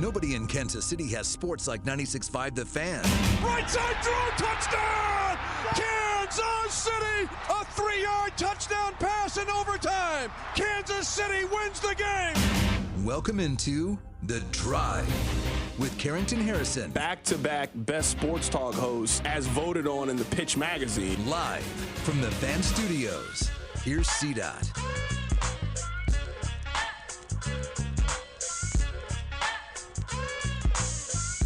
Nobody in Kansas City has sports like 96.5 The Fan. Right side throw, touchdown! Kansas City, a 3-yard touchdown pass in overtime. Kansas City wins the game. Welcome into The Drive with Carrington Harrison. Back-to-back best sports talk hosts as voted on in the Pitch magazine. Live from the Fan Studios. Here's C-Dot.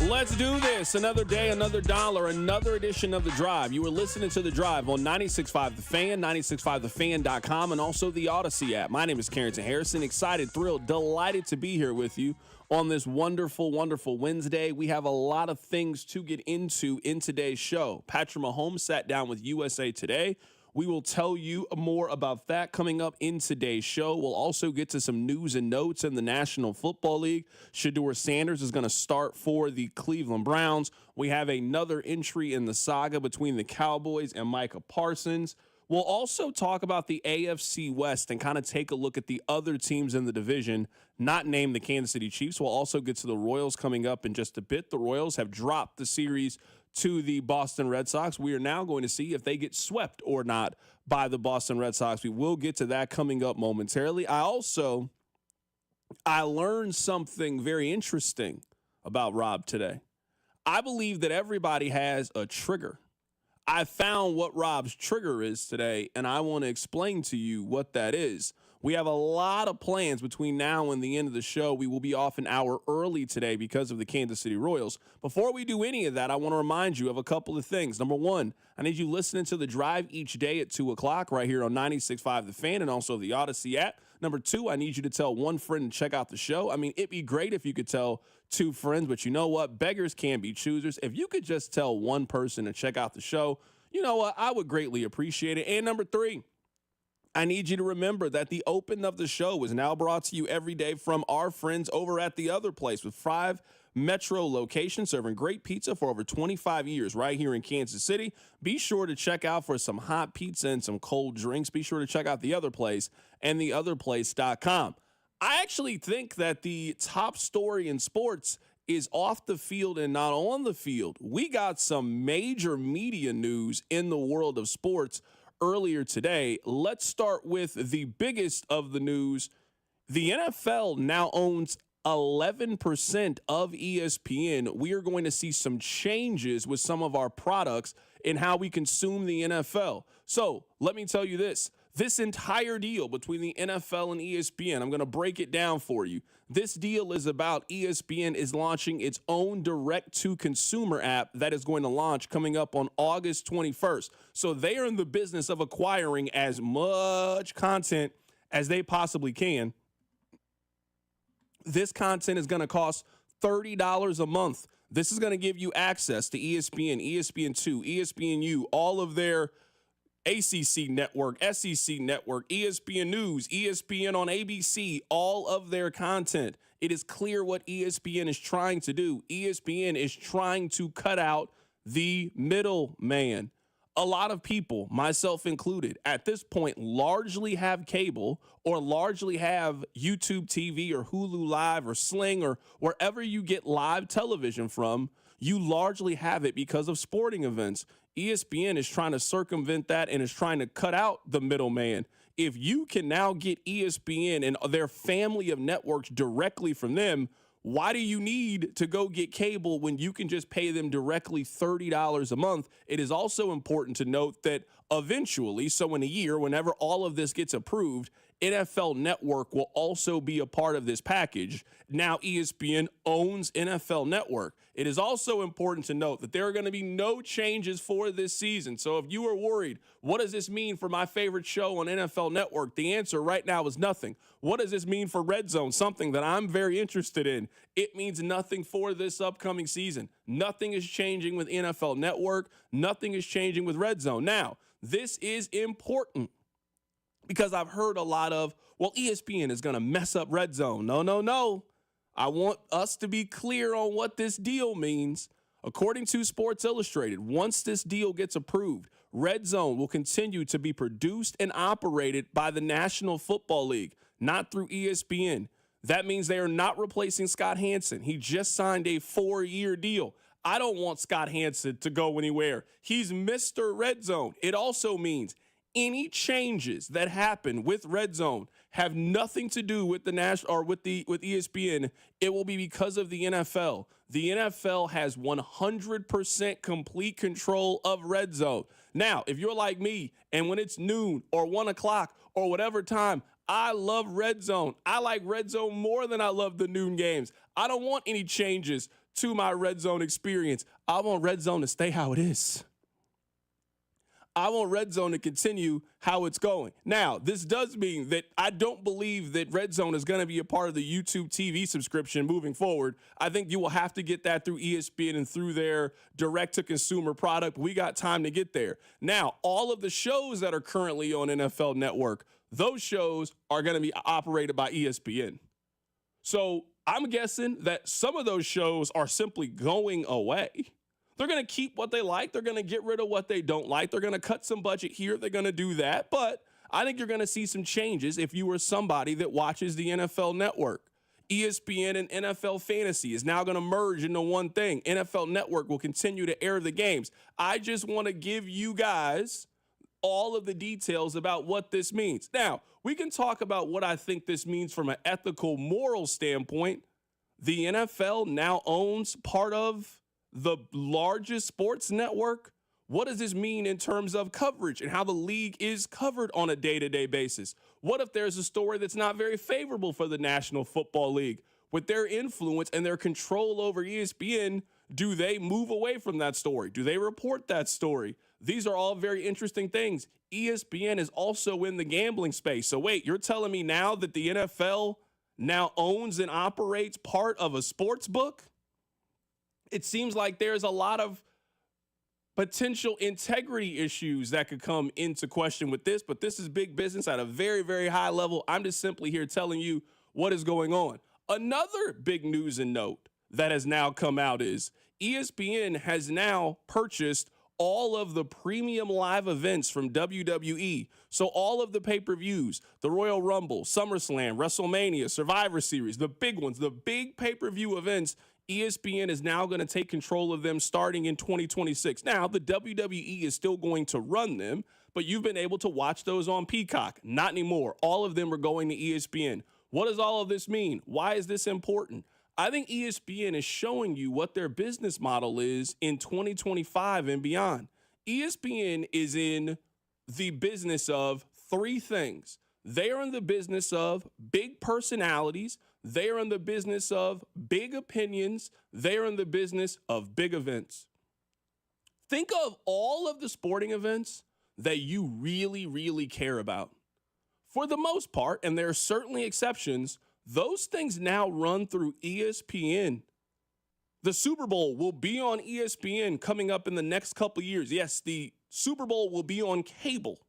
Let's do this. Another day, another dollar, another edition of The Drive. You were listening to The Drive on 96.5 The Fan, 96.5thefan.com, and also the Odyssey app. My name is Carrington Harrison. Excited, thrilled, delighted to be here with you on this wonderful, wonderful Wednesday. We have a lot of things to get into in today's show. Patrick Mahomes sat down with USA Today. We will tell you more about that coming up in today's show. We'll also get to some news and notes in the National Football League. Shedeur Sanders is going to start for the Cleveland Browns. We have another entry in the saga between the Cowboys and Micah Parsons. We'll also talk about the AFC West and kind of take a look at the other teams in the division, not named the Kansas City Chiefs. We'll also get to the Royals coming up in just a bit. The Royals have dropped the series to the Boston Red Sox. We are now going to see if they get swept or not by the Boston Red Sox. We will get to that coming up momentarily. I learned something very interesting about Rob today. I believe that everybody has a trigger. I found what Rob's trigger is today, and I want to explain to you what that is. We have a lot of plans between now and the end of the show. We will be off an hour early today because of the Kansas City Royals. Before we do any of that, I want to remind you of a couple of things. Number one, I need you listening to The Drive each day at 2 o'clock right here on 96.5 The Fan and also the Odyssey app. Number two, I need you to tell one friend to check out the show. I mean, it'd be great if you could tell two friends, but you know what? Beggars can be choosers. If you could just tell one person to check out the show, you know what? I would greatly appreciate it. And number three, I need you to remember that the open of the show is now brought to you every day from our friends over at The Other Place with 5 metro locations serving great pizza for over 25 years right here in Kansas City. Be sure to check out for some hot pizza and some cold drinks. Be sure to check out The Other Place and theotherplace.com. I actually think that the top story in sports is off the field and not on the field. We got some major media news in the world of sports earlier today. Let's start with the biggest of the news. The NFL now owns 11% of ESPN. We are going to see some changes with some of our products in how we consume the NFL. So let me tell you this. This entire deal between the NFL and ESPN, I'm going to break it down for you. This deal is about ESPN is launching its own direct-to-consumer app that is going to launch coming up on August 21st. So they are in the business of acquiring as much content as they possibly can. This content is going to cost $30 a month. This is going to give you access to ESPN, ESPN2, ESPNU, all of their ACC network, SEC network, ESPN News, ESPN on ABC, all of their content. It is clear what ESPN is trying to do. ESPN is trying to cut out the middleman. A lot of people, myself included, at this point largely have cable or largely have YouTube TV or Hulu Live or Sling or wherever you get live television from. You largely have it because of sporting events. ESPN is trying to circumvent that and is trying to cut out the middleman. If you can now get ESPN and their family of networks directly from them, why do you need to go get cable when you can just pay them directly $30 a month? It is also important to note that eventually, so in a year, whenever all of this gets approved, NFL Network will also be a part of this package. Now ESPN owns NFL Network. It is also important to note that there are going to be no changes for this season. So if you are worried, what does this mean for my favorite show on NFL Network? The answer right now is nothing. What does this mean for Red Zone? Something that I'm very interested in. It means nothing for this upcoming season. Nothing is changing with NFL Network. Nothing is changing with Red Zone. Now, this is important because I've heard a lot of, well, ESPN is going to mess up Red Zone. No. I want us to be clear on what this deal means. According to Sports Illustrated, once this deal gets approved, Red Zone will continue to be produced and operated by the National Football League, not through ESPN. That means they are not replacing Scott Hanson. He just signed a 4-year deal. I don't want Scott Hanson to go anywhere. He's Mr. Red Zone. It also means any changes that happen with Red Zone have nothing to do with the national or with ESPN. It will be because of the NFL. The NFL has 100% complete control of Red Zone. Now, if you're like me and when it's noon or 1 o'clock or whatever time, I love Red Zone. I like Red Zone more than I love the noon games. I don't want any changes to my Red Zone experience. I want Red Zone to stay how it is. I want Red Zone to continue how it's going. Now, this does mean that I don't believe that Red Zone is going to be a part of the YouTube TV subscription moving forward. I think you will have to get that through ESPN and through their direct-to-consumer product. We got time to get there. Now, all of the shows that are currently on NFL Network, those shows are going to be operated by ESPN. So I'm guessing that some of those shows are simply going away. They're going to keep what they like. They're going to get rid of what they don't like. They're going to cut some budget here. They're going to do that. But I think you're going to see some changes if you were somebody that watches the NFL Network. ESPN and NFL Fantasy is now going to merge into one thing. NFL Network will continue to air the games. I just want to give you guys all of the details about what this means. Now, we can talk about what I think this means from an ethical, moral standpoint. The NFL now owns part of the largest sports network. What does this mean in terms of coverage and how the league is covered on a day-to-day basis? What if there's a story that's not very favorable for the National Football League? With their influence and their control over ESPN, do they move away from that story? Do they report that story? These are all very interesting things. ESPN is also in the gambling space. So wait, you're telling me now that the NFL now owns and operates part of a sports book? It seems like there's a lot of potential integrity issues that could come into question with this, but this is big business at a very, very high level. I'm just simply here telling you what is going on. Another big news and note that has now come out is ESPN has now purchased all of the premium live events from WWE. So all of the pay-per-views, the Royal Rumble, SummerSlam, WrestleMania, Survivor Series, the big ones, the big pay-per-view events, ESPN is now going to take control of them starting in 2026. Now, the WWE is still going to run them, but you've been able to watch those on Peacock. Not anymore. All of them are going to ESPN. What does all of this mean? Why is this important? I think ESPN is showing you what their business model is in 2025 and beyond. ESPN is in the business of three things. They are in the business of big personalities. They are in the business of big opinions. They are in the business of big events. Think of all of the sporting events that you really, really care about. For the most part, and there are certainly exceptions, those things now run through ESPN. The Super Bowl will be on ESPN coming up in the next couple of years. Yes, the Super Bowl will be on cable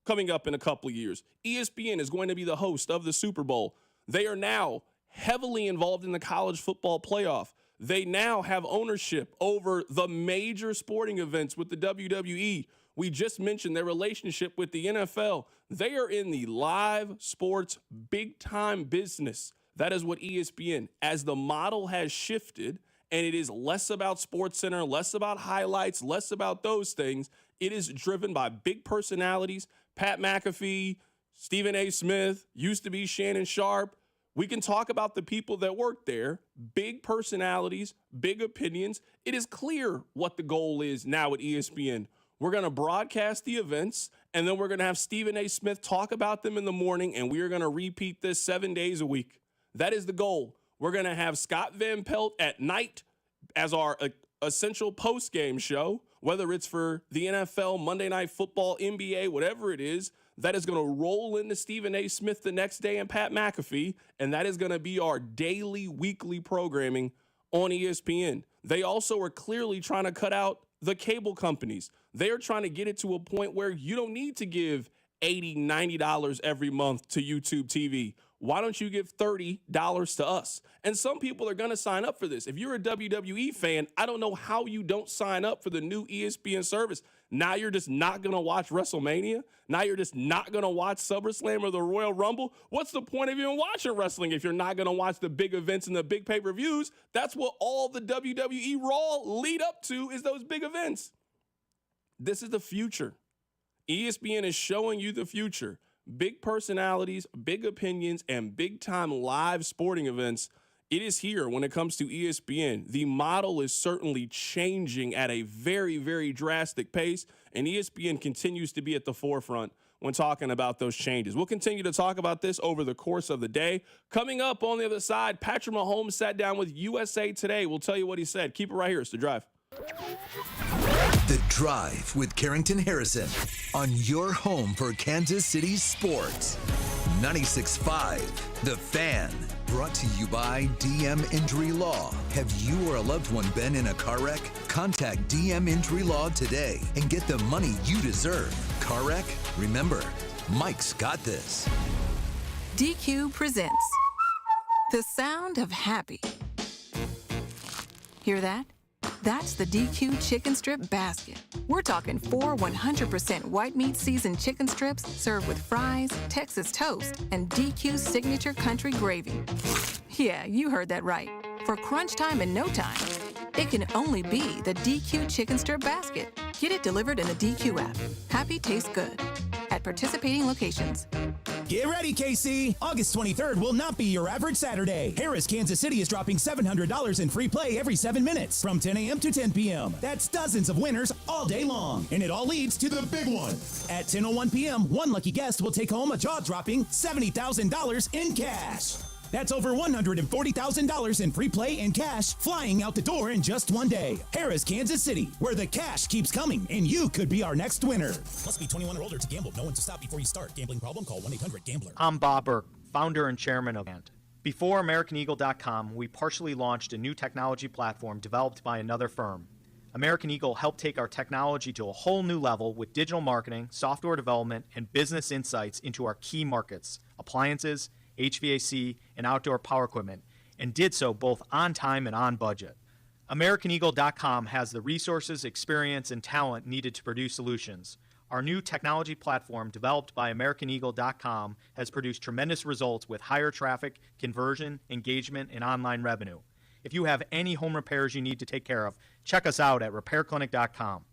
coming up in a couple of years. ESPN is going to be the host of the Super Bowl. They are now heavily involved in the college football playoff. They now have ownership over the major sporting events with the WWE. We just mentioned their relationship with the NFL. They are in the live sports big time business. That is what ESPN, as the model has shifted, and it is less about SportsCenter, less about highlights, less about those things. It is driven by big personalities. Pat McAfee, Stephen A. Smith, used to be Shannon Sharp. We can talk about the people that work there, big personalities, big opinions. It is clear what the goal is now at ESPN. We're going to broadcast the events, and then we're going to have Stephen A. Smith talk about them in the morning, and we are going to repeat this 7 days a week. That is the goal. We're going to have Scott Van Pelt at night as our essential post-game show, whether it's for the NFL, Monday Night Football, NBA, whatever it is. That is going to roll into Stephen A. Smith the next day and Pat McAfee, and that is going to be our daily, weekly programming on ESPN. They also are clearly trying to cut out the cable companies. They are trying to get it to a point where you don't need to give $80, $90 every month to YouTube TV. Why don't you give $30 to us? And some people are going to sign up for this. If you're a WWE fan, I don't know how you don't sign up for the new ESPN service. Now you're just not going to watch WrestleMania? Now you're just not going to watch SummerSlam or the Royal Rumble? What's the point of even watching wrestling if you're not going to watch the big events and the big pay-per-views? That's what all the WWE Raw lead up to, is those big events. This is the future. ESPN is showing you the future. Big personalities, big opinions, and big-time live sporting events. It is here when it comes to ESPN. The model is certainly changing at a very, very drastic pace, and ESPN continues to be at the forefront when talking about those changes. We'll continue to talk about this over the course of the day. Coming up on the other side, Patrick Mahomes sat down with USA Today. We'll tell you what he said. Keep it right here. It's The Drive. The Drive with Carrington Harrison on your home for Kansas City sports. 96.5 The Fan. Brought to you by DM Injury Law. Have you or a loved one been in a car wreck? Contact DM Injury Law today and get the money you deserve. Car wreck? Remember, Mike's got this. DQ presents the sound of happy. Hear that? That's the DQ chicken strip basket. We're talking 4 100% white meat seasoned chicken strips served with fries, Texas toast, and DQ's signature country gravy. Yeah, you heard that right. For crunch time in no time, it can only be the DQ chicken strip basket. Get it delivered in the DQ app. Happy tastes good. At participating locations. Get ready, KC! August 23rd will not be your average Saturday. Harris Kansas City is dropping $700 in free play every 7 minutes from 10 a.m. to 10 p.m. That's dozens of winners all day long. And it all leads to the big one. At 10:01 p.m., one lucky guest will take home a jaw-dropping $70,000 in cash. That's over $140,000 in free play and cash flying out the door in just one day. Harris, Kansas City, where the cash keeps coming, and you could be our next winner. Must be 21 or older to gamble. Know when to stop before you start. Gambling problem? Call 1-800-GAMBLER. I'm Bob Burke, founder and chairman of Ant. Before AmericanEagle.com, we partially launched a new technology platform developed by another firm. American Eagle helped take our technology to a whole new level with digital marketing, software development, and business insights into our key markets, appliances, HVAC, and outdoor power equipment, and did so both on time and on budget. AmericanEagle.com has the resources, experience, and talent needed to produce solutions. Our new technology platform, developed by AmericanEagle.com, has produced tremendous results with higher traffic, conversion, engagement, and online revenue. If you have any home repairs you need to take care of, check us out at RepairClinic.com.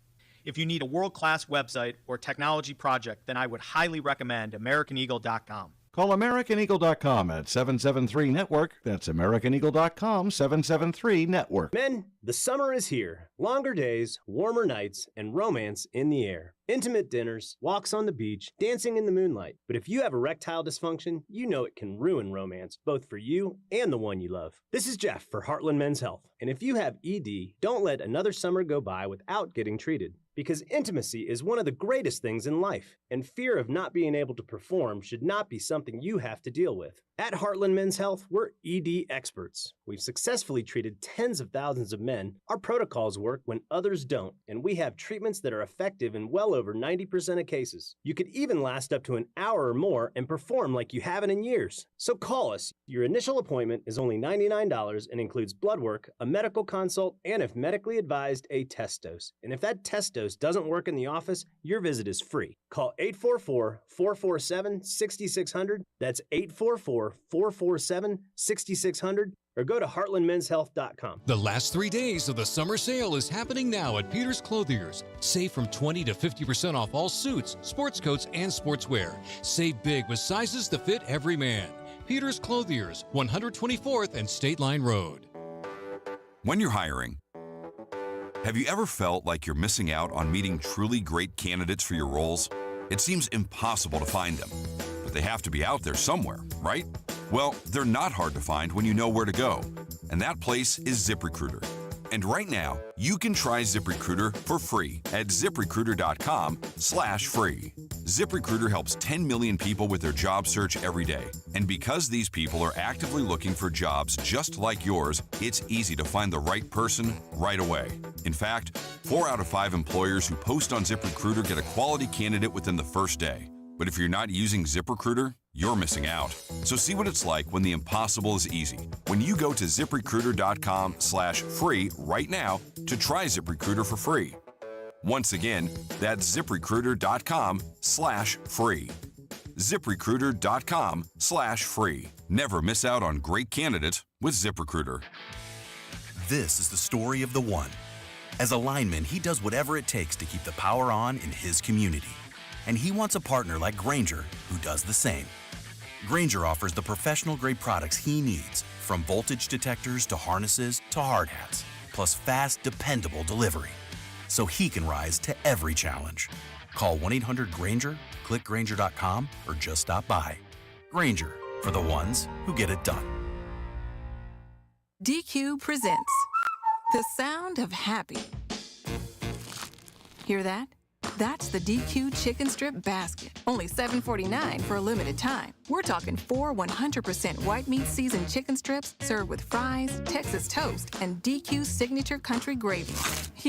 If you need a world-class website or technology project, then I would highly recommend AmericanEagle.com. Call AmericanEagle.com at 773-NETWORK. That's AmericanEagle.com, 773-NETWORK. Men, the summer is here. Longer days, warmer nights, and romance in the air. Intimate dinners, walks on the beach, dancing in the moonlight. But if you have erectile dysfunction, you know it can ruin romance, both for you and the one you love. This is Jeff for Heartland Men's Health. And if you have ED, don't let another summer go by without getting treated. Because intimacy is one of the greatest things in life, and fear of not being able to perform should not be something you have to deal with. At Heartland Men's Health, we're ED experts. We've successfully treated tens of thousands of men. Our protocols work when others don't, and we have treatments that are effective in well over 90% of cases. You could even last up to an hour or more and perform like you haven't in years. So call us. Your initial appointment is only $99 and includes blood work, a medical consult, and if medically advised, a test dose. And if that test dose doesn't work in the office, your visit is free. Call 844-447-6600. That's 844-447-6600. Or go to heartlandmenshealth.com. The last 3 days of the summer sale is happening now at Peter's Clothiers. Save from 20 to 50% off all suits, sports coats, and sportswear. Save big with sizes to fit every man. Peter's Clothiers, 124th and State Line Road. When you're hiring, have you ever felt like you're missing out on meeting truly great candidates for your roles? It seems impossible to find them, but they have to be out there somewhere, right? Well, they're not hard to find when you know where to go, and that place is ZipRecruiter. And right now, you can try ZipRecruiter for free at ZipRecruiter.com/free. ZipRecruiter helps 10 million people with their job search every day. And because these people are actively looking for jobs just like yours, it's easy to find the right person right away. In fact, 4 out of 5 employers who post on ZipRecruiter get a quality candidate within the first day. But if you're not using ZipRecruiter, you're missing out. So see what it's like when the impossible is easy. When you go to ZipRecruiter.com/free right now to try ZipRecruiter for free. Once again, that's ZipRecruiter.com/free. ZipRecruiter.com/free. Never miss out on great candidates with ZipRecruiter. This is the story of the one. As a lineman, he does whatever it takes to keep the power on in his community. And he wants a partner like Grainger who does the same. Grainger offers the professional-grade products he needs, from voltage detectors to harnesses to hard hats, plus fast, dependable delivery, so he can rise to every challenge. Call 1-800-GRAINGER, click Grainger.com, or just stop by. Grainger, for the ones who get it done. DQ presents the sound of happy. Hear that? That's the DQ chicken strip basket. Only $7.49 for a limited time. We're talking 4 100% white meat seasoned chicken strips served with fries, Texas toast, and DQ signature country gravy.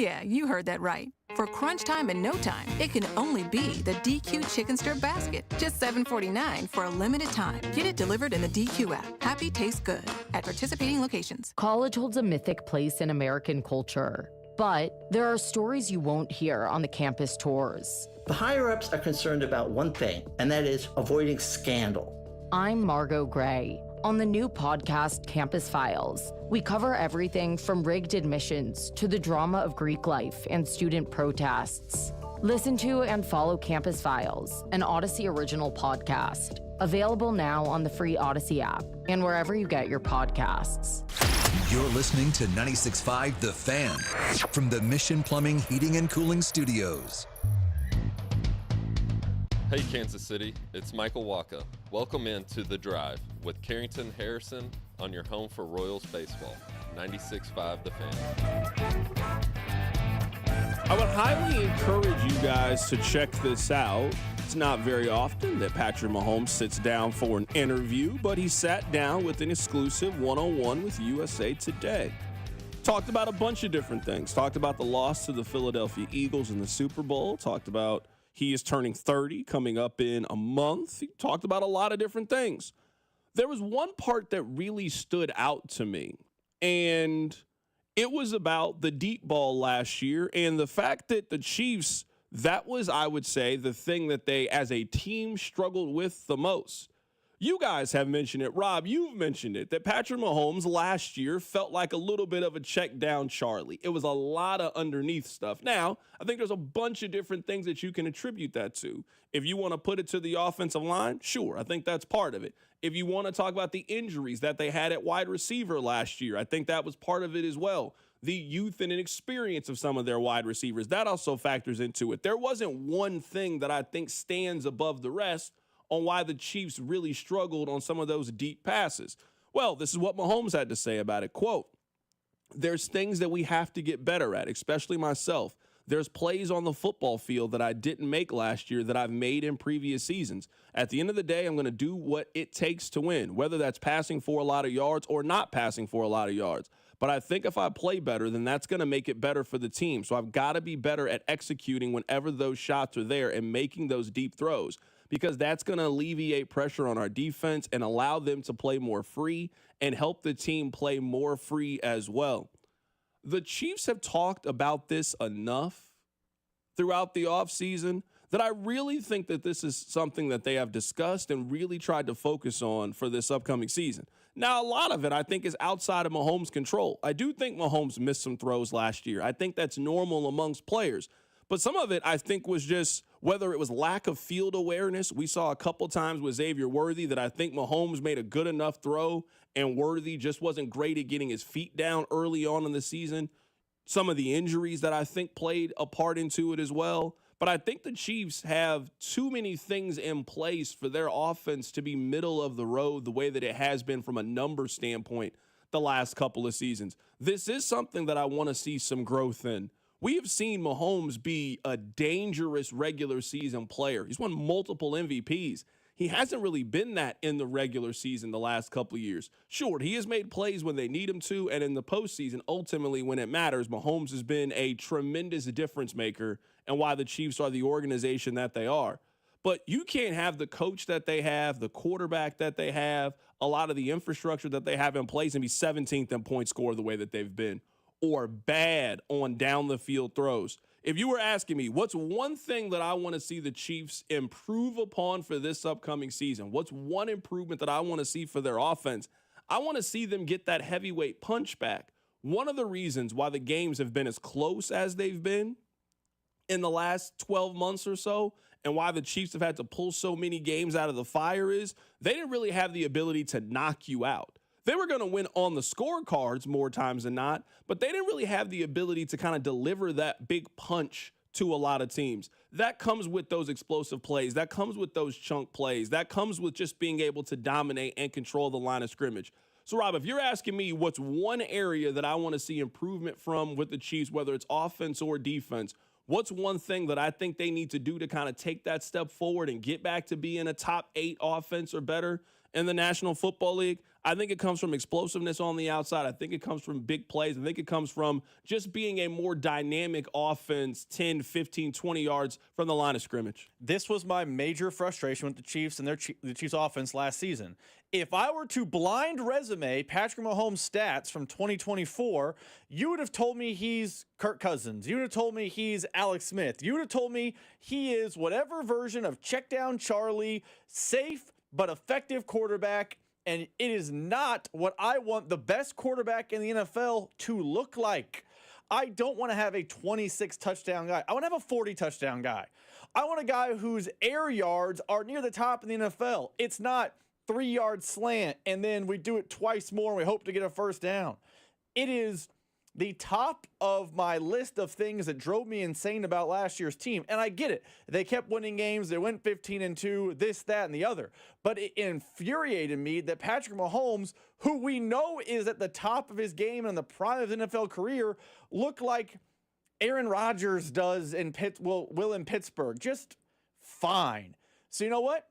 Yeah, you heard that right. For crunch time and no time, it can only be the DQ chicken strip basket. Just $7.49 for a limited time. Get it delivered in the DQ app. Happy tastes good at participating locations. College holds a mythic place in American culture. But there are stories you won't hear on the campus tours. The higher-ups are concerned about one thing, and that is avoiding scandal. I'm Margot Gray. On the new podcast, Campus Files, we cover everything from rigged admissions to the drama of Greek life and student protests. Listen to and follow Campus Files, an Odyssey original podcast. Available now on the free Odyssey app and wherever you get your podcasts. You're listening to 96.5 The Fan from the Mission Plumbing, Heating, and Cooling Studios. Hey, Kansas City, it's Michael Waka. Welcome into The Drive with Carrington Harrison on your home for Royals baseball, 96.5 The Fan. I would highly encourage you guys to check this out. It's not very often that Patrick Mahomes sits down for an interview, but he sat down with an exclusive one-on-one with USA Today. Talked about a bunch of different things. Talked about the loss to the Philadelphia Eagles in the Super Bowl. Talked about he is turning 30, coming up in a month. He talked about a lot of different things. There was one part that really stood out to me, and it was about the deep ball last year and the fact that the Chiefs, that was, I would say, the thing that they as a team struggled with the most. You guys have mentioned it. Rob, you've mentioned it, that Patrick Mahomes last year felt like a little bit of a check down Charlie. It was a lot of underneath stuff. Now, I think there's a bunch of different things that you can attribute that to. If you want to put it to the offensive line, sure, I think that's part of it. If you want to talk about the injuries that they had at wide receiver last year, I think that was part of it as well. The youth and inexperience of some of their wide receivers, that also factors into it. There wasn't one thing that I think stands above the rest on why the Chiefs really struggled on some of those deep passes. Well, this is what Mahomes had to say about it. Quote, "There's things that we have to get better at, especially myself. There's plays on the football field that I didn't make last year that I've made in previous seasons. At the end of the day, I'm going to do what it takes to win, whether that's passing for a lot of yards or not passing for a lot of yards. But I think if I play better, then that's going to make it better for the team. So I've got to be better at executing whenever those shots are there and making those deep throws, because that's going to alleviate pressure on our defense and allow them to play more free and help the team play more free as well." The Chiefs have talked about this enough throughout the offseason that I really think that this is something that they have discussed and really tried to focus on for this upcoming season. Now, a lot of it, I think, is outside of Mahomes' control. I do think Mahomes missed some throws last year. I think that's normal amongst players. But some of it, I think, was just whether it was lack of field awareness. We saw a couple times with Xavier Worthy that I think Mahomes made a good enough throw, and Worthy just wasn't great at getting his feet down early on in the season. Some of the injuries that I think played a part into it as well. But I think the Chiefs have too many things in place for their offense to be middle of the road the way that it has been from a number standpoint the last couple of seasons. This is something that I want to see some growth in. We have seen Mahomes be a dangerous regular season player. He's won multiple MVPs. He hasn't really been that in the regular season the last couple of years. Sure, he has made plays when they need him to, and in the postseason, ultimately when it matters, Mahomes has been a tremendous difference maker and why the Chiefs are the organization that they are. But you can't have the coach that they have, the quarterback that they have, a lot of the infrastructure that they have in place and be 17th in point score the way that they've been, or bad on down the field throws. If you were asking me, what's one thing that I want to see the Chiefs improve upon for this upcoming season? What's one improvement that I want to see for their offense? I want to see them get that heavyweight punch back. One of the reasons why the games have been as close as they've been in the last 12 months or so, and why the Chiefs have had to pull so many games out of the fire is they didn't really have the ability to knock you out. They were going to win on the scorecards more times than not, but they didn't really have the ability to kind of deliver that big punch to a lot of teams. That comes with those explosive plays. That comes with those chunk plays. That comes with just being able to dominate and control the line of scrimmage. So, Rob, if you're asking me what's one area that I want to see improvement from with the Chiefs, whether it's offense or defense, what's one thing that I think they need to do to kind of take that step forward and get back to being a top 8 offense or better in the National Football League? I think it comes from explosiveness on the outside. I think it comes from big plays. I think it comes from just being a more dynamic offense 10, 15, 20 yards from the line of scrimmage. This was my major frustration with the Chiefs and the Chiefs offense last season. If I were to blind resume Patrick Mahomes' stats from 2024, you would have told me he's Kirk Cousins. You would have told me he's Alex Smith. You would have told me he is whatever version of check down Charlie, safe but effective quarterback. And it is not what I want the best quarterback in the NFL to look like. I don't want to have a 26 touchdown guy. I want to have a 40 touchdown guy. I want a guy whose air yards are near the top in the NFL. It's not 3-yard slant and then we do it twice more and we hope to get a first down. It is the top of my list of things that drove me insane about last year's team. And I get it. They kept winning games. They went 15-2, this, that, and the other. But it infuriated me that Patrick Mahomes, who we know is at the top of his game and the prime of his NFL career, looked like Aaron Rodgers does will in Pittsburgh. Just fine. So you know what?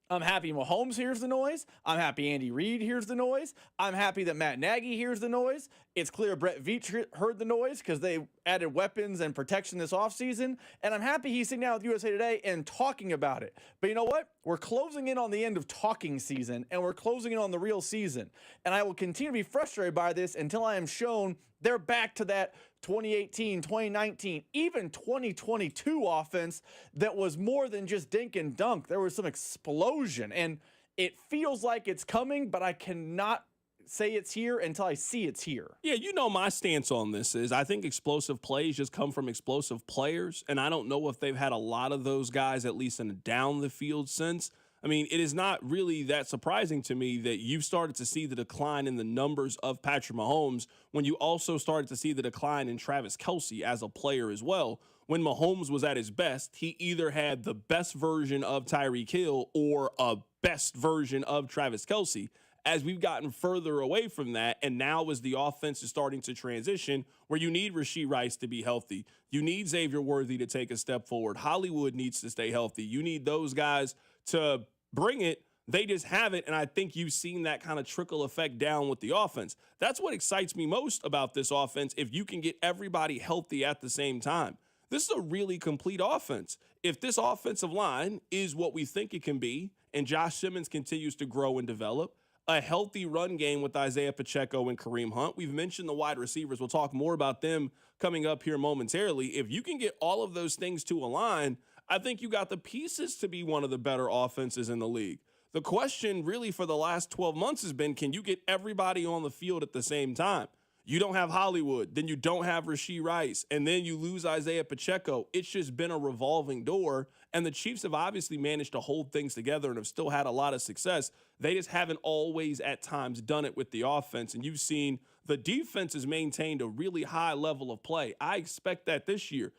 I'm happy Mahomes hears the noise. I'm happy Andy Reid hears the noise. I'm happy that Matt Nagy hears the noise. It's clear Brett Veach heard the noise because they added weapons and protection this offseason. And I'm happy he's sitting down with USA Today and talking about it. But you know what? We're closing in on the end of talking season, and we're closing in on the real season. And I will continue to be frustrated by this until I am shown they're back to that 2018, 2019, even 2022 offense that was more than just dink and dunk. There was some explosion, and it feels like it's coming, but I cannot say it's here until I see it's here. Yeah, you know my stance on this is I think explosive plays just come from explosive players, and I don't know if they've had a lot of those guys, at least in a down-the-field sense. I mean, it is not really that surprising to me that you've started to see the decline in the numbers of Patrick Mahomes when you also started to see the decline in Travis Kelce as a player as well. When Mahomes was at his best, he either had the best version of Tyreek Hill or a best version of Travis Kelce. As we've gotten further away from that, and now as the offense is starting to transition, where you need Rashee Rice to be healthy, you need Xavier Worthy to take a step forward, Hollywood needs to stay healthy, you need those guys to bring it. They just haven't, and I think you've seen that kind of trickle effect down with the offense. That's what excites me most about this offense, if you can get everybody healthy at the same time. This is a really complete offense. If this offensive line is what we think it can be, and Josh Simmons continues to grow and develop, a healthy run game with Isaiah Pacheco and Kareem Hunt. We've mentioned the wide receivers. We'll talk more about them coming up here momentarily. If you can get all of those things to align, I think you got the pieces to be one of the better offenses in the league. The question really for the last 12 months has been, can you get everybody on the field at the same time? You don't have Hollywood, then you don't have Rashee Rice, and then you lose Isaiah Pacheco. It's just been a revolving door, and the Chiefs have obviously managed to hold things together and have still had a lot of success. They just haven't always at times done it with the offense, and you've seen the defense has maintained a really high level of play. I expect that this year.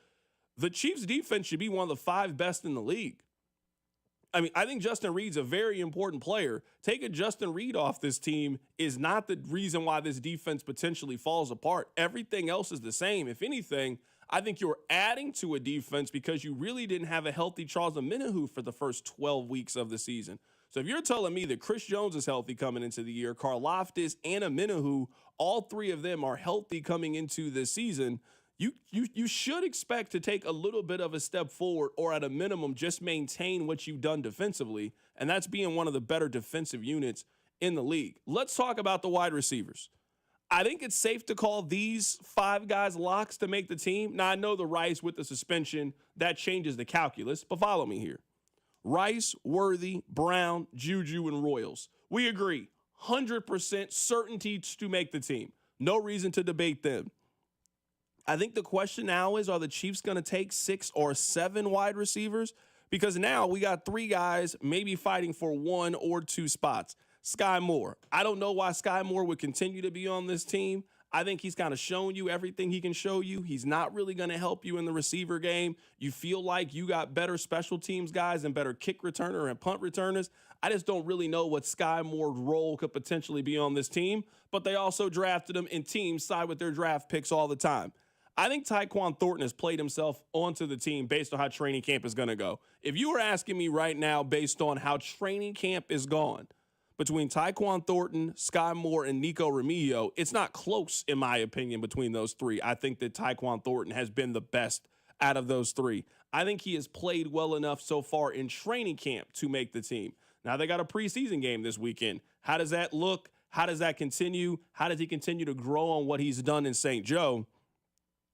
The Chiefs' defense should be one of the 5 best in the league. I mean, I think Justin Reed's a very important player. Taking Justin Reed off this team is not the reason why this defense potentially falls apart. Everything else is the same. If anything, I think you're adding to a defense because you really didn't have a healthy Charles Omenihu for the first 12 weeks of the season. So if you're telling me that Chris Jones is healthy coming into the year, Karlaftis and Omenihu, all 3 of them are healthy coming into this season, you should expect to take a little bit of a step forward, or at a minimum just maintain what you've done defensively, and that's being one of the better defensive units in the league. Let's talk about the wide receivers. I think it's safe to call these 5 guys locks to make the team. Now, I know the Rice with the suspension, that changes the calculus, but follow me here. Rice, Worthy, Brown, Juju, and Royals. We agree, 100% certainty to make the team. No reason to debate them. I think the question now is, are the Chiefs going to take 6 or 7 wide receivers? Because now we got 3 guys maybe fighting for 1 or 2 spots. Sky Moore. I don't know why Sky Moore would continue to be on this team. I think he's kind of shown you everything he can show you. He's not really going to help you in the receiver game. You feel like you got better special teams guys and better kick returner and punt returners. I just don't really know what Sky Moore's role could potentially be on this team, but they also drafted him, and teams side with their draft picks all the time. I think Tyquan Thornton has played himself onto the team based on how training camp is going to go. If you were asking me right now based on how training camp is gone, between Tyquan Thornton, Sky Moore, and Nico Remigio, it's not close, in my opinion, between those 3. I think that Tyquan Thornton has been the best out of those 3. I think he has played well enough so far in training camp to make the team. Now, they got a preseason game this weekend. How does that look? How does that continue? How does he continue to grow on what he's done in St. Joe?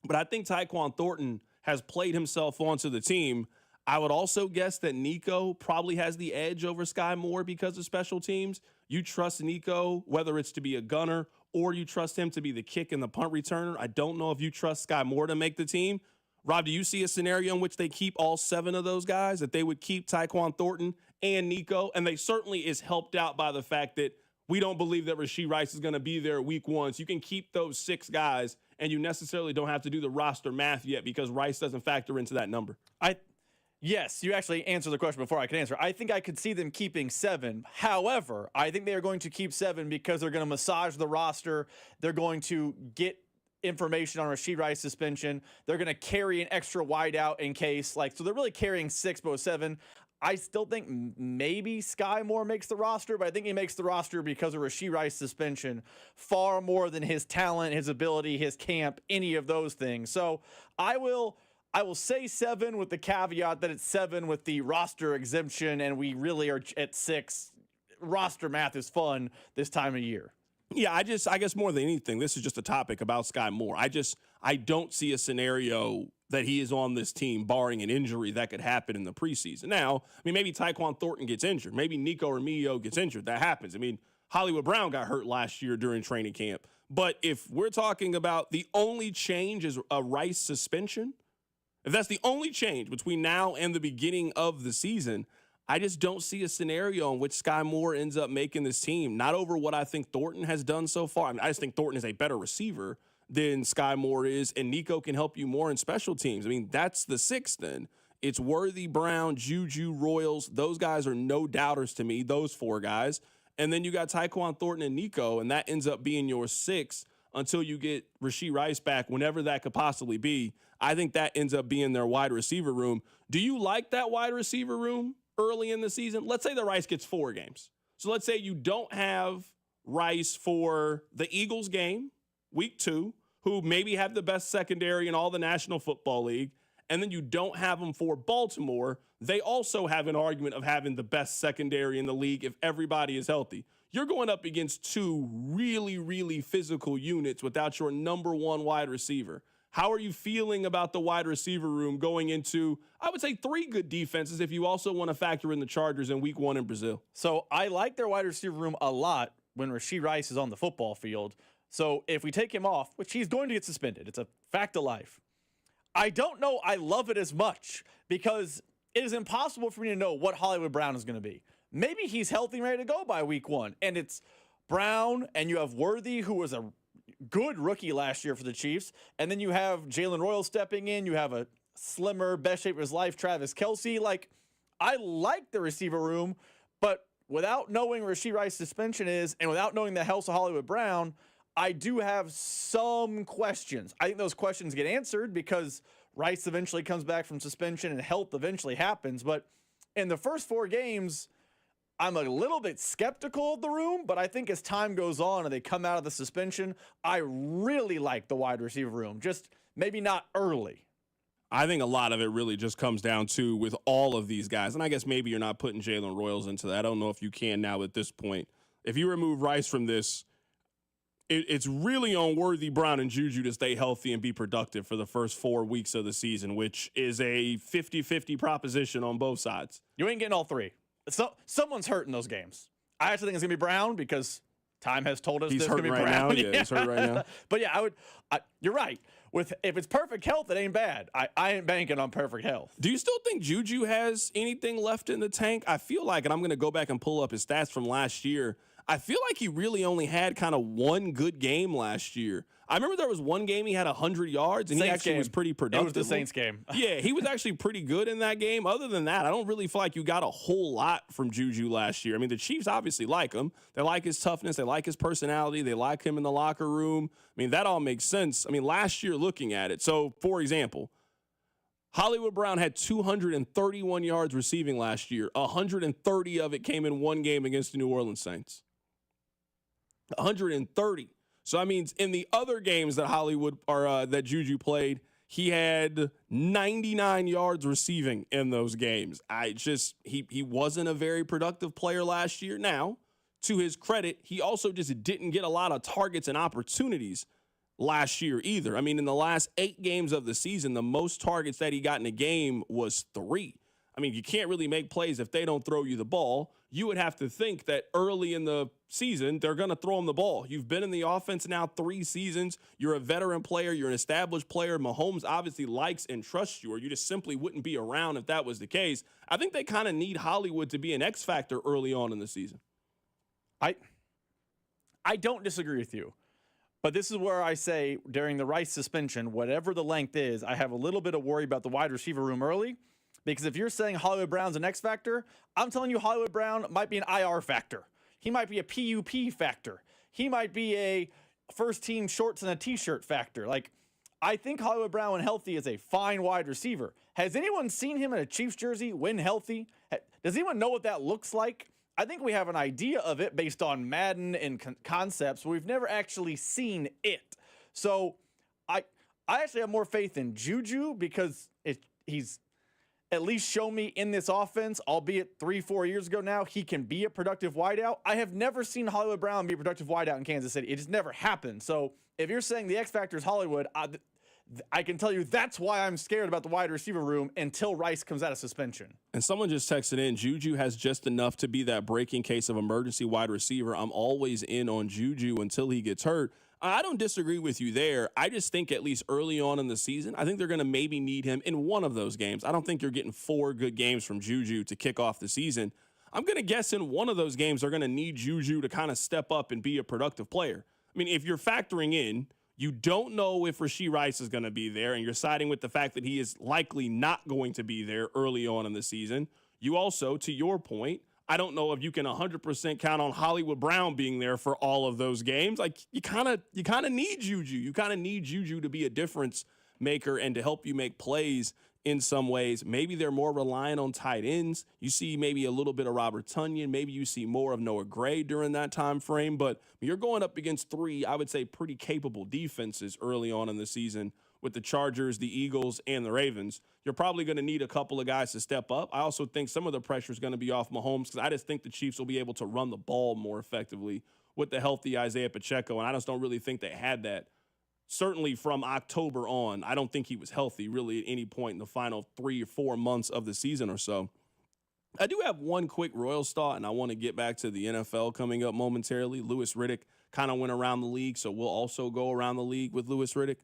But I think Tyquan Thornton has played himself onto the team. I would also guess that Nico probably has the edge over Sky Moore because of special teams. You trust Nico, whether it's to be a gunner or you trust him to be the kick and the punt returner. I don't know if you trust Sky Moore to make the team. Rob, do you see a scenario in which they keep all 7 of those guys, that they would keep Tyquan Thornton and Nico? And they certainly is helped out by the fact that we don't believe that Rashee Rice is going to be there week 1. So you can keep those 6 guys, and you necessarily don't have to do the roster math yet because Rice doesn't factor into that number. Yes, you actually answered the question before I could answer. I think I could see them keeping 7. However, I think they are going to keep 7 because they're going to massage the roster. They're going to get information on Rashee Rice suspension. They're going to carry an extra wideout in case. So they're really carrying 6, but 7. I still think maybe Sky Moore makes the roster, but I think he makes the roster because of Rashee Rice suspension far more than his talent, his ability, his camp, any of those things. So I will say 7 with the caveat that it's 7 with the roster exemption, and we really are at 6. Roster math is fun this time of year. Yeah, I guess more than anything, this is just a topic about Sky Moore. I don't see a scenario that he is on this team, barring an injury that could happen in the preseason. Now, maybe Tyquan Thornton gets injured. Maybe Nico Remigio gets injured. That happens. Hollywood Brown got hurt last year during training camp. But if we're talking about the only change is a Rice suspension, if that's the only change between now and the beginning of the season, I just don't see a scenario in which Sky Moore ends up making this team. Not over what I think Thornton has done so far. I just think Thornton is a better receiver than Sky Moore is, and Nico can help you more in special teams. That's the 6 then. It's Worthy, Brown, Juju, Royals. Those guys are no doubters to me, those 4 guys. And then you got Tyquan Thornton and Nico, and that ends up being your 6 until you get Rashee Rice back, whenever that could possibly be. I think that ends up being their wide receiver room. Do you like that wide receiver room early in the season? Let's say the Rice gets 4 games. So let's say you don't have Rice for the Eagles game, week 2, who maybe have the best secondary in all the National Football League, and then you don't have them for Baltimore. They also have an argument of having the best secondary in the league if everybody is healthy. You're going up against 2 really, really physical units without your number 1 wide receiver. How are you feeling about the wide receiver room going into, I would say, 3 good defenses if you also want to factor in the Chargers in week 1 in Brazil? So I like their wide receiver room a lot when Rashee Rice is on the football field. So if we take him off, which he's going to get suspended, it's a fact of life. I don't know I love it as much because it is impossible for me to know what Hollywood Brown is going to be. Maybe he's healthy and ready to go by week 1, and it's Brown, and you have Worthy, who was a good rookie last year for the Chiefs, and then you have Jalen Royal stepping in. You have a slimmer, best shape of his life, Travis Kelce. I like the receiver room, but without knowing where Rashee Rice's suspension is and without knowing the health of Hollywood Brown, I do have some questions. I think those questions get answered because Rice eventually comes back from suspension and health eventually happens. But in the first 4 games, I'm a little bit skeptical of the room, but I think as time goes on and they come out of the suspension, I really like the wide receiver room. Just maybe not early. I think a lot of it really just comes down to with all of these guys. And I guess maybe you're not putting Jalen Royals into that. I don't know if you can now at this point. If you remove Rice from this, it's really on Worthy, Brown, and Juju to stay healthy and be productive for the first 4 weeks of the season, which is a 50-50 proposition on both sides. You ain't getting all three. So someone's hurt in those games. I actually think it's going to be Brown because time has told us he's it's going hurt to be right Brown. now. Yeah, he's hurt right now. But yeah, you're right. If it's perfect health, it ain't bad. I ain't banking on perfect health. Do you still think Juju has anything left in the tank? I feel like, and I'm going to go back and pull up his stats from last year, I feel like he really only had kind of one good game last year. I remember there was one game he had 100 yards, and Saints he actually game. was pretty productive. It was the Saints game. Yeah, he was actually pretty good in that game. Other than that, I don't really feel like you got a whole lot from Juju last year. I mean, the Chiefs obviously like him. They like his toughness. They like his personality. They like him in the locker room. I mean, that all makes sense. I mean, last year looking at it. So, for example, Hollywood Brown had 231 yards receiving last year. 130 of it came in one game against the New Orleans Saints. 130. So that means in the other games that that Juju played, he had 99 yards receiving in those games. He wasn't a very productive player last year. Now, to his credit, he also just didn't get a lot of targets and opportunities last year either. I mean, in the last 8 games of the season, the most targets that he got in a game was 3. I mean, you can't really make plays if they don't throw you the ball. You would have to think that early in the season, they're going to throw him the ball. You've been in the offense now 3 seasons. You're a veteran player. You're an established player. Mahomes obviously likes and trusts you, or you just simply wouldn't be around if that was the case. I think they kind of need Hollywood to be an X factor early on in the season. I don't disagree with you. But this is where I say during the Rice suspension, whatever the length is, I have a little bit of worry about the wide receiver room early. Because if you're saying Hollywood Brown's an X factor, I'm telling you Hollywood Brown might be an IR factor. He might be a PUP factor. He might be a first-team shorts and a T-shirt factor. Like, I think Hollywood Brown when healthy is a fine wide receiver. Has anyone seen him in a Chiefs jersey when healthy? Does anyone know what that looks like? I think we have an idea of it based on Madden and concepts, but we've never actually seen it. So I actually have more faith in Juju because he's at least shown me in this offense, albeit 3-4 years ago now, he can be a productive wideout. I have never seen Hollywood Brown be a productive wideout in Kansas City. It just never happened. So if you're saying the X factor is Hollywood, I can tell you that's why I'm scared about the wide receiver room until Rice comes out of suspension. And someone just texted in, Juju has just enough to be that breaking case of emergency wide receiver. I'm always in on Juju until he gets hurt. I don't disagree with you there. I just think at least early on in the season, I think they're going to maybe need him in one of those games. I don't think you're getting 4 good games from Juju to kick off the season. I'm going to guess in one of those games, they're going to need Juju to kind of step up and be a productive player. I mean, if you're factoring in, you don't know if Rashee Rice is going to be there, and you're siding with the fact that he is likely not going to be there early on in the season. You also, to your point, I don't know if you can 100% count on Hollywood Brown being there for all of those games. Like, you kind of need Juju. You kind of need Juju to be a difference maker and to help you make plays in some ways. Maybe they're more reliant on tight ends. You see maybe a little bit of Robert Tonyan. Maybe you see more of Noah Gray during that time frame. But you're going up against 3, I would say, pretty capable defenses early on in the season with the Chargers, the Eagles, and the Ravens. You're probably going to need a couple of guys to step up. I also think some of the pressure is going to be off Mahomes because I just think the Chiefs will be able to run the ball more effectively with the healthy Isaiah Pacheco, and I just don't really think they had that. Certainly from October on, I don't think he was healthy really at any point in the final 3 or 4 months of the season or so. I do have one quick Royals thought, and I want to get back to the NFL coming up momentarily. Louis Riddick kind of went around the league, so we'll also go around the league with Louis Riddick.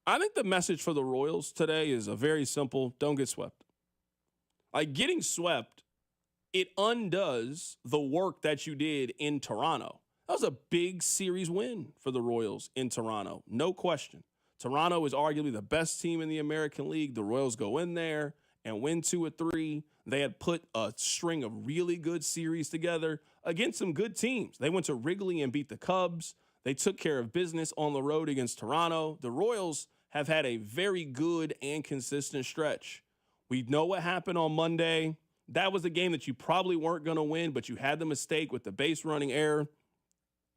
I think the message for the Royals today is a very simple: don't get swept. Like, getting swept, it undoes the work that you did in Toronto. That was a big series win for the Royals in Toronto, no question. Toronto is arguably the best team in the American League. The Royals go in there and win 2 or 3. They had put a string of really good series together against some good teams. They went to Wrigley and beat the Cubs. They took care of business on the road against Toronto. The Royals have had a very good and consistent stretch. We know what happened on Monday. That was a game that you probably weren't going to win, but you had the mistake with the base running error.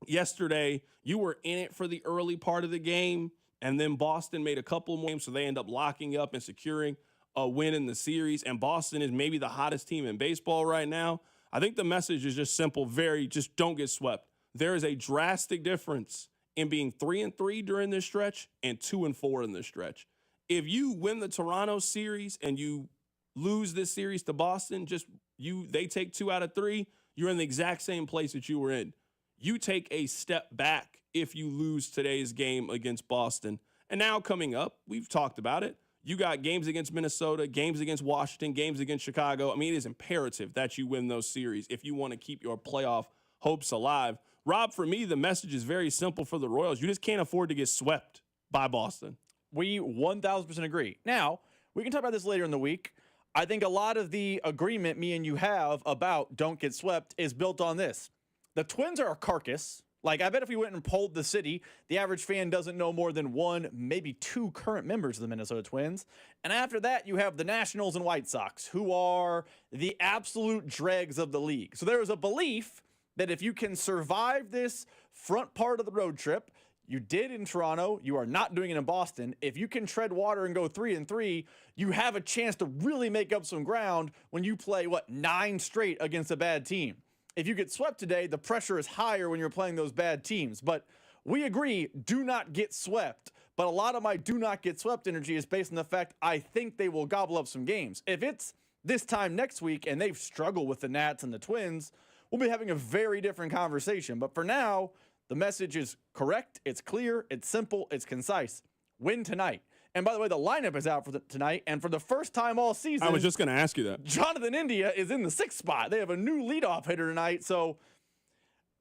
Yesterday, you were in it for the early part of the game, and then Boston made a couple more games, so they end up locking up and securing a win in the series, and Boston is maybe the hottest team in baseball right now. I think the message is just simple, just don't get swept. There is a drastic difference in being 3-3 during this stretch and 2-4 in this stretch. If you win the Toronto series and you lose this series to Boston, they take 2 out of 3, you're in the exact same place that you were in. You take a step back if you lose today's game against Boston. And now coming up, we've talked about it. You got games against Minnesota, games against Washington, games against Chicago. I mean, it is imperative that you win those series if you want to keep your playoff hopes alive. Rob, for me, the message is very simple for the Royals. You just can't afford to get swept by Boston. We 1,000% agree. Now, we can talk about this later in the week. I think a lot of the agreement me and you have about don't get swept is built on this. The Twins are a carcass. Like, I bet if we went and polled the city, the average fan doesn't know more than 1, maybe 2 current members of the Minnesota Twins. And after that, you have the Nationals and White Sox, who are the absolute dregs of the league. So there is a belief that if you can survive this front part of the road trip, you did in Toronto, you are not doing it in Boston. If you can tread water and go 3-3, you have a chance to really make up some ground when you play, 9 straight against a bad team. If you get swept today, the pressure is higher when you're playing those bad teams. But we agree, do not get swept. But a lot of my do not get swept energy is based on the fact I think they will gobble up some games. If it's this time next week and they've struggled with the Nats and the Twins, we'll be having a very different conversation. But for now, the message is correct, it's clear, it's simple, it's concise. Win tonight. And by the way, the lineup is out for tonight, and for the first time all season, I was just going to ask you that. Jonathan India is in the 6th spot. They have a new leadoff hitter tonight, so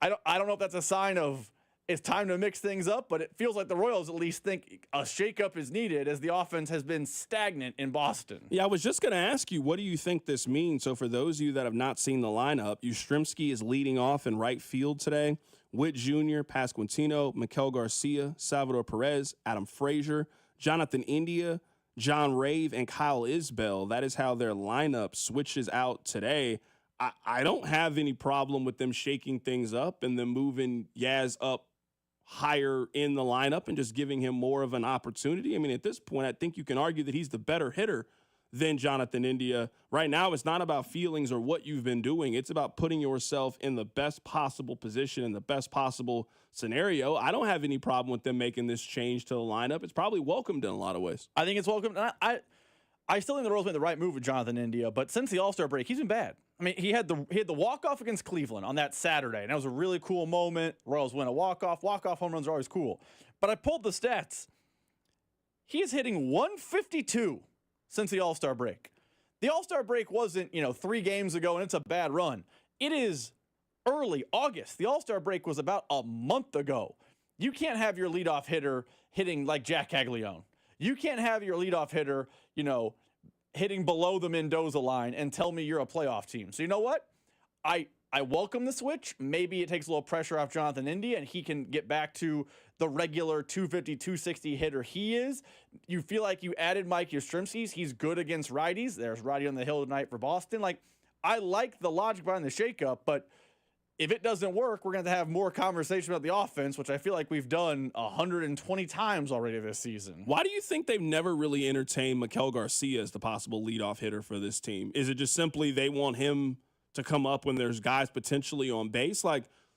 I don't know if that's a sign of it's time to mix things up, but it feels like the Royals at least think a shakeup is needed as the offense has been stagnant in Boston. Yeah, I was just going to ask you, what do you think this means? So for those of you that have not seen the lineup, Yastrzemski is leading off in right field today. Witt Jr., Pasquantino, Miguel Garcia, Salvador Perez, Adam Frazier, Jonathan India, John Rave, and Kyle Isbell. That is how their lineup switches out today. I don't have any problem with them shaking things up and then moving Yaz up higher in the lineup and just giving him more of an opportunity. I mean, at this point, I think you can argue that he's the better hitter than Jonathan India. Right now, it's not about feelings or what you've been doing. It's about putting yourself in the best possible position, in the best possible scenario. I don't have any problem with them making this change to the lineup. It's probably welcomed in a lot of ways. I think it's welcomed. I still think the Royals made the right move with Jonathan India, but since the All-Star break, he's been bad. I mean, he had the walk-off against Cleveland on that Saturday, and that was a really cool moment. Royals win a walk-off. Walk-off home runs are always cool. But I pulled the stats. He is hitting 152 since the All-Star break. The All-Star break wasn't, 3 games ago, and it's a bad run. It is early August. The All-Star break was about a month ago. You can't have your leadoff hitter hitting like Jack Caglione. You can't have your leadoff hitter, hitting below the Mendoza line and tell me you're a playoff team. So you know what? I welcome the switch. Maybe it takes a little pressure off Jonathan India and he can get back to the regular 250, 260 hitter he is. You feel like you added Mike Yastrzemski. He's good against righties. There's righty on the hill tonight for Boston. I like the logic behind the shakeup, but if it doesn't work, we're going to have more conversation about the offense, which I feel like we've done 120 times already this season. Why do you think they've never really entertained Miguel Garcia as the possible leadoff hitter for this team? Is it just simply they want him to come up when there's guys potentially on base?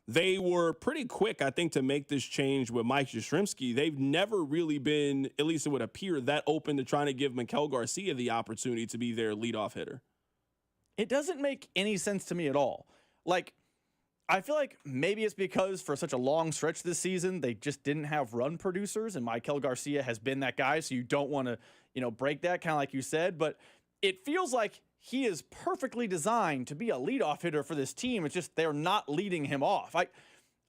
They were pretty quick, I think, to make this change with Mike Yastrzemski. They've never really been, at least it would appear, that open to trying to give Miguel Garcia the opportunity to be their leadoff hitter. It doesn't make any sense to me at all. I feel like maybe it's because for such a long stretch this season, they just didn't have run producers, and Miguel Garcia has been that guy, so you don't want to, break that, kind of like you said. But it feels like he is perfectly designed to be a leadoff hitter for this team. It's just they're not leading him off.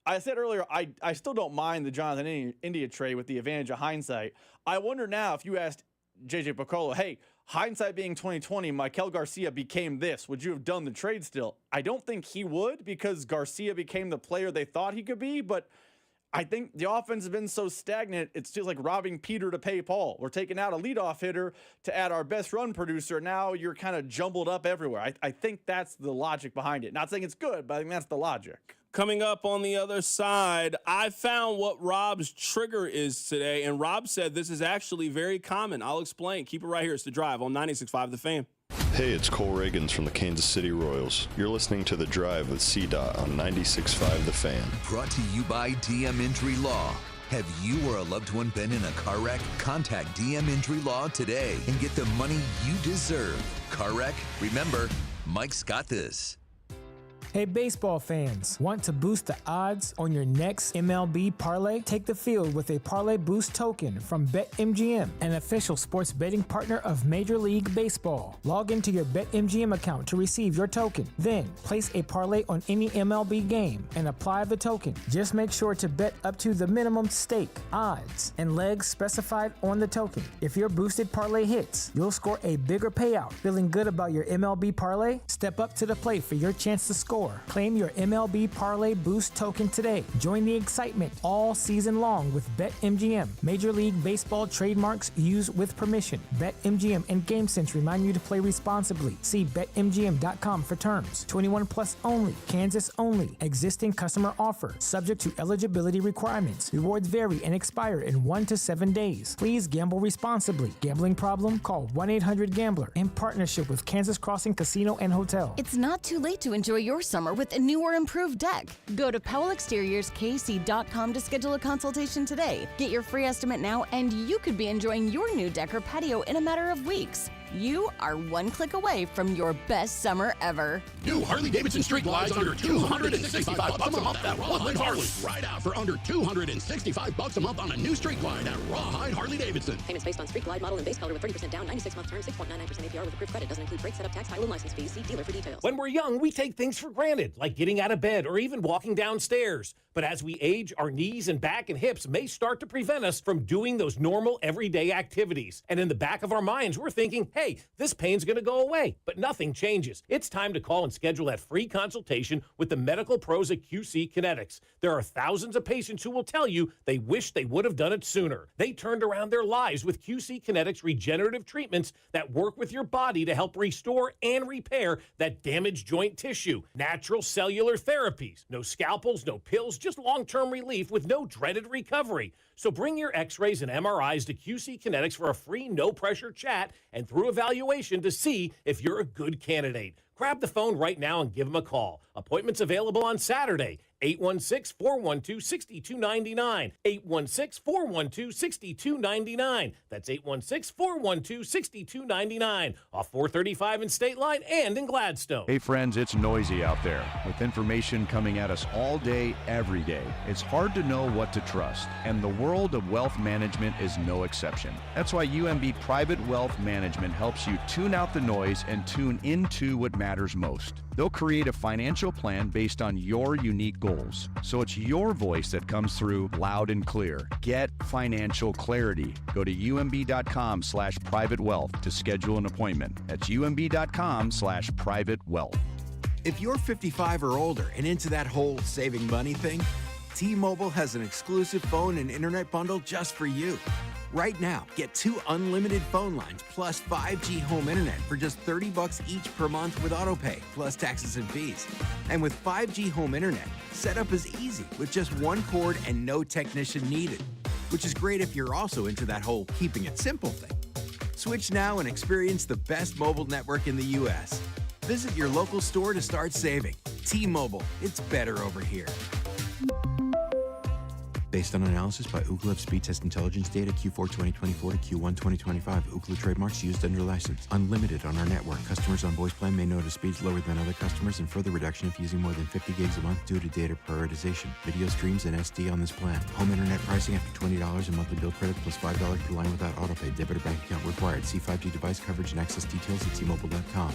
I said earlier, I still don't mind the Jonathan India trade with the advantage of hindsight. I wonder now if you asked JJ Picollo, hey, hindsight being 2020, Miguel Garcia became this. Would you have done the trade still? I don't think he would because Garcia became the player they thought he could be, but I think the offense has been so stagnant, it's just like robbing Peter to pay Paul. We're taking out a leadoff hitter to add our best run producer. Now you're kind of jumbled up everywhere. I think that's the logic behind it. Not saying it's good, but I think that's the logic. Coming up on the other side, I found what Rob's trigger is today, and Rob said this is actually very common. I'll explain. Keep it right here. It's The Drive on 96.5 The Fan. Hey, it's Cole Reagans from the Kansas City Royals. You're listening to The Drive with CDOT on 96.5 The Fan. Brought to you by DM Injury Law. Have you or a loved one been in a car wreck? Contact DM Injury Law today and get the money you deserve. Car wreck? Remember, Mike's got this. Hey, baseball fans, want to boost the odds on your next MLB parlay? Take the field with a Parlay Boost token from BetMGM, an official sports betting partner of Major League Baseball. Log into your BetMGM account to receive your token. Then, place a parlay on any MLB game and apply the token. Just make sure to bet up to the minimum stake, odds, and legs specified on the token. If your boosted parlay hits, you'll score a bigger payout. Feeling good about your MLB parlay? Step up to the plate for your chance to score. Claim your MLB Parlay Boost token today. Join the excitement all season long with BetMGM. Major League Baseball trademarks used with permission. BetMGM and GameSense remind you to play responsibly. See BetMGM.com for terms. 21 plus only. Kansas only. Existing customer offer. Subject to eligibility requirements. Rewards vary and expire in 1 to 7 days. Please gamble responsibly. Gambling problem? Call 1-800-GAMBLER in partnership with Kansas Crossing Casino and Hotel. It's not too late to enjoy your summer with a new or improved deck. Go to PowellExteriorsKC.com to schedule a consultation today. Get your free estimate now, and you could be enjoying your new deck or patio in a matter of weeks. You are one click away from your best summer ever. New Harley-Davidson Street Glides under $265 a month at Rawhide Harley. Ride out for under $265 a month on a new Street Glide at Rawhide Harley-Davidson. Payments based on Street Glide model and base color with 30% down, 96-month term, 6.99% APR with approved credit. Doesn't include brake setup, tax, title, and license fees. See dealer for details. When we're young, we take things for granted, like getting out of bed or even walking downstairs. But as we age, our knees and back and hips may start to prevent us from doing those normal everyday activities. And in the back of our minds, we're thinking, hey, this pain's going to go away. But nothing changes. It's time to call and schedule that free consultation with the medical pros at QC Kinetics. There are thousands of patients who will tell you they wish they would have done it sooner. They turned around their lives with QC Kinetics regenerative treatments that work with your body to help restore and repair that damaged joint tissue. Natural cellular therapies. No scalpels, no pills, just long-term relief with no dreaded recovery. So bring your x-rays and MRIs to QC Kinetics for a free no-pressure chat and through evaluation to see if you're a good candidate. Grab the phone right now and give them a call. Appointments available on Saturday, 816-412-6299. 816-412-6299. That's 816-412-6299. Off 435 in State Line and in Gladstone. Hey friends, it's noisy out there with information coming at us all day, every day. It's hard to know what to trust, and the world of wealth management is no exception. That's why UMB Private Wealth Management helps you tune out the noise and tune into what matters most. They'll create a financial plan based on your unique goals, so it's your voice that comes through loud and clear. Get financial clarity. Go to umb.com/privatewealth to schedule an appointment. That's umb.com/privatewealth. If you're 55 or older and into that whole saving money thing, T-Mobile has an exclusive phone and internet bundle just for you. Right now, get 2 unlimited phone lines plus 5G home internet for just $30 each per month with autopay, plus taxes and fees. And with 5G home internet, setup is easy with just 1 cord and no technician needed, which is great if you're also into that whole keeping it simple thing. Switch now and experience the best mobile network in the U.S. Visit your local store to start saving. T-Mobile, it's better over here. Based on analysis by Ookla of speed test intelligence data Q4 2024 to Q1 2025. Ookla trademarks used under license. Unlimited on our network. Customers on voice plan may notice speeds lower than other customers and further reduction if using more than 50 gigs a month due to data prioritization. Video streams and SD on this plan. Home internet pricing after $20 a monthly bill credit plus $5 per line without autopay. Debit or bank account required. See 5G device coverage and access details at T-Mobile.com.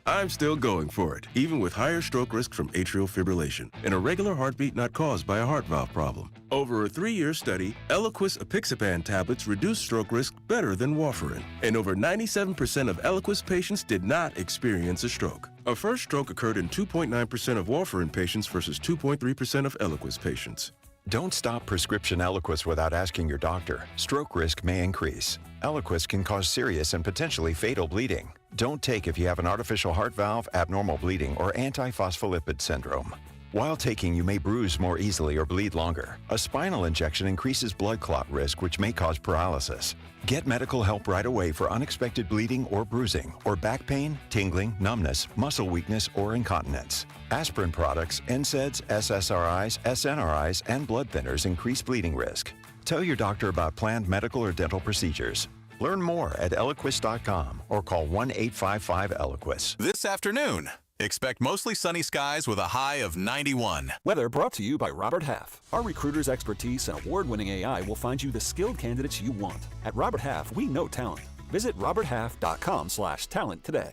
I'm still going for it, even with higher stroke risk from atrial fibrillation, an irregular heartbeat not caused by a heart valve problem. Over a 3-year study, Eliquis apixaban tablets reduced stroke risk better than warfarin, and over 97% of Eliquis patients did not experience a stroke. A first stroke occurred in 2.9% of warfarin patients versus 2.3% of Eliquis patients. Don't stop prescription Eliquis without asking your doctor. Stroke risk may increase. Eliquis can cause serious and potentially fatal bleeding. Don't take if you have an artificial heart valve, abnormal bleeding, or antiphospholipid syndrome. While taking, you may bruise more easily or bleed longer. A spinal injection increases blood clot risk, which may cause paralysis. Get medical help right away for unexpected bleeding or bruising, or back pain, tingling, numbness, muscle weakness, or incontinence. Aspirin products, NSAIDs, SSRIs, SNRIs, and blood thinners increase bleeding risk. Tell your doctor about planned medical or dental procedures. Learn more at Eliquis.com or call 1-855-ELIQUIS. This afternoon, expect mostly sunny skies with a high of 91. Weather brought to you by Robert Half. Our recruiters' expertise and award-winning AI will find you the skilled candidates you want. At Robert Half, we know talent. Visit roberthalf.com/talent today.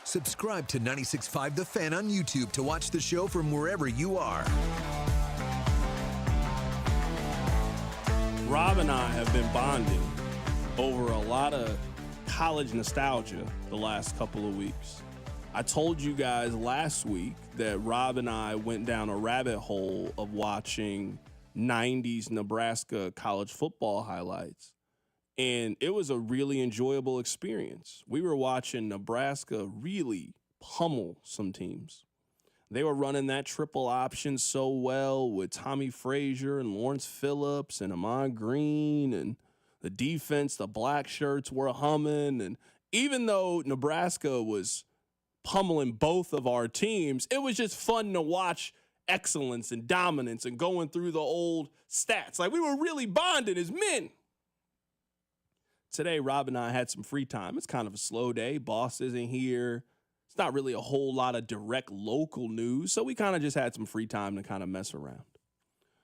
Subscribe to 96.5 The Fan on YouTube to watch the show from wherever you are. Rob and I have been bonding over a lot of college nostalgia the last couple of weeks. I told you guys last week that Rob and I went down a rabbit hole of watching 90s Nebraska college football highlights, and it was a really enjoyable experience. We were watching Nebraska really pummel some teams. They were running that triple option so well with Tommy Frazier and Lawrence Phillips and Ahman Green, and the defense, the black shirts were humming. And even though Nebraska was pummeling both of our teams, it was just fun to watch excellence and dominance and going through the old stats. Like, we were really bonding as men. Today, Rob and I had some free time. It's kind of a slow day. Boss isn't here. It's not really a whole lot of direct local news, so we kind of just had some free time to kind of mess around.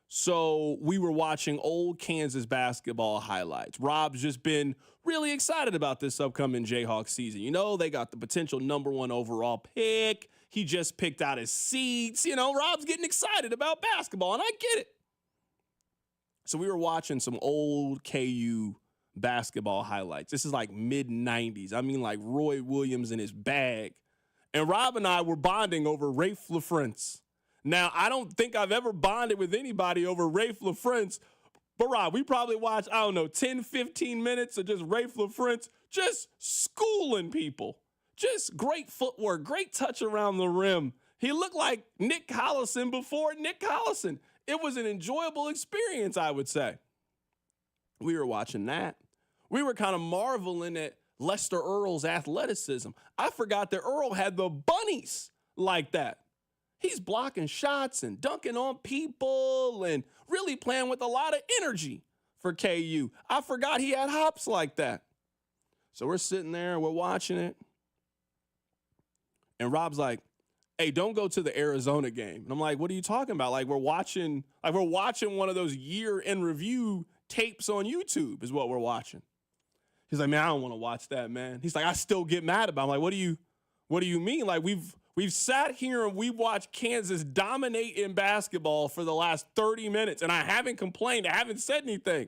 So we were watching old Kansas basketball highlights. Rob's just been really excited about this upcoming Jayhawks season. You know, they got the potential #1 overall pick. He just picked out his seats. You know, Rob's getting excited about basketball, and I get it. So we were watching some old KU basketball highlights. This is like mid-90s. I mean, like Roy Williams in his bag. And Rob and I were bonding over Rafe LaFrentz. Now, I don't think I've ever bonded with anybody over Rafe LaFrentz, but Rob, we probably watched, 10, 15 minutes of just Rafe LaFrentz just schooling people. Just great footwork, great touch around the rim. He looked like Nick Collison before Nick Collison. It was an enjoyable experience, I would say. We were watching that. We were kind of marveling at Lester Earl's athleticism. I forgot that Earl had the bunnies like that. He's blocking shots and dunking on people and really playing with a lot of energy for KU. I forgot he had hops like that. So we're sitting there, we're watching it. And Rob's like, hey, don't go to the Arizona game. And I'm like, what are you talking about? Like we're watching one of those year in review tapes on YouTube is what we're watching. He's like, man, I don't want to watch that, man. He's like, I still get mad about it. I'm like, what do you mean? Like we've sat here and we watched Kansas dominate in basketball for the last 30 minutes, and I haven't complained. I haven't said anything.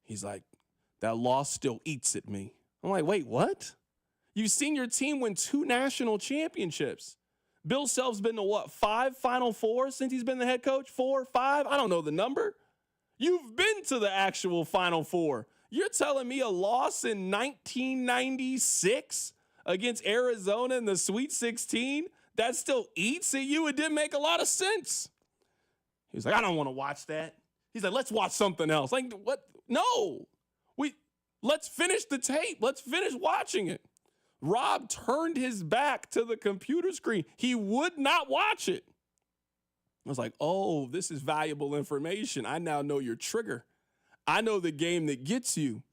He's like, that loss still eats at me. I'm like, wait, what? You've seen your team win 2 national championships. Bill Self's been to 5 Final Fours since he's been the head coach? 4, 5? I don't know the number. You've been to the actual Final Four. You're telling me a loss in 1996 against Arizona in the Sweet 16, that still eats at you? It didn't make a lot of sense. He was like, I don't want to watch that. He's like, let's watch something else. Like, what? No. Let's finish the tape. Let's finish watching it. Rob turned his back to the computer screen. He would not watch it. I was like, oh, this is valuable information. I now know your trigger. I know the game that gets you.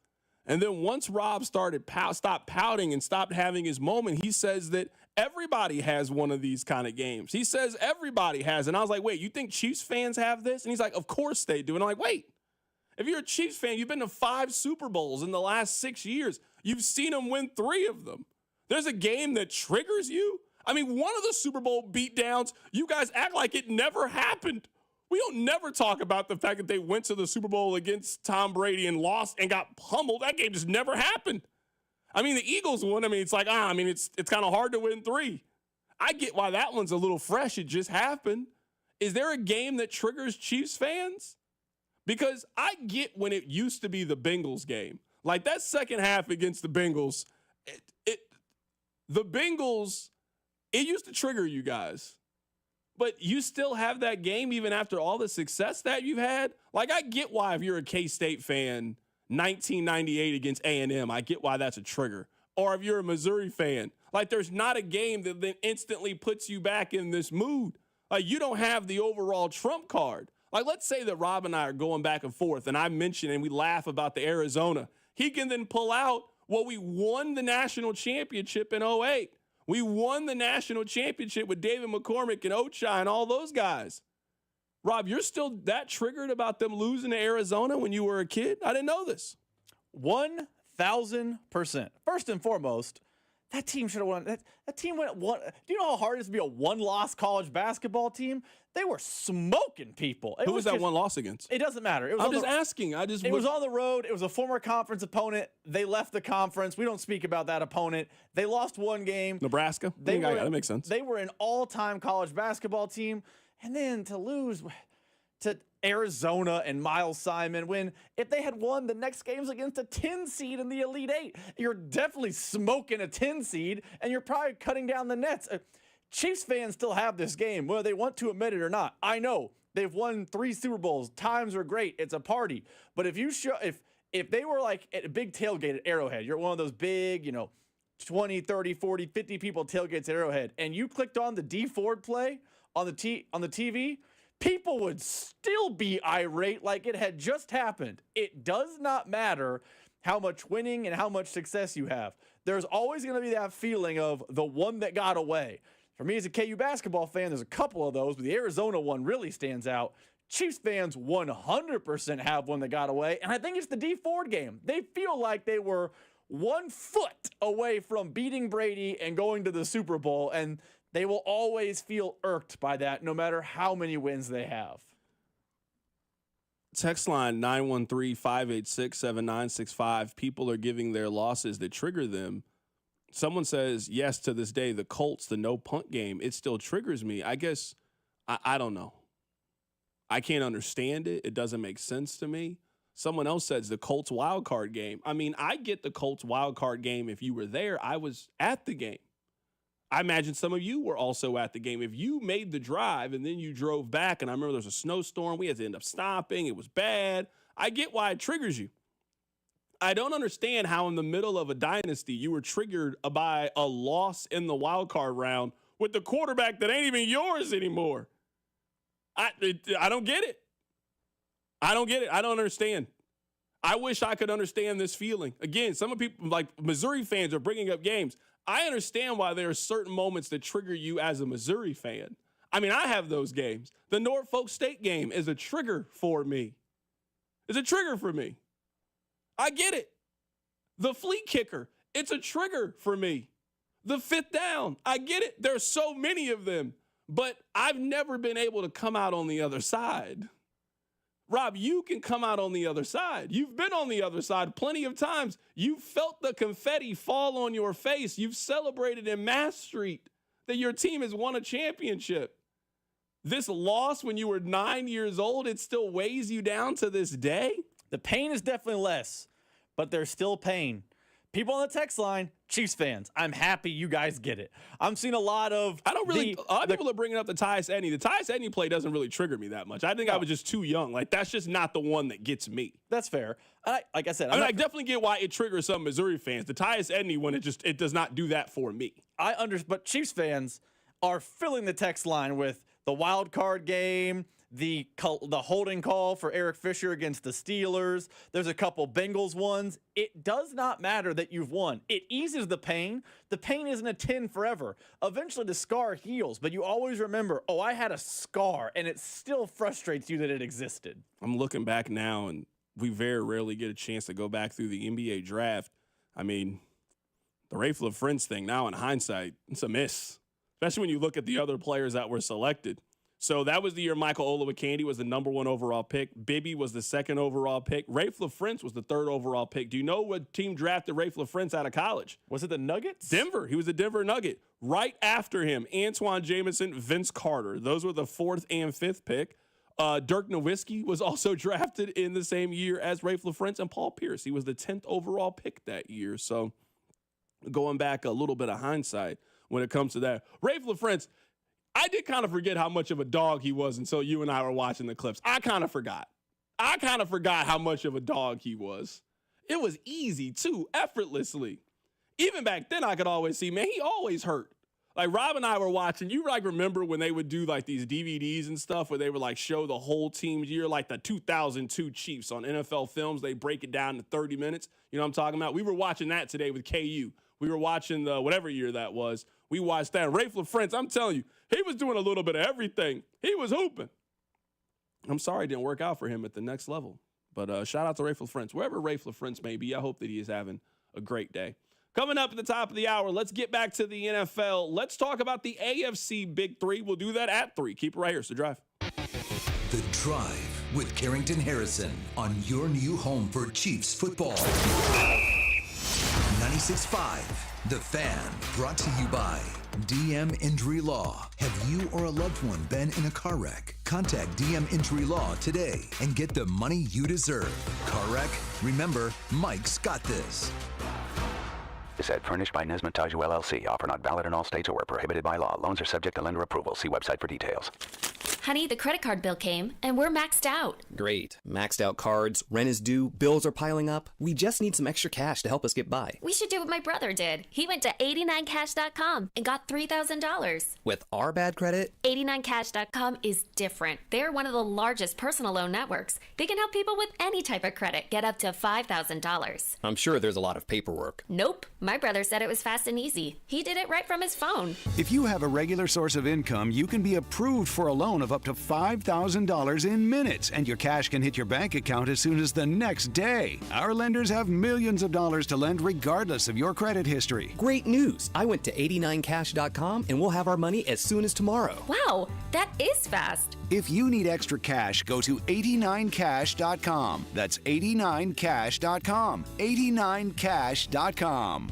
And then once Rob stopped pouting and stopped having his moment, he says that everybody has one of these kind of games. He says everybody has. And I was like, wait, you think Chiefs fans have this? And he's like, of course they do. And I'm like, wait, if you're a Chiefs fan, you've been to 5 Super Bowls in the last 6 years. You've seen them win 3 of them. There's a game that triggers you? I mean, one of the Super Bowl beatdowns, you guys act like it never happened. We don't never talk about the fact that they went to the Super Bowl against Tom Brady and lost and got pummeled. That game just never happened. I mean, the Eagles won. I mean, it's like, it's kind of hard to win 3. I get why that one's a little fresh. It just happened. Is there a game that triggers Chiefs fans? Because I get when it used to be the Bengals game. Like that second half against the Bengals, the Bengals, it used to trigger you guys. But you still have that game even after all the success that you've had? Like, I get why if you're a K-State fan, 1998 against A&M, I get why that's a trigger. Or if you're a Missouri fan, like there's not a game that then instantly puts you back in this mood. Like, you don't have the overall trump card. Like, let's say that Rob and I are going back and forth, and I mention and we laugh about the Arizona. He can then pull out, well, we won the national championship in 08. We won the national championship with David McCormick and Ochai and all those guys. Rob, you're still that triggered about them losing to Arizona when you were a kid? I didn't know this. 1,000%. First and foremost, that team should have won. That team went one. Do you know how hard it is to be a one-loss college basketball team? They were smoking people. Who was that one loss against? It doesn't matter. It was I'm just asking. It was on the road. It was a former conference opponent. They left the conference. We don't speak about that opponent. They lost one game. Nebraska? That makes sense. They were an all-time college basketball team. And then to lose to Arizona and Miles Simon, when if they had won the next games against a 10 seed in the Elite Eight, you're definitely smoking a 10 seed, and you're probably cutting down the nets. Chiefs fans still have this game, whether they want to admit it or not. I know they've won 3 Super Bowls. Times are great. It's a party. But if they were like at a big tailgate at Arrowhead, you're one of those big, 20, 30, 40, 50 people tailgates at Arrowhead, and you clicked on the D Ford play on the TV, people would still be irate like it had just happened. It does not matter how much winning and how much success you have. There's always going to be that feeling of the one that got away. For me as a KU basketball fan, there's a couple of those, but the Arizona one really stands out. Chiefs fans 100% have one that got away, and I think it's the D Ford game. They feel like they were 1 foot away from beating Brady and going to the Super Bowl, and they will always feel irked by that no matter how many wins they have. Text line 913-586-7965. People are giving their losses that trigger them. Someone says, yes, to this day, the Colts, the no punt game, it still triggers me. I guess, I don't know. I can't understand it. It doesn't make sense to me. Someone else says the Colts wild card game. I mean, I get the Colts wild card game if you were there. I was at the game. I imagine some of you were also at the game. If you made the drive and then you drove back, and I remember there was a snowstorm, we had to end up stopping. It was bad. I get why it triggers you. I don't understand how in the middle of a dynasty you were triggered by a loss in the wild card round with the quarterback that ain't even yours anymore. I don't get it. I don't get it. I don't understand. I wish I could understand this feeling. Again, some of people, like Missouri fans, are bringing up games. I understand why there are certain moments that trigger you as a Missouri fan. I mean, I have those games. The Norfolk State game is a trigger for me. It's a trigger for me. I get it. The flea kicker, it's a trigger for me. The fifth down, I get it. There's so many of them, but I've never been able to come out on the other side. Rob, you can come out on the other side. You've been on the other side plenty of times. You've felt the confetti fall on your face. You've celebrated in Mass Street that your team has won a championship. This loss when you were 9 years old, it still weighs you down to this day? The pain is definitely less, but there's still pain. People on the text line, Chiefs fans, I'm happy you guys get it. I'm seeing a lot of... a lot of people are bringing up the Tyus Edney. The Tyus Edney play doesn't really trigger me that much. I think I was just too young. Like, that's just not the one that gets me. That's fair. Like I said... I definitely get why it triggers some Missouri fans. The Tyus Edney one, it does not do that for me. But Chiefs fans are filling the text line with the wild card game, the holding call for Eric Fisher against the Steelers. There's a couple Bengals ones. It does not matter that you've won. It eases the pain. The pain isn't a 10 forever. Eventually the scar heals, but you always remember, oh, I had a scar, and it still frustrates you that it existed. I'm looking back now, and we very rarely get a chance to go back through the NBA draft. I mean, the Rayful Friends thing, now in hindsight, it's a miss, especially when you look at the other players that were selected. So that was the year Michael Olowokandi was the number 1 overall pick. Bibby was the 2nd overall pick. Rafe LaFrentz was the 3rd overall pick. Do you know what team drafted Rafe LaFrentz out of college? Was it the Nuggets? Denver. He was a Denver Nugget. Right after him, Antoine Jameson, Vince Carter. Those were the 4th and 5th pick. Dirk Nowitzki was also drafted in the same year as Rafe LaFrentz, and Paul Pierce. He was the 10th overall pick that year. So going back a little bit of hindsight when it comes to that. Rafe LaFrentz, I did kind of forget how much of a dog he was until you and I were watching the clips. I kind of forgot how much of a dog he was. It was easy, too, effortlessly. Even back then, I could always see, man, he always hurt. Like, Rob and I were watching, you like remember when they would do like these DVDs and stuff where they would like show the whole team's year, like the 2002 Chiefs on NFL Films. They break it down to 30 minutes. You know what I'm talking about? We were watching that today with KU. We were watching the whatever year that was. We watched that. Rafe LaFrentz, I'm telling you, he was doing a little bit of everything. He was hooping. I'm sorry it didn't work out for him at the next level. But shout out to Rafe LaFrentz. Wherever Rafe LaFrentz may be, I hope that he is having a great day. Coming up at the top of the hour, let's get back to the NFL. Let's talk about the AFC Big Three. We'll do that at 3. Keep it right here. It's The Drive. The Drive with Carrington Harrison on your new home for Chiefs football. 96.5, The Fan, brought to you by DM Injury Law. Have you or a loved one been in a car wreck? Contact DM Injury Law today and get the money you deserve. Car wreck? Remember, Mike's got this. This ad furnished by Nesmataju LLC. Offer not valid in all states or prohibited by law. Loans are subject to lender approval. See website for details. Honey, the credit card bill came, and we're maxed out. Great. Maxed out cards, rent is due, bills are piling up. We just need some extra cash to help us get by. We should do what my brother did. He went to 89cash.com and got $3,000. With our bad credit? 89cash.com is different. They're one of the largest personal loan networks. They can help people with any type of credit get up to $5,000. I'm sure there's a lot of paperwork. Nope. My brother said it was fast and easy. He did it right from his phone. If you have a regular source of income, you can be approved for a loan of up to $5,000 in minutes, and your cash can hit your bank account as soon as the next day. Our lenders have millions of dollars to lend regardless of your credit history. Great news! I went to 89cash.com and we'll have our money as soon as tomorrow. Wow, that is fast. If you need extra cash, go to 89cash.com. That's 89cash.com. 89cash.com.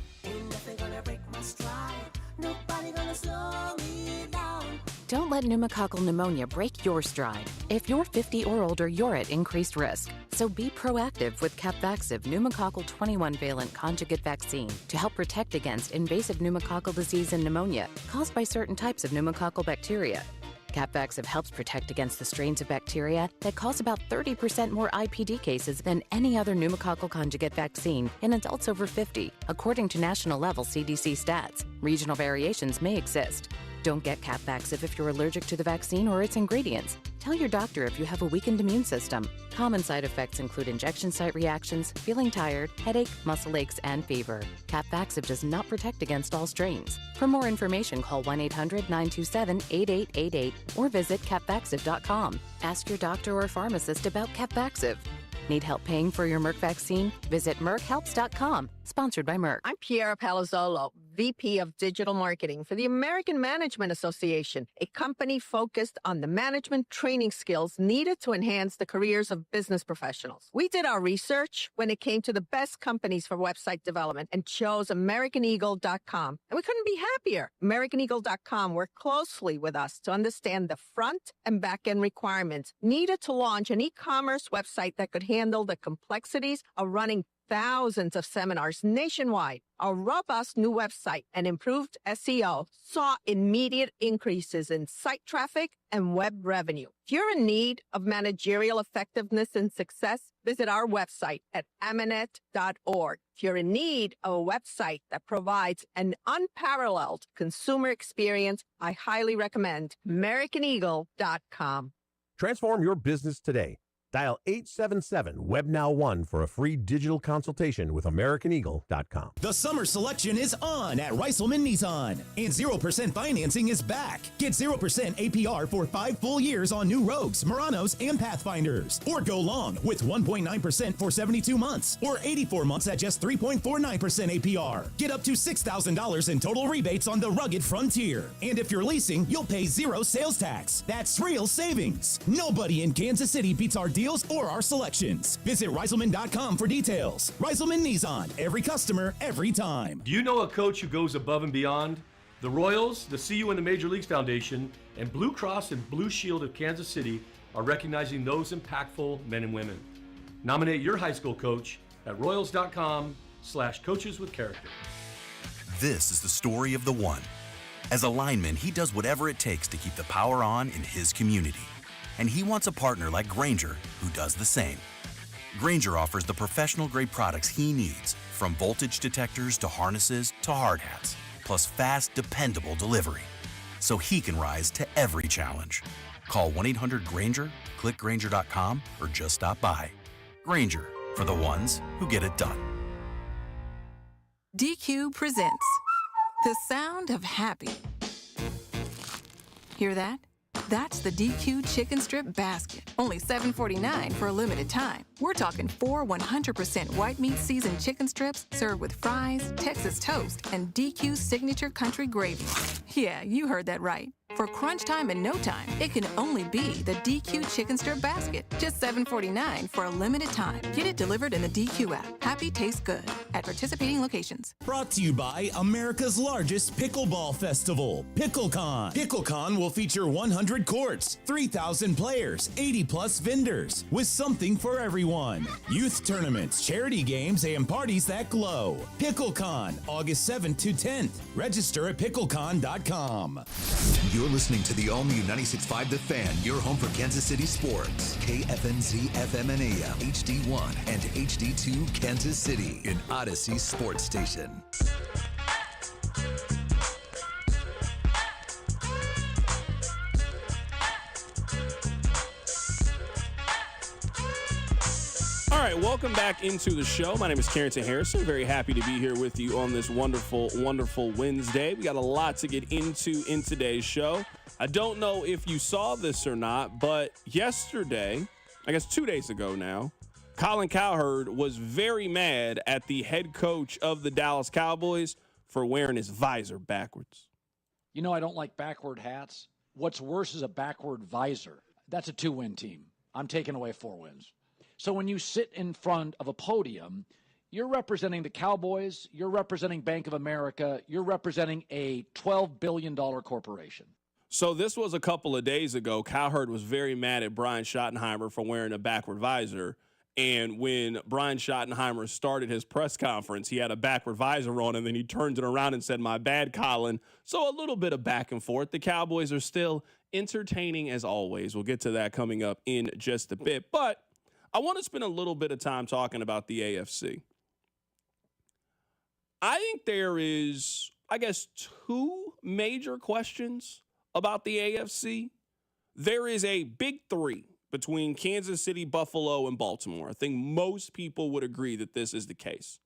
Don't let pneumococcal pneumonia break your stride. If you're 50 or older, you're at increased risk. So be proactive with Capvaxive pneumococcal 21-valent conjugate vaccine to help protect against invasive pneumococcal disease and pneumonia caused by certain types of pneumococcal bacteria. Capvaxive helps protect against the strains of bacteria that cause about 30% more IPD cases than any other pneumococcal conjugate vaccine in adults over 50, according to national-level CDC stats. Regional variations may exist. Don't get Capvaxive if you're allergic to the vaccine or its ingredients. Tell your doctor if you have a weakened immune system. Common side effects include injection site reactions, feeling tired, headache, muscle aches, and fever. Capvaxive does not protect against all strains. For more information, call 1-800-927-8888 or visit capvaxive.com. Ask your doctor or pharmacist about Capvaxive. Need help paying for your Merck vaccine? Visit merckhelps.com. Sponsored by Merck. I'm Piera Palazzolo, VP of Digital Marketing for the American Management Association, a company focused on the management training skills needed to enhance the careers of business professionals. We did our research when it came to the best companies for website development and chose AmericanEagle.com. And we couldn't be happier. AmericanEagle.com worked closely with us to understand the front and back end requirements needed to launch an e-commerce website that could handle the complexities of running thousands of seminars nationwide. Our robust new website and improved SEO saw immediate increases in site traffic and web revenue. If you're in need of managerial effectiveness and success, visit our website at amanet.org. If you're in need of a website that provides an unparalleled consumer experience, I highly recommend AmericanEagle.com. Transform your business today. Dial 877-WEBNOW1 for a free digital consultation with AmericanEagle.com. The summer selection is on at Reiselman Nissan, and 0% financing is back. Get 0% APR for 5 full years on new Rogues, Muranos, and Pathfinders. Or go long with 1.9% for 72 months, or 84 months at just 3.49% APR. Get up to $6,000 in total rebates on the rugged Frontier. And if you're leasing, you'll pay 0 sales tax. That's real savings. Nobody in Kansas City beats our deals or our selections. Visit Reiselman.com for details. Reiselman Nissan, every customer, every time. Do you know a coach who goes above and beyond? The Royals, the CU and the Major Leagues Foundation, and Blue Cross and Blue Shield of Kansas City are recognizing those impactful men and women. Nominate your high school coach at royals.com/coaches with character. This is the story of the one. As a lineman, he does whatever it takes to keep the power on in his community. And he wants a partner like Grainger who does the same. Grainger offers the professional-grade products he needs, from voltage detectors to harnesses to hard hats, plus fast, dependable delivery, so he can rise to every challenge. Call 1-800-GRAINGER, click Grainger.com, or just stop by. Grainger, for the ones who get it done. DQ presents the sound of happy. Hear that? That's the DQ chicken strip basket. Only $7.49 for a limited time. We're talking 4 100% white meat seasoned chicken strips served with fries, Texas toast, and DQ's signature country gravy. Yeah, you heard that right. For crunch time and no time, it can only be the DQ chicken strip basket. Just $7.49 for a limited time. Get it delivered in the DQ app. Happy tastes good at participating locations. Brought to you by America's largest pickleball festival, PickleCon. PickleCon will feature 100 courts, 3,000 players, 80-plus vendors, with something for everyone. Youth tournaments, charity games, and parties that glow. PickleCon, August 7th to 10th. Register at picklecon.com. You're listening to the all-new 96.5 The Fan, your home for Kansas City sports. KFNZ FM and AM, HD1 and HD2 Kansas City, an Odyssey sports station. All right, welcome back into the show. My name is Carrington Harrison. Very happy to be here with you on this wonderful, wonderful Wednesday. We got a lot to get into in today's show. I don't know if you saw this or not, but yesterday, I guess 2 days ago now, Colin Cowherd was very mad at the head coach of the Dallas Cowboys for wearing his visor backwards. You know, I don't like backward hats. What's worse is a backward visor. That's a 2-win team. I'm taking away 4 wins. So when you sit in front of a podium, you're representing the Cowboys, you're representing Bank of America, you're representing a $12 billion corporation. So this was a couple of days ago. Cowherd was very mad at Brian Schottenheimer for wearing a backward visor. And when Brian Schottenheimer started his press conference, he had a backward visor on, and then he turned it around and said, "My bad, Colin." So a little bit of back and forth. The Cowboys are still entertaining as always. We'll get to that coming up in just a bit. But I want to spend a little bit of time talking about the AFC. I think there is, I guess, 2 major questions about the AFC. There is a big 3 between Kansas City, Buffalo, and Baltimore. I think most people would agree that this is the case.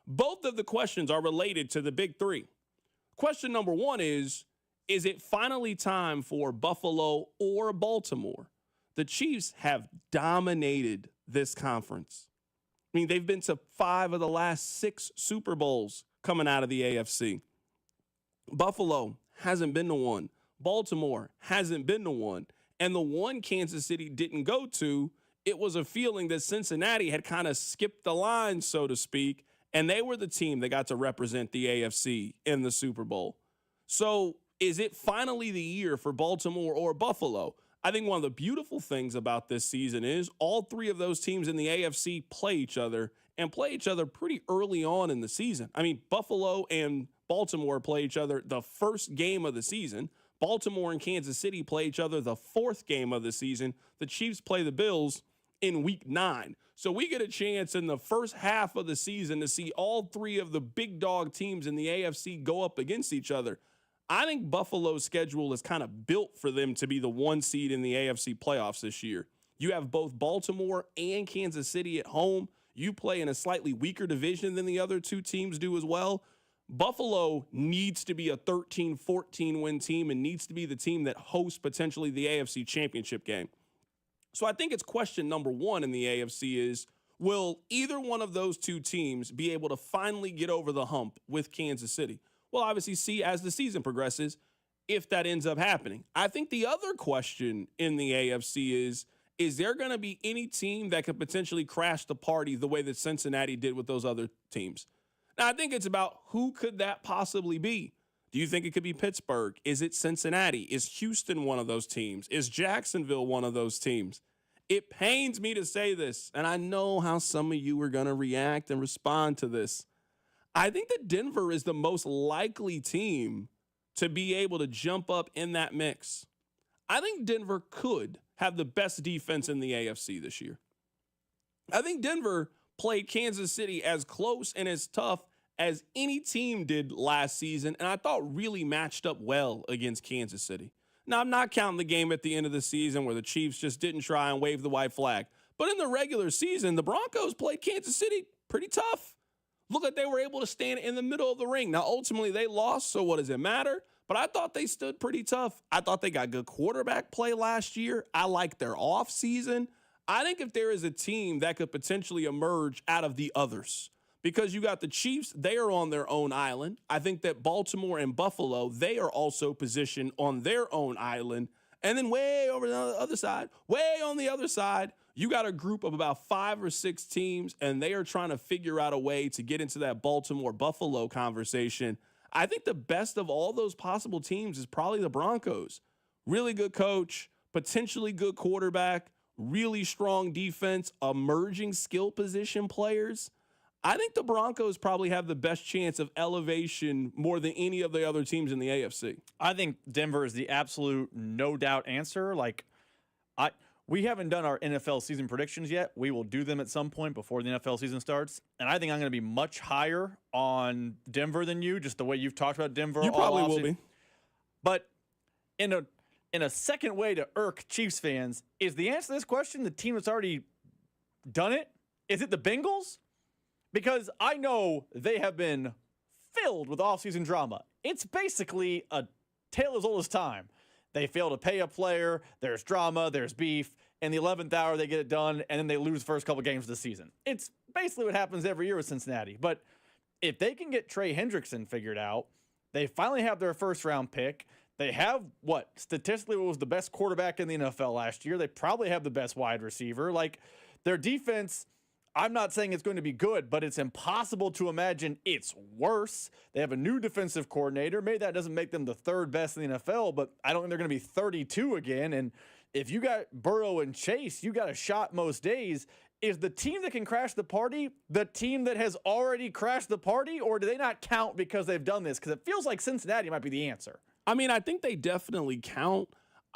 Both of the questions are related to the big 3. Question number 1 is it finally time for Buffalo or Baltimore? The Chiefs have dominated this conference. I mean, they've been to 5 of the last 6 Super Bowls coming out of the AFC. Buffalo hasn't been to one. Baltimore hasn't been to one. And the one Kansas City didn't go to, it was a feeling that Cincinnati had kind of skipped the line, so to speak, and they were the team that got to represent the AFC in the Super Bowl. So is it finally the year for Baltimore or Buffalo? I think one of the beautiful things about this season is all 3 of those teams in the AFC play each other and play each other pretty early on in the season. I mean, Buffalo and Baltimore play each other the first game of the season. Baltimore and Kansas City play each other the 4th game of the season. The Chiefs play the Bills in week 9. So we get a chance in the first half of the season to see all 3 of the big dog teams in the AFC go up against each other. I think Buffalo's schedule is kind of built for them to be the 1 seed in the AFC playoffs this year. You have both Baltimore and Kansas City at home. You play in a slightly weaker division than the other two teams do as well. Buffalo needs to be a 13-14 win team and needs to be the team that hosts potentially the AFC Championship game. So I think it's question number one in the AFC is, will either one of those two teams be able to finally get over the hump with Kansas City? We'll obviously see as the season progresses if that ends up happening. I think the other question in the AFC is there going to be any team that could potentially crash the party the way that Cincinnati did with those other teams? Now, I think it's about who could that possibly be. Do you think it could be Pittsburgh? Is it Cincinnati? Is Houston one of those teams? Is Jacksonville one of those teams? It pains me to say this, and I know how some of you are going to react and respond to this. I think that Denver is the most likely team to be able to jump up in that mix. I think Denver could have the best defense in the AFC this year. I think Denver played Kansas City as close and as tough as any team did last season, and I thought really matched up well against Kansas City. Now, I'm not counting the game at the end of the season where the Chiefs just didn't try and wave the white flag. But in the regular season, the Broncos played Kansas City pretty tough. Look like they were able to stand in the middle of the ring. Now, ultimately, they lost, so what does it matter? But I thought they stood pretty tough. I thought they got good quarterback play last year. I like their offseason. I think if there is a team that could potentially emerge out of the others, because you got the Chiefs, they are on their own island. I think that Baltimore and Buffalo, they are also positioned on their own island. And then way over the other side, way on the other side, you got a group of about 5 or 6 teams, and they are trying to figure out a way to get into that Baltimore-Buffalo conversation. I think the best of all those possible teams is probably the Broncos. Really good coach, potentially good quarterback, really strong defense, emerging skill position players. I think the Broncos probably have the best chance of elevation more than any of the other teams in the AFC. I think Denver is the absolute no doubt answer. We haven't done our NFL season predictions yet. We will do them at some point before the NFL season starts. And I think I'm going to be much higher on Denver than you, just the way you've talked about Denver. You probably will be. But in a second way to irk Chiefs fans, is the answer to this question the team that's already done it? Is it the Bengals? Because I know they have been filled with offseason drama. It's basically a tale as old as time. They fail to pay a player, there's drama, there's beef. In the 11th hour, they get it done, and then they lose the first couple games of the season. It's basically what happens every year with Cincinnati. But if they can get Trey Hendrickson figured out, they finally have their first-round pick. They have, statistically was the best quarterback in the NFL last year. They probably have the best wide receiver. Their defense, I'm not saying it's going to be good, but it's impossible to imagine it's worse. They have a new defensive coordinator. Maybe that doesn't make them the third best in the NFL, but I don't think they're going to be 32 again. And if you got Burrow and Chase, you got a shot most days. Is the team that can crash the party the team that has already crashed the party, or do they not count because they've done this? Because it feels like Cincinnati might be the answer. I mean, I think they definitely count.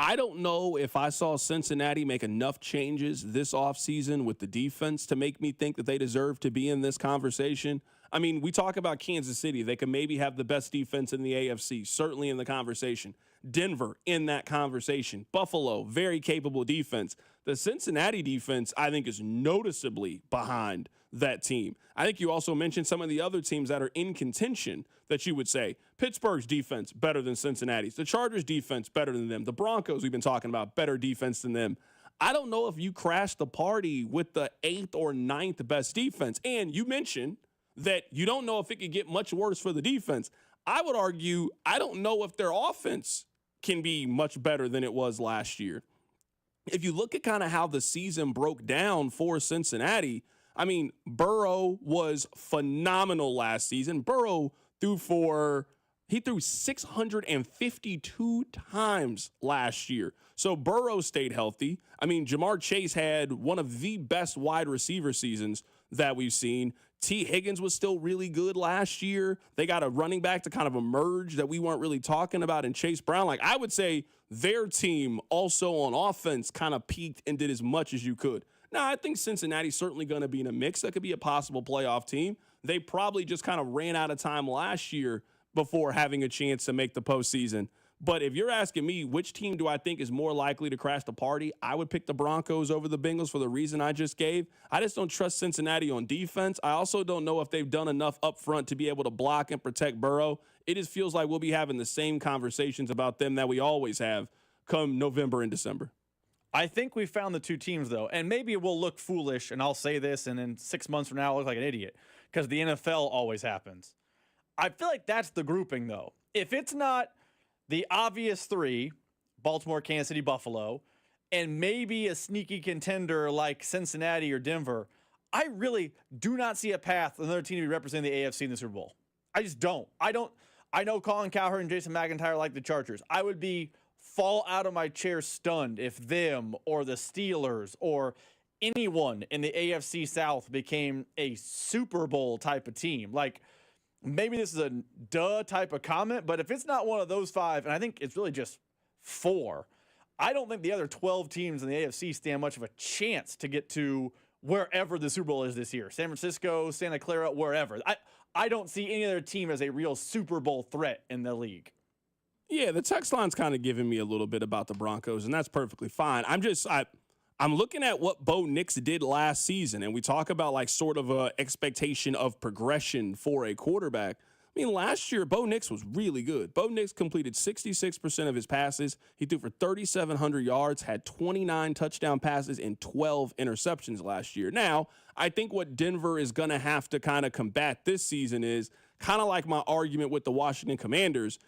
I don't know if I saw Cincinnati make enough changes this offseason with the defense to make me think that they deserve to be in this conversation. I mean, we talk about Kansas City. They can maybe have the best defense in the AFC, certainly in the conversation. Denver in that conversation. Buffalo, very capable defense. The Cincinnati defense, I think, is noticeably behind that team. I think you also mentioned some of the other teams that are in contention that you would say Pittsburgh's defense better than Cincinnati's. The Chargers' defense better than them. The Broncos, we've been talking about, better defense than them. I don't know if you crash the party with the 8th or 9th best defense. And you mentioned that you don't know if it could get much worse for the defense. I would argue I don't know if their offense can be much better than it was last year. If you look at kind of how the season broke down for Cincinnati, I mean, Burrow was phenomenal last season. Burrow threw 652 times last year. So Burrow stayed healthy. I mean, Jamar Chase had one of the best wide receiver seasons that we've seen. T. Higgins was still really good last year. They got a running back to kind of emerge that we weren't really talking about in Chase Brown. I would say their team also on offense kind of peaked and did as much as you could. Now, I think Cincinnati's certainly going to be in a mix. That could be a possible playoff team. They probably just kind of ran out of time last year before having a chance to make the postseason. But if you're asking me which team do I think is more likely to crash the party, I would pick the Broncos over the Bengals for the reason I just gave. I just don't trust Cincinnati on defense. I also don't know if they've done enough up front to be able to block and protect Burrow. It just feels like we'll be having the same conversations about them that we always have come November and December. I think we found the two teams, though, and maybe it will look foolish, and I'll say this, and in 6 months from now I'll look like an idiot, because the NFL always happens. I feel like that's the grouping, though. If it's not the obvious three, Baltimore, Kansas City, Buffalo, and maybe a sneaky contender like Cincinnati or Denver, I really do not see a path for another team to be representing the AFC in the Super Bowl. I just don't. I know Colin Cowherd and Jason McIntyre like the Chargers. I would fall out of my chair stunned if them or the Steelers or anyone in the AFC South became a Super Bowl type of team. Like, maybe this is a duh type of comment, but if it's not one of those five, and I think it's really just four, I don't think the other 12 teams in the AFC stand much of a chance to get to wherever the Super Bowl is this year. San Francisco, Santa Clara, wherever. I don't see any other team as a real Super Bowl threat in the league. Yeah, the text line's kind of giving me a little bit about the Broncos, and that's perfectly fine. I'm looking at what Bo Nix did last season, and we talk about like sort of a expectation of progression for a quarterback. I mean, last year, Bo Nix was really good. Bo Nix completed 66% of his passes. He threw for 3,700 yards, had 29 touchdown passes, and 12 interceptions last year. Now, I think what Denver is going to have to kind of combat this season is kind of like my argument with the Washington Commanders.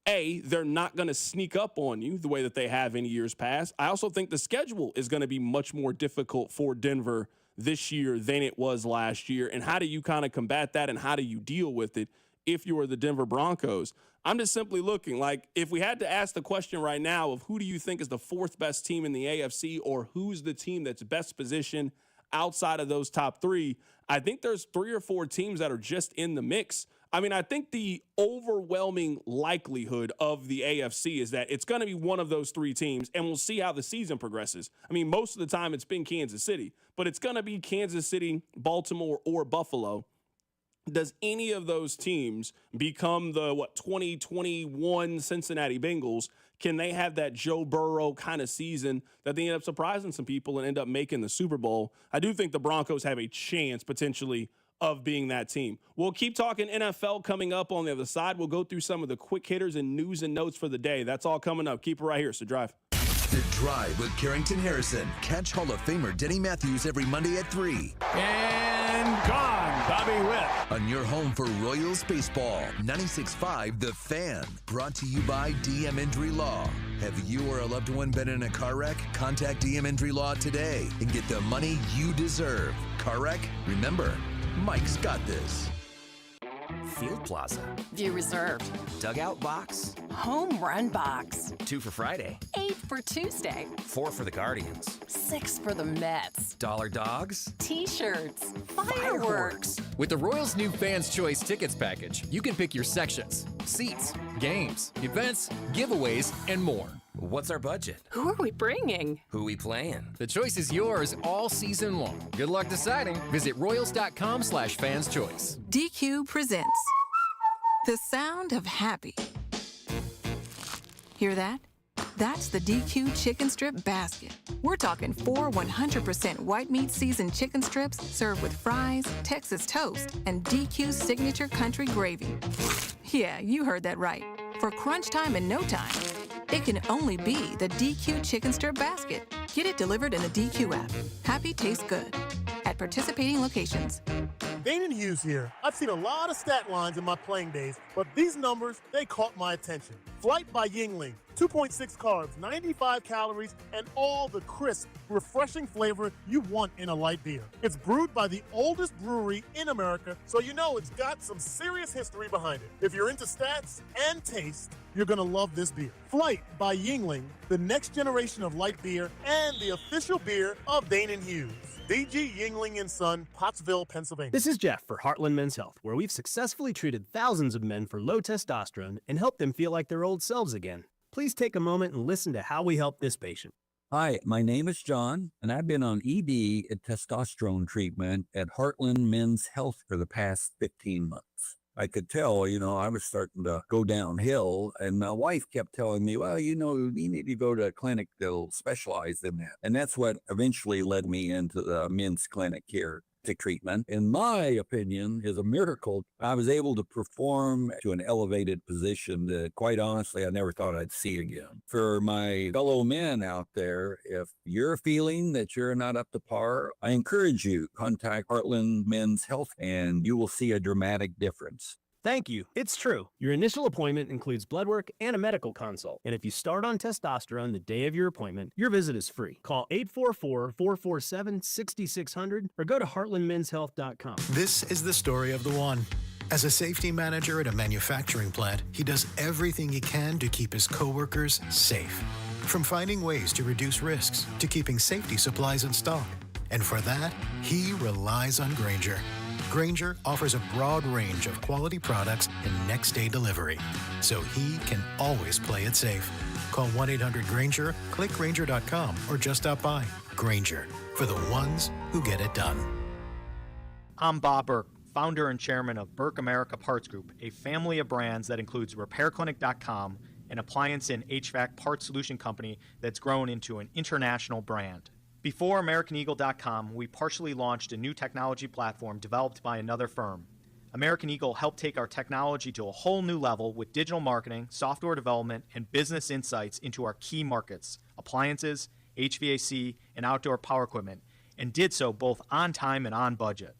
A, they're not going to sneak up on you the way that they have in years past. I also think the schedule is going to be much more difficult for Denver this year than it was last year. And how do you kind of combat that, and how do you deal with it if you are the Denver Broncos? I'm just simply looking like, if we had to ask the question right now of who do you think is the fourth best team in the AFC, or who's the team that's best positioned outside of those top three, I think there's 3 or 4 teams that are just in the mix. I mean, I think the overwhelming likelihood of the AFC is that it's going to be one of those 3 teams, and we'll see how the season progresses. I mean, most of the time it's been Kansas City, but it's going to be Kansas City, Baltimore, or Buffalo. Does any of those teams become the 2021 Cincinnati Bengals? Can they have that Joe Burrow kind of season that they end up surprising some people and end up making the Super Bowl? I do think the Broncos have a chance potentially of being that team. We'll keep talking NFL coming up on the other side. We'll go through some of the quick hitters and news and notes for the day. That's all coming up. Keep it right here. So Drive. The Drive with Carrington Harrison. Catch Hall of Famer Denny Matthews every Monday at 3. And gone, Bobby Witt. On your home for Royals baseball, 96.5 The Fan. Brought to you by DM Injury Law. Have you or a loved one been in a car wreck? Contact DM Injury Law today and get the money you deserve. Car wreck? Remember, Mike's got this. Field Plaza. View reserved. Dugout box. Home run box. 2 for Friday. 8 for Tuesday. 4 for the Guardians. 6 for the Mets. Dollar dogs. T-shirts. Fireworks. With the Royals' new Fans' Choice Tickets package, you can pick your sections, seats, games, events, giveaways, and more. What's our budget? Who are we bringing? Who we playing? The choice is yours all season long. Good luck deciding. Visit Royals.com/fanschoice. DQ presents the sound of happy. Hear that? That's the DQ chicken strip basket. We're talking 4 100% white meat seasoned chicken strips served with fries, Texas toast, and DQ's signature country gravy. Yeah, you heard that right. For crunch time in no time. It can only be the DQ chicken strip basket. Get it delivered in the DQ app. Happy tastes good. At participating locations. Danon Hughes here. I've seen a lot of stat lines in my playing days, but these numbers, they caught my attention. Flight by Yingling. 2.6 carbs, 95 calories, and all the crisp, refreshing flavor you want in a light beer. It's brewed by the oldest brewery in America, so you know it's got some serious history behind it. If you're into stats and taste, you're going to love this beer. Flight by Yingling, the next generation of light beer and the official beer of Danon Hughes. DG Yingling & Son, Pottsville, Pennsylvania. This is Jeff for Heartland Men's Health, where we've successfully treated thousands of men for low testosterone and helped them feel like their old selves again. Please take a moment and listen to how we help this patient. Hi, my name is John, and I've been on ED and testosterone treatment at Heartland Men's Health for the past 15 months. I could tell, I was starting to go downhill. And my wife kept telling me, well, you need to go to a clinic that'll specialize in that. And that's what eventually led me into the men's clinic here. Treatment, in my opinion, is a miracle. I was able to perform to an elevated position that, quite honestly, I never thought I'd see again. For my fellow men out there, if you're feeling that you're not up to par, I encourage you, contact Heartland Men's Health, and you will see a dramatic difference. Thank you. It's true. Your initial appointment includes blood work and a medical consult. And if you start on testosterone the day of your appointment, your visit is free. Call 844-447-6600 or go to heartlandmenshealth.com. This is the story of the one. As a safety manager at a manufacturing plant, he does everything he can to keep his coworkers safe. From finding ways to reduce risks to keeping safety supplies in stock. And for that, he relies on Grainger. Grainger offers a broad range of quality products and next-day delivery, so he can always play it safe. Call 1-800-GRAINGER, click Grainger.com, or just stop by. Grainger, for the ones who get it done. I'm Bob Burke, founder and chairman of Burke America Parts Group, a family of brands that includes RepairClinic.com, an appliance and HVAC parts solution company that's grown into an international brand. Before AmericanEagle.com, we partially launched a new technology platform developed by another firm. American Eagle helped take our technology to a whole new level with digital marketing, software development, and business insights into our key markets, appliances, HVAC, and outdoor power equipment, and did so both on time and on budget.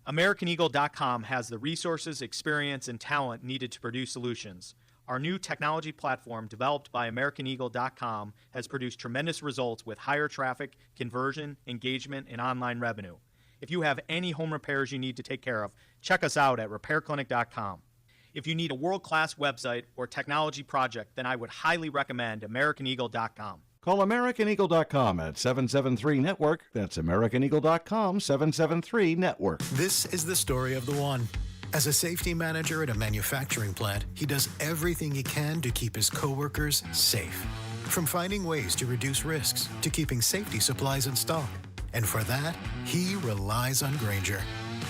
AmericanEagle.com has the resources, experience, and talent needed to produce solutions. Our new technology platform, developed by AmericanEagle.com, has produced tremendous results with higher traffic, conversion, engagement, and online revenue. If you have any home repairs you need to take care of, check us out at RepairClinic.com. If you need a world-class website or technology project, then I would highly recommend AmericanEagle.com. Call AmericanEagle.com at 773-NETWORK. That's AmericanEagle.com, 773-NETWORK. This is the story of the one. As a safety manager at a manufacturing plant, he does everything he can to keep his coworkers safe. From finding ways to reduce risks to keeping safety supplies in stock. And for that, he relies on Grainger.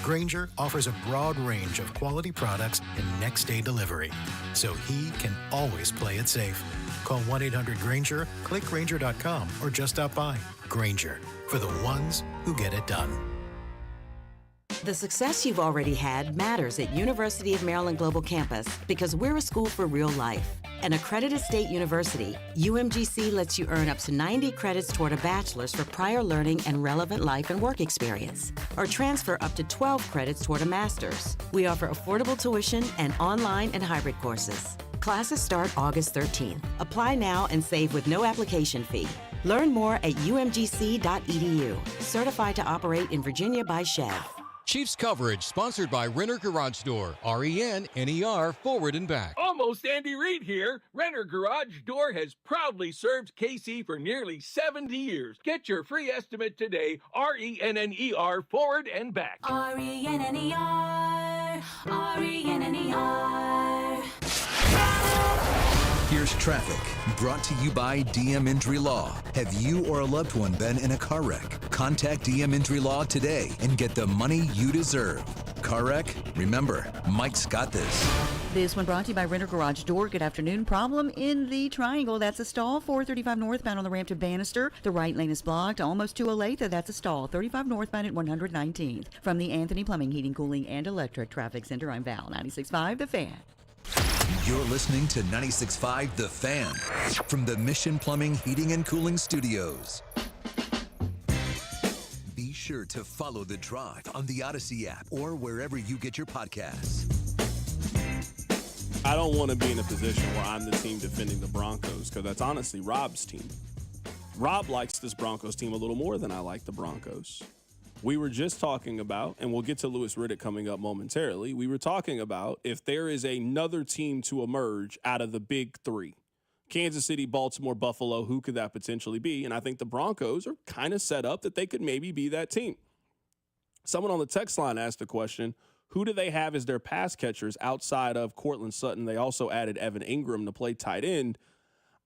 Grainger offers a broad range of quality products and next-day delivery, so he can always play it safe. Call 1-800-GRAINGER, click Grainger.com, or just stop by. Grainger, for the ones who get it done. The success you've already had matters at University of Maryland Global Campus because we're a school for real life. An accredited state university, UMGC lets you earn up to 90 credits toward a bachelor's for prior learning and relevant life and work experience, or transfer up to 12 credits toward a master's. We offer affordable tuition and online and hybrid courses. Classes start August 13th. Apply now and save with no application fee. Learn more at umgc.edu. Certified to operate in Virginia by Chev. Chiefs coverage sponsored by Renner Garage Door, RENNER, forward and back. Almost Andy Reid here. Renner Garage Door has proudly served KC for nearly 70 years. Get your free estimate today, RENNER, forward and back. RENNER, RENNER. Here's traffic, brought to you by DM Injury Law. Have you or a loved one been in a car wreck? Contact DM Injury Law today and get the money you deserve. Car wreck? Remember, Mike's got this. This one brought to you by Renner Garage Door. Good afternoon. Problem in the triangle. That's a stall. 435 northbound on the ramp to Bannister. The right lane is blocked. Almost to Olathe. That's a stall. 35 northbound at 119th. From the Anthony Plumbing, Heating, Cooling, and Electric Traffic Center, I'm Val. 96.5 The Fan. You're listening to 96.5 The Fan from the Mission Plumbing, Heating, and Cooling Studios. Be sure to follow The Drive on the Odyssey app or wherever you get your podcasts. I don't want to be in a position where I'm the team defending the Broncos, because that's honestly Rob's team. Rob likes this Broncos team a little more than I like the Broncos. We were just talking about, and we'll get to Louis Riddick coming up momentarily, we were talking about if there is another team to emerge out of the big three. Kansas City, Baltimore, Buffalo, who could that potentially be? And I think the Broncos are kind of set up that they could maybe be that team. Someone on the text line asked the question, who do they have as their pass catchers outside of Cortland Sutton? They also added Evan Ingram to play tight end.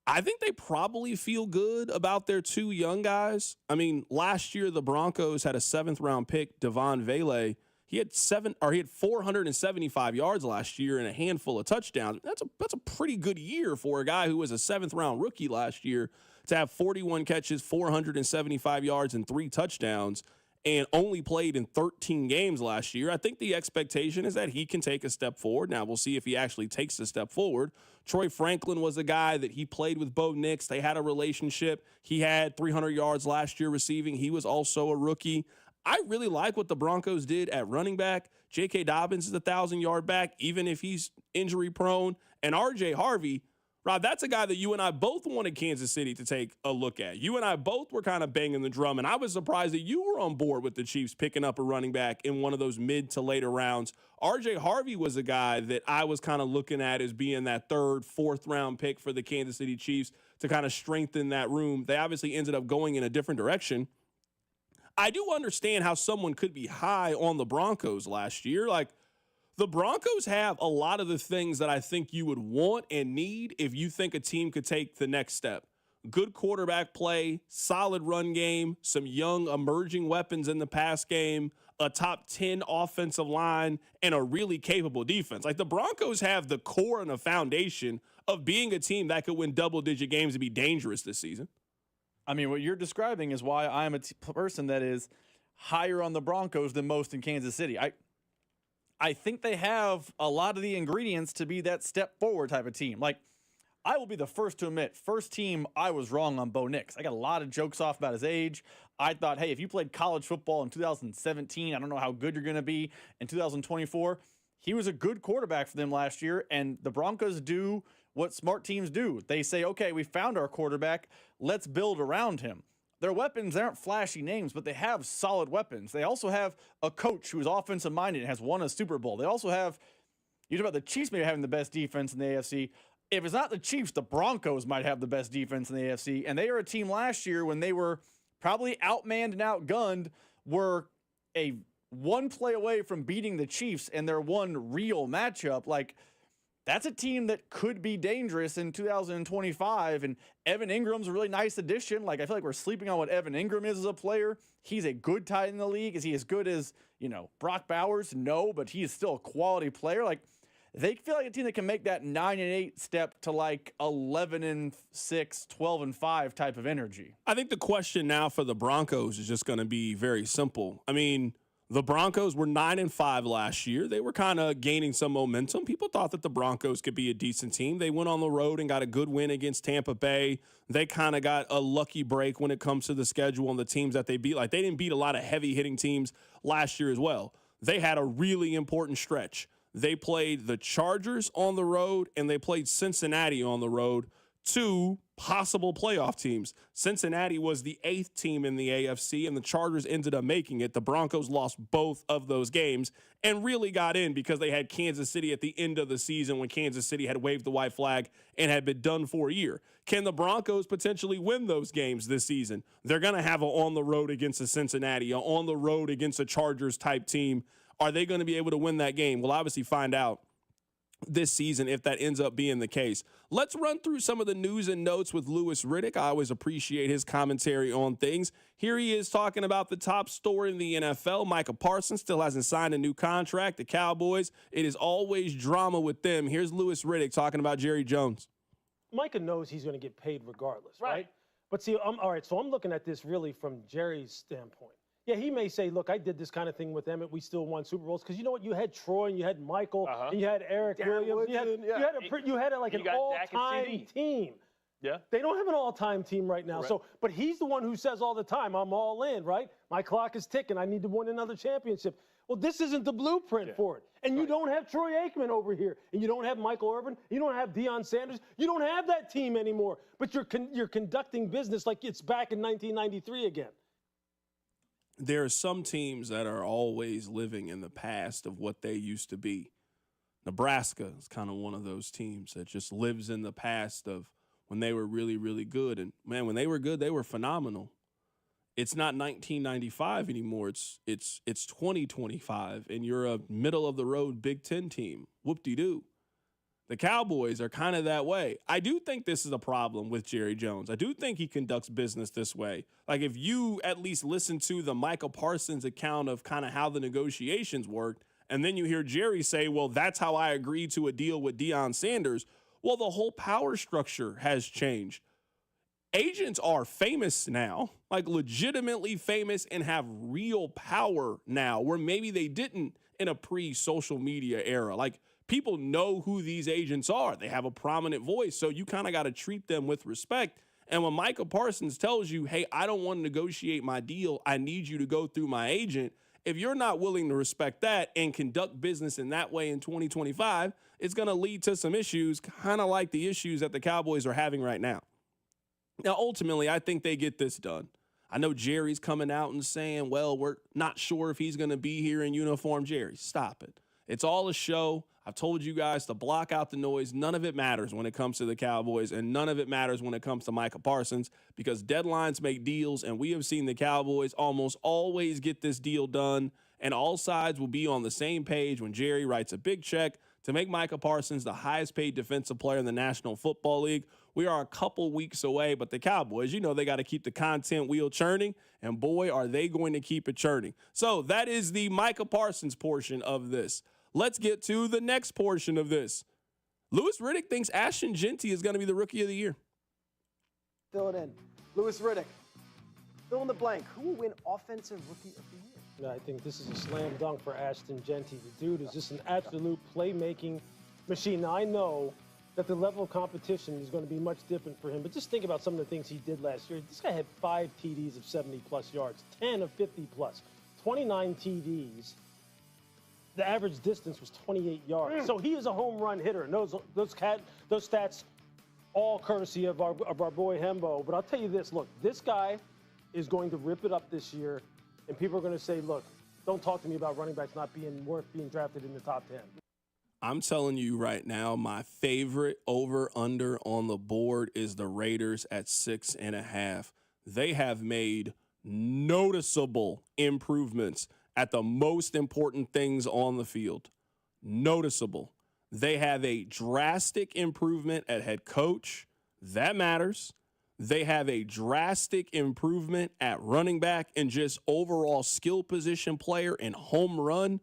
I think they probably feel good about their two young guys. I mean, last year the Broncos had a 7th-round pick, Devon Vele. He had 475 yards last year and a handful of touchdowns. That's a pretty good year for a guy who was a 7th-round rookie last year to have 41 catches, 475 yards, and 3 touchdowns, and only played in 13 games last year. I think the expectation is that he can take a step forward. Now, we'll see if he actually takes a step forward. Troy Franklin was a guy that he played with Bo Nix. They had a relationship. He had 300 yards last year receiving. He was also a rookie. I really like what the Broncos did at running back. J.K. Dobbins is a 1,000-yard back, even if he's injury-prone. And R.J. Harvey, Rob, that's a guy that you and I both wanted Kansas City to take a look at. You and I both were kind of banging the drum, and I was surprised that you were on board with the Chiefs picking up a running back in one of those mid to later rounds. R.J. Harvey was a guy that I was kind of looking at as being that 3rd, 4th-round pick for the Kansas City Chiefs to kind of strengthen that room. They obviously ended up going in a different direction. I do understand how someone could be high on the Broncos last year. Like, the Broncos have a lot of the things that I think you would want and need if you think a team could take the next step. Good quarterback play, solid run game, some young emerging weapons in the pass game, a top 10 offensive line, and a really capable defense. Like, the Broncos have the core and the foundation of being a team that could win double-digit games and be dangerous this season. I mean, what you're describing is why I'm a person that is higher on the Broncos than most in Kansas City. I think they have a lot of the ingredients to be that step forward type of team. Like, I will be the first to admit, first team, I was wrong on Bo Nix. I got a lot of jokes off about his age. I thought, hey, if you played college football in 2017, I don't know how good you're going to be in 2024. He was a good quarterback for them last year, and the Broncos do what smart teams do. They say, okay, we found our quarterback. Let's build around him. Their weapons aren't flashy names, but they have solid weapons. They also have a coach who is offensive-minded and has won a Super Bowl. They also have, you talk about the Chiefs maybe having the best defense in the AFC. If it's not the Chiefs, the Broncos might have the best defense in the AFC. And they are a team last year when they were probably outmanned and outgunned, were a one play away from beating the Chiefs in their one real matchup. Like, that's a team that could be dangerous in 2025. And Evan Ingram's a really nice addition. Like, I feel like we're sleeping on what Evan Ingram is as a player. He's a good tight end in the league. Is he as good as, Brock Bowers? No, but he is still a quality player. Like, they feel like a team that can make that 9-8 step to like 11-6, 12-5 type of energy. I think the question now for the Broncos is just going to be very simple. I mean, the Broncos were 9-5 last year. They were kind of gaining some momentum. People thought that the Broncos could be a decent team. They went on the road and got a good win against Tampa Bay. They kind of got a lucky break when it comes to the schedule and the teams that they beat. Like, they didn't beat a lot of heavy-hitting teams last year as well. They had a really important stretch. They played the Chargers on the road, and they played Cincinnati on the road, 2 possible playoff teams. Cincinnati was the 8th team in the AFC, and the Chargers ended up making it. The Broncos lost both of those games and really got in because they had Kansas City at the end of the season when Kansas City had waved the white flag and had been done for a year. Can the Broncos potentially win those games this season? They're going to have an on the road against a Cincinnati, an on the road against a Chargers-type team. Are they going to be able to win that game? We'll obviously find out this season if that ends up being the case. Let's run through some of the news and notes with Louis Riddick. I always appreciate his commentary on things. Here he is talking about the top story in the NFL. Micah Parsons still hasn't signed a new contract. The Cowboys, it is always drama with them. Here's Louis Riddick talking about Jerry Jones. Micah knows he's going to get paid regardless, right? But see, all right, so I'm looking at this really from Jerry's standpoint. Yeah, he may say, look, I did this kind of thing with Emmett. We still won Super Bowls. Because you know what? You had Troy, and you had Michael, and you had Eric Williams. You had like an all-time team. Yeah. They don't have an all-time team right now. Right. So, but he's the one who says all the time, I'm all in, right? My clock is ticking. I need to win another championship. Well, this isn't the blueprint for it. And you don't have Troy Aikman over here. And you don't have Michael Irvin. You don't have Deion Sanders. You don't have that team anymore. But you're conducting business like it's back in 1993 again. There are some teams that are always living in the past of what they used to be. Nebraska is kind of one of those teams that just lives in the past of when they were really, really good. And, man, when they were good, they were phenomenal. It's not 1995 anymore. It's 2025, and you're a middle-of-the-road Big Ten team. Whoop-de-doo. The Cowboys are kind of that way. I do think this is a problem with Jerry Jones. I do think he conducts business this way. Like, if you at least listen to the Michael Parsons account of kind of how the negotiations worked, and then you hear Jerry say, well, that's how I agreed to a deal with Deion Sanders. Well, the whole power structure has changed. Agents are famous now, like legitimately famous, and have real power now, where maybe they didn't in a pre-social media era. Like, people know who these agents are. They have a prominent voice, so you kind of got to treat them with respect. And when Michael Parsons tells you, hey, I don't want to negotiate my deal, I need you to go through my agent, if you're not willing to respect that and conduct business in that way in 2025, it's going to lead to some issues, kind of like the issues that the Cowboys are having right now. Now, ultimately, I think they get this done. I know Jerry's coming out and saying, well, we're not sure if he's going to be here in uniform. Jerry, stop it. It's all a show. I've told you guys to block out the noise. None of it matters when it comes to the Cowboys, and none of it matters when it comes to Michael Parsons, because deadlines make deals, and we have seen the Cowboys almost always get this deal done, and all sides will be on the same page when Jerry writes a big check to make Michael Parsons the highest paid defensive player in the National Football League. We are a couple weeks away, but the Cowboys, you know, they got to keep the content wheel churning, and boy, are they going to keep it churning. So that is the Michael Parsons portion of this. Let's get to the next portion of this. Louis Riddick thinks Ashton Jeanty is going to be the Rookie of the Year. Fill it in. Louis Riddick. Fill in the blank. Who will win Offensive Rookie of the Year? I think this is a slam dunk for Ashton Jeanty. The dude is just an absolute playmaking machine. Now, I know that the level of competition is going to be much different for him, but just think about some of the things he did last year. This guy had 5 TDs of 70-plus yards, 10 of 50-plus, 29 TDs. The average distance was 28 yards. So he is a home run hitter. And those stats, all courtesy of our boy Hembo. But I'll tell you this, look, this guy is going to rip it up this year, and people are going to say, look, don't talk to me about running backs not being worth being drafted in the top 10. I'm telling you right now, my favorite over-under on the board is the Raiders at 6.5. They have made noticeable improvements at the most important things on the field. Noticeable. They have a drastic improvement at head coach. That matters. They have a drastic improvement at running back and just overall skill position player and home run.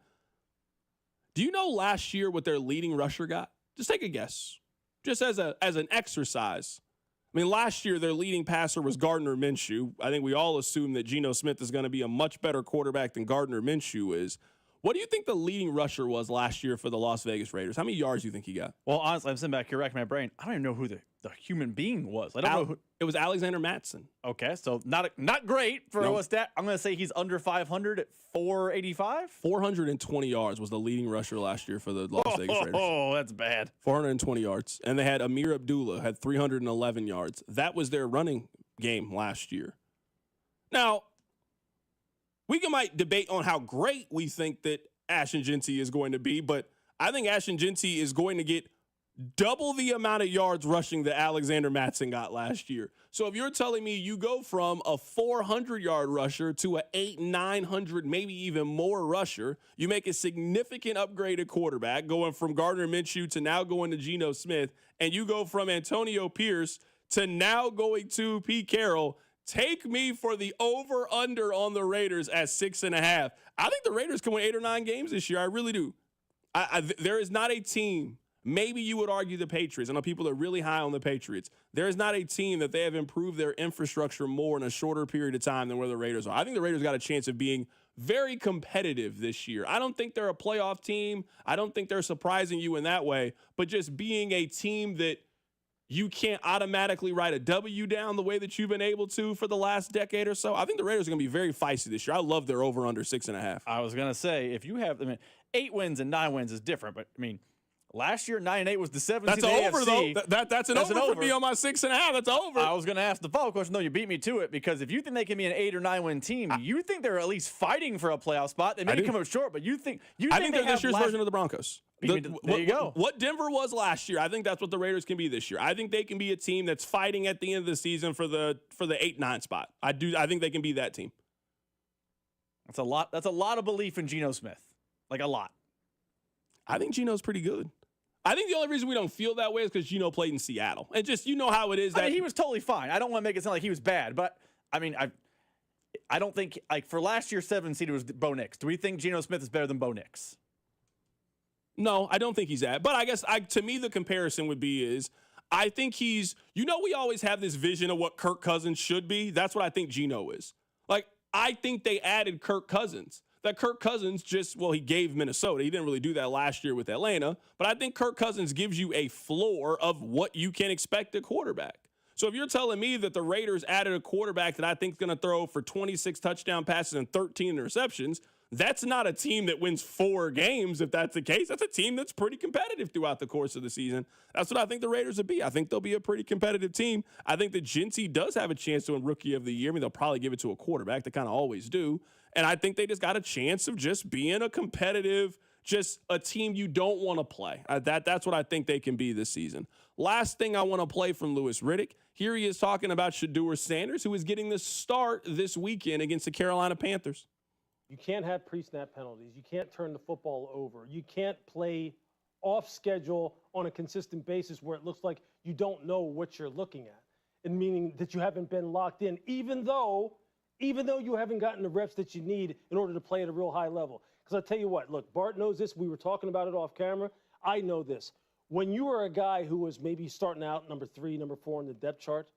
Do you know last year what their leading rusher got? Just take a guess. Just as an exercise. I mean, last year, their leading passer was Gardner Minshew. I think we all assume that Geno Smith is going to be a much better quarterback than Gardner Minshew is. What do you think the leading rusher was last year for the Las Vegas Raiders? How many yards do you think he got? Well, honestly, I'm sitting back here racking my brain. I don't even know who the human being was. I don't know who. It was Alexander Mattison. Okay, so not great for a stat. I'm going to say he's under 500 at 485. 420 yards was the leading rusher last year for the Las Vegas Raiders. Oh, that's bad. 420 yards. And they had Amir Abdullah, had 311 yards. That was their running game last year. Now, we might debate on how great we think that Ashton Jeanty is going to be, but I think Ashton Jeanty is going to get double the amount of yards rushing that Alexander Mattison got last year. So if you're telling me you go from a 400-yard rusher to a 900, maybe even more rusher, you make a significant upgrade at quarterback, going from Gardner Minshew to now going to Geno Smith, and you go from Antonio Pierce to now going to Pete Carroll. Take me for the over-under on the Raiders at 6.5. I think the Raiders can win 8 or 9 games this year. I really do. There is not a team. Maybe you would argue the Patriots. I know people are really high on the Patriots. There is not a team that they have improved their infrastructure more in a shorter period of time than where the Raiders are. I think the Raiders got a chance of being very competitive this year. I don't think they're a playoff team. I don't think they're surprising you in that way. But just being a team that you can't automatically write a W down the way that you've been able to for the last decade or so. I think the Raiders are going to be very feisty this year. I love their over-under 6.5. I was going to say, if you have, 8 wins and 9 wins is different, but, last year, 9-8 was the 7th. That's over, though. That's an over for me on my 6.5. That's over. I was going to ask the follow-up question, though. You beat me to it, because if you think they can be an 8 or 9 win team, you think they're at least fighting for a playoff spot. They may come up short, but you think I think they're this year's version of the Broncos. There you go. What Denver was last year, I think that's what the Raiders can be this year. I think they can be a team that's fighting at the end of the season for the 8-9 spot. I think they can be that team. That's a lot of belief in Geno Smith. Like, a lot. I think Geno's pretty good. I think the only reason we don't feel that way is because Geno played in Seattle. And just, how it is. I mean, he was totally fine. I don't want to make it sound like he was bad, but, I mean, I don't think, for last year's 7 seed, it was Bo Nix. Do we think Geno Smith is better than Bo Nix? No, I don't think he's that. But I guess, to me, the comparison would be I think he's, we always have this vision of what Kirk Cousins should be. That's what I think Geno is. I think they added Kirk Cousins. That Kirk Cousins he gave Minnesota. He didn't really do that last year with Atlanta. But I think Kirk Cousins gives you a floor of what you can expect a quarterback. So if you're telling me that the Raiders added a quarterback that I think is going to throw for 26 touchdown passes and 13 interceptions, that's not a team that wins 4 games if that's the case. That's a team that's pretty competitive throughout the course of the season. That's what I think the Raiders would be. I think they'll be a pretty competitive team. I think that Jincy does have a chance to win Rookie of the Year. I mean, they'll probably give it to a quarterback. They kind of always do. And I think they just got a chance of just being a competitive, just a team you don't want to play. That's what I think they can be this season. Last thing I want to play from Louis Riddick. Here he is talking about Shedeur Sanders, who is getting the start this weekend against the Carolina Panthers. You can't have pre-snap penalties. You can't turn the football over. You can't play off schedule on a consistent basis where it looks like you don't know what you're looking at, and meaning that you haven't been locked in, even though you haven't gotten the reps that you need in order to play at a real high level. Because I'll tell you what, look, Bart knows this. We were talking about it off camera. I know this. When you are a guy who was maybe starting out number 3, number 4 in the depth chart,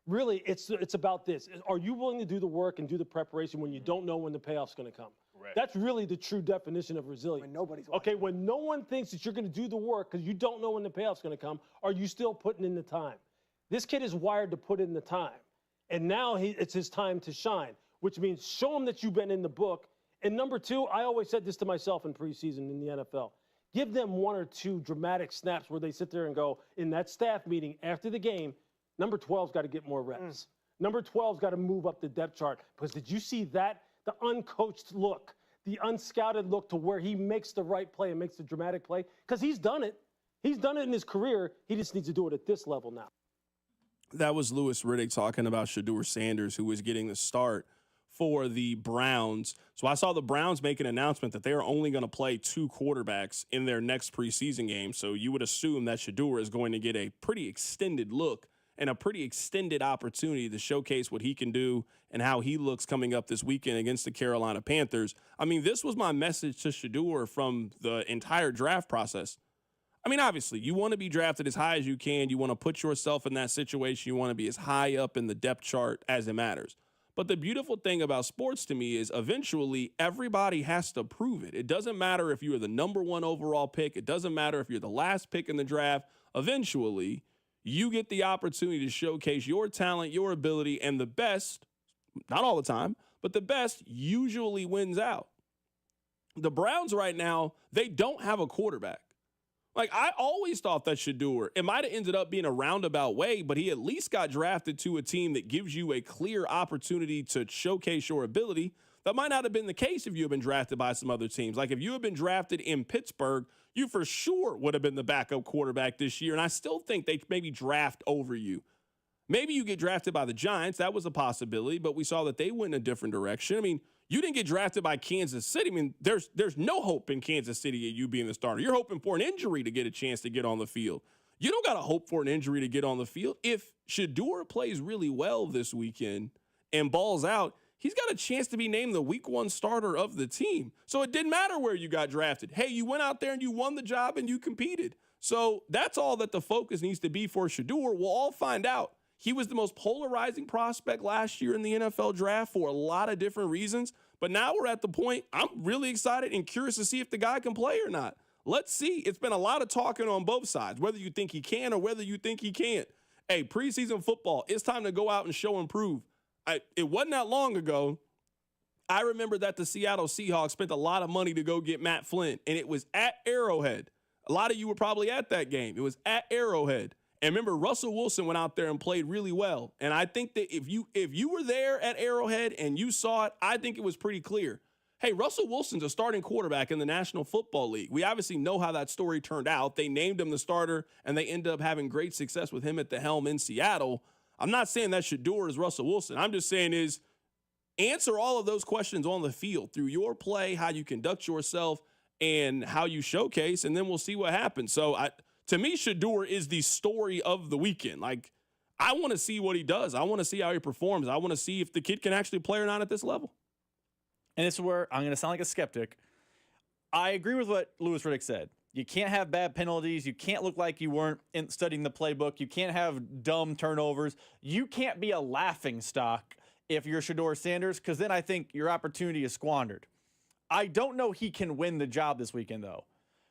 really, it's about this. Are you willing to do the work and do the preparation when you don't know when the payoff's going to come? Correct. That's really the true definition of resilience. When nobody's watching. Okay, when no one thinks that you're going to do the work because you don't know when the payoff's going to come, are you still putting in the time? This kid is wired to put in the time. And now it's his time to shine, which means show him that you've been in the book. And number 2, I always said this to myself in preseason in the NFL. Give them 1 or 2 dramatic snaps where they sit there and go, in that staff meeting after the game, number 12's got to get more reps. Number 12's got to move up the depth chart. Because did you see that? The uncoached look, the unscouted look to where he makes the right play and makes the dramatic play. Because he's done it. He's done it in his career. He just needs to do it at this level now. That was Louis Riddick talking about Shedeur Sanders, who was getting the start for the Browns. So I saw the Browns make an announcement that they are only going to play 2 quarterbacks in their next preseason game. So you would assume that Shedeur is going to get a pretty extended look and a pretty extended opportunity to showcase what he can do and how he looks coming up this weekend against the Carolina Panthers. I mean, this was my message to Shedeur from the entire draft process. I mean, obviously, you want to be drafted as high as you can. You want to put yourself in that situation. You want to be as high up in the depth chart as it matters. But the beautiful thing about sports to me is eventually everybody has to prove it. It doesn't matter if you're the number 1 overall pick. It doesn't matter if you're the last pick in the draft. Eventually, you get the opportunity to showcase your talent, your ability, and the best, not all the time, but the best usually wins out. The Browns right now, they don't have a quarterback. I always thought that Shedeur, it might have ended up being a roundabout way, but he at least got drafted to a team that gives you a clear opportunity to showcase your ability. That might not have been the case if you had been drafted by some other teams. Like if you had been drafted in Pittsburgh, you for sure would have been the backup quarterback this year. And I still think they maybe draft over you. Maybe you get drafted by the Giants. That was a possibility, but we saw that they went in a different direction. I mean, you didn't get drafted by Kansas City. I mean, there's no hope in Kansas City of you being the starter. You're hoping for an injury to get a chance to get on the field. You don't got to hope for an injury to get on the field. If Shedeur plays really well this weekend and balls out, he's got a chance to be named the week 1 starter of the team. So it didn't matter where you got drafted. Hey, you went out there and you won the job and you competed. So that's all that the focus needs to be for Shedeur. We'll all find out. He was the most polarizing prospect last year in the NFL draft for a lot of different reasons. But now we're at the point I'm really excited and curious to see if the guy can play or not. Let's see. It's been a lot of talking on both sides, whether you think he can or whether you think he can't. Hey, preseason football, it's time to go out and show and prove. It wasn't that long ago. I remember that the Seattle Seahawks spent a lot of money to go get Matt Flynn, and it was at Arrowhead. A lot of you were probably at that game. It was at Arrowhead. And remember, Russell Wilson went out there and played really well. And I think that if you were there at Arrowhead and you saw it, I think it was pretty clear. Hey, Russell Wilson's a starting quarterback in the National Football League. We obviously know how that story turned out. They named him the starter, and they ended up having great success with him at the helm in Seattle. I'm not saying that Shedeur is Russell Wilson. I'm just saying is answer all of those questions on the field through your play, how you conduct yourself, and how you showcase, and then we'll see what happens. So To me, Shedeur is the story of the weekend. Like, I want to see what he does. I want to see how he performs. I want to see if the kid can actually play or not at this level. And this is where I'm going to sound like a skeptic. I agree with what Louis Riddick said. You can't have bad penalties. You can't look like you weren't studying the playbook. You can't have dumb turnovers. You can't be a laughing stock if you're Shedeur Sanders, because then I think your opportunity is squandered. I don't know he can win the job this weekend, though.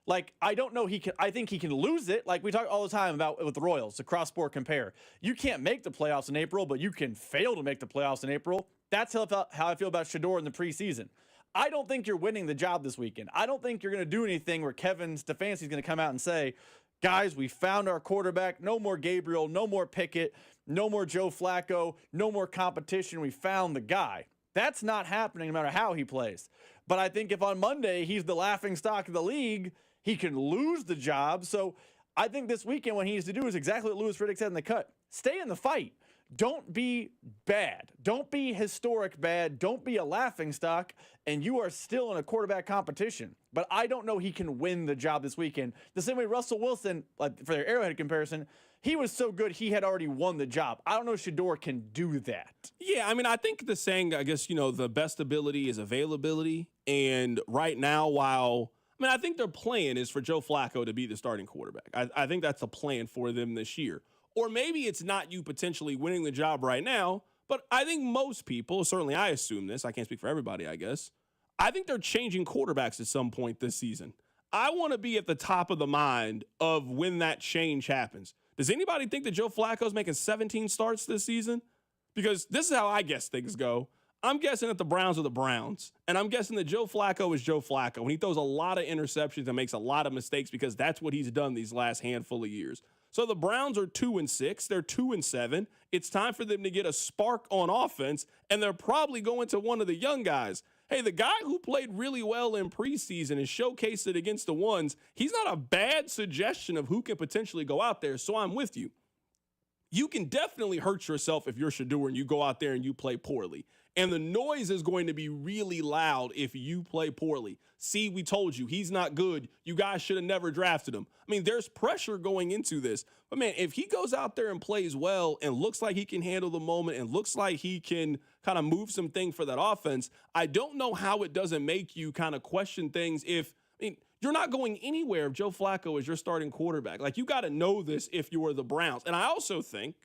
Like, I don't know he can. I think he can lose it. Like we talk all the time about with the Royals, the cross-sport compare. You can't make the playoffs in April, but you can fail to make the playoffs in April. That's how I feel about Shedeur in the preseason. I don't think you're winning the job this weekend. I don't think you're going to do anything where Kevin Stefanski's going to come out and say, guys, we found our quarterback. No more Gabriel. No more Pickett. No more Joe Flacco. No more competition. We found the guy. That's not happening no matter how he plays. But I think if on Monday he's the laughing stock of the league, he can lose the job. So I think this weekend what he needs to do is exactly what Louis Riddick said in the cut. Stay in the fight. Don't be bad. Don't be historic bad. Don't be a laughing stock. And you are still in a quarterback competition. But I don't know he can win the job this weekend. The same way Russell Wilson, like for their Arrowhead comparison, he was so good he had already won the job. I don't know if Shedeur can do that. Yeah, I mean, I think the saying, I guess, the best ability is availability. And right now, I think their plan is for Joe Flacco to be the starting quarterback. I think that's a plan for them this year. Or maybe it's not you potentially winning the job right now, but I think most people, certainly I assume this, I can't speak for everybody, I guess, I think they're changing quarterbacks at some point this season. I want to be at the top of the mind of when that change happens. Does anybody think that Joe Flacco's making 17 starts this season? Because this is how I guess things go. I'm guessing that the Browns are the Browns, and I'm guessing that Joe Flacco is Joe Flacco, and he throws a lot of interceptions and makes a lot of mistakes because that's what he's done these last handful of years. So the Browns are 2-6. They're 2-7. It's time for them to get a spark on offense, and they're probably going to one of the young guys. Hey, the guy who played really well in preseason and showcased it against the ones, he's not a bad suggestion of who can potentially go out there, so I'm with you. You can definitely hurt yourself if you're Shedeur and you go out there and you play poorly. And the noise is going to be really loud if you play poorly. See, we told you, he's not good. You guys should have never drafted him. I mean, there's pressure going into this. But, man, if he goes out there and plays well and looks like he can handle the moment and looks like he can kind of move some things for that offense, I don't know how it doesn't make you kind of question things you're not going anywhere if Joe Flacco is your starting quarterback. Like, you got to know this if you are the Browns. And I also think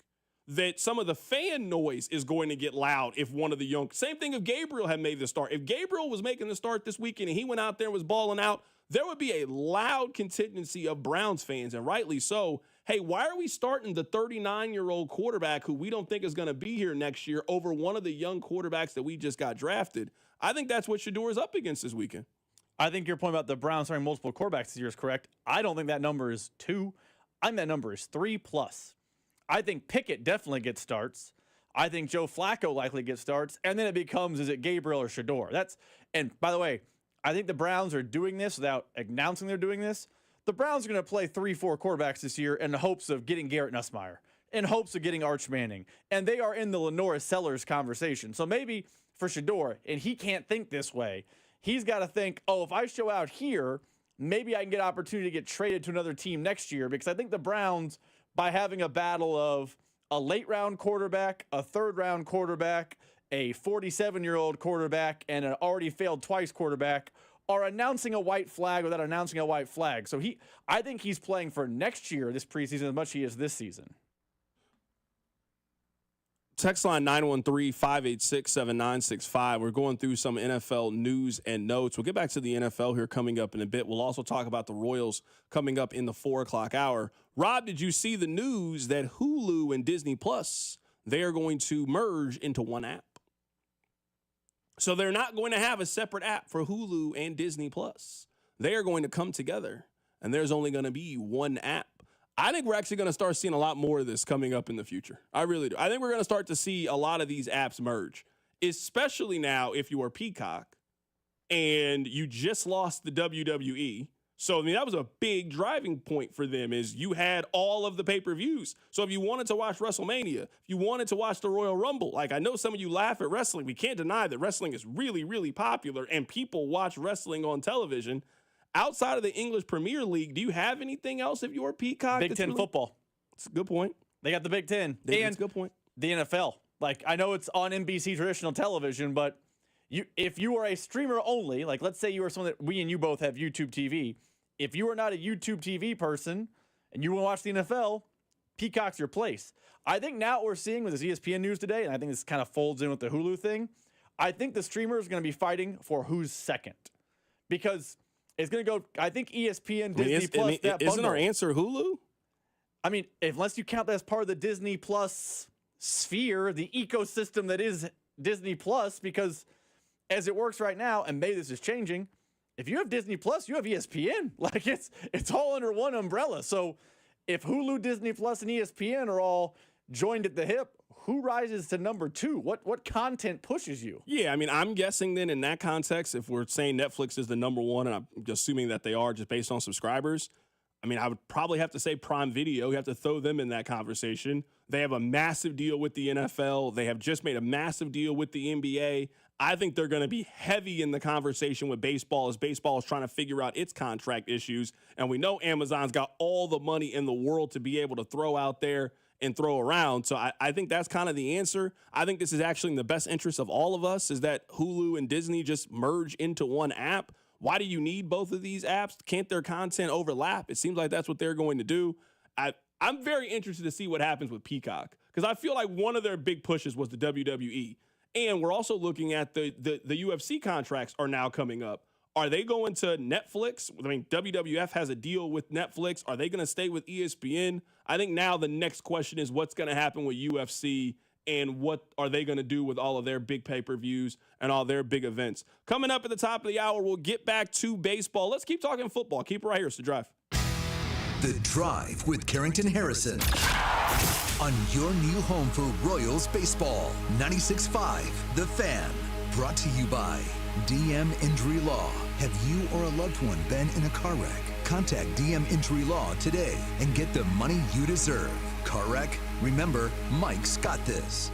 that some of the fan noise is going to get loud if one of the young – same thing if Gabriel had made the start. If Gabriel was making the start this weekend and he went out there and was balling out, there would be a loud contingency of Browns fans, and rightly so. Hey, why are we starting the 39-year-old quarterback who we don't think is going to be here next year over one of the young quarterbacks that we just got drafted? I think that's what Shedeur is up against this weekend. I think your point about the Browns starting multiple quarterbacks this year is correct. I don't think that number is 2. I think that number is 3+. I think Pickett definitely gets starts. I think Joe Flacco likely gets starts. And then it becomes, is it Gabriel or Shedeur? And by the way, I think the Browns are doing this without announcing they're doing this. The Browns are going to play 3-4 quarterbacks this year in the hopes of getting Garrett Nussmeier, in hopes of getting Arch Manning. And they are in the Lenora Sellers conversation. So maybe for Shedeur, and he can't think this way, he's got to think, if I show out here, maybe I can get an opportunity to get traded to another team next year. Because I think the Browns, by having a battle of a late-round quarterback, a third-round quarterback, a 47-year-old quarterback, and an already failed twice quarterback, are announcing a white flag without announcing a white flag. So I think he's playing for next year, this preseason, as much as he is this season. Text line 913-586-7965. We're going through some NFL news and notes. We'll get back to the NFL here coming up in a bit. We'll also talk about the Royals coming up in the 4 o'clock hour. Rob, did you see the news that Hulu and Disney Plus, they are going to merge into one app? So they're not going to have a separate app for Hulu and Disney Plus. They are going to come together, and there's only going to be one app. I think we're actually going to start seeing a lot more of this coming up in the future. I really do. I think we're going to start to see a lot of these apps merge, especially now if you are Peacock and you just lost the WWE. So, that was a big driving point for them is you had all of the pay-per-views. So if you wanted to watch WrestleMania, if you wanted to watch the Royal Rumble, like I know some of you laugh at wrestling. We can't deny that wrestling is really, really popular and people watch wrestling on television. outside of the English Premier League, do you have anything else if you're Peacock? Big Ten football. It's a good point. They got the Big Ten. That's a good point. The NFL. Like, I know it's on NBC traditional television, but if you are a streamer only, like let's say you are someone that we and you both have YouTube TV. If you are not a YouTube TV person and you want to watch the NFL, Peacock's your place. I think now what we're seeing with this ESPN news today, and I think this kind of folds in with the Hulu thing, I think the streamers are going to be fighting for who's second. Because it's going to go, I think ESPN, Disney Plus, that isn't bundle. our answer Hulu? I mean, unless you count that as part of the Disney Plus sphere, the ecosystem that is Disney Plus, because as it works right now, and maybe this is changing, if you have Disney Plus, you have ESPN. Like it's all under one umbrella. So if Hulu, Disney Plus, and ESPN are all joined at the hip, who rises to number 2? What content pushes you? Yeah, I mean, I'm guessing then in that context, if we're saying Netflix is the number 1, and I'm assuming that they are just based on subscribers, I mean, I would probably have to say Prime Video. You have to throw them in that conversation. They have a massive deal with the NFL. They have just made a massive deal with the NBA. I think they're going to be heavy in the conversation with baseball as baseball is trying to figure out its contract issues. And we know Amazon's got all the money in the world to be able to throw out there and throw around. So I think that's kind of the answer. I think this is actually in the best interest of all of us, is that Hulu and Disney just merge into one app. Why do you need both of these apps? Can't their content overlap? It seems like that's what they're going to do. I'm very interested to see what happens with Peacock, because I feel like one of their big pushes was the WWE. And we're also looking at the UFC contracts are now coming up. Are they going to Netflix? I mean, WWF has a deal with Netflix. Are they going to stay with ESPN? I think now the next question is what's going to happen with UFC and what are they going to do with all of their big pay-per-views and all their big events. Coming up at the top of the hour, we'll get back to baseball. Let's keep talking football. Keep it right here. It's The Drive. The Drive with Carrington Harrison on your new home for Royals baseball. 96.5 The Fan. Brought to you by DM Injury Law. Have you or a loved one been in a car wreck? Contact DM Injury Law today and get the money you deserve. Car wreck? Remember, Mike's got this.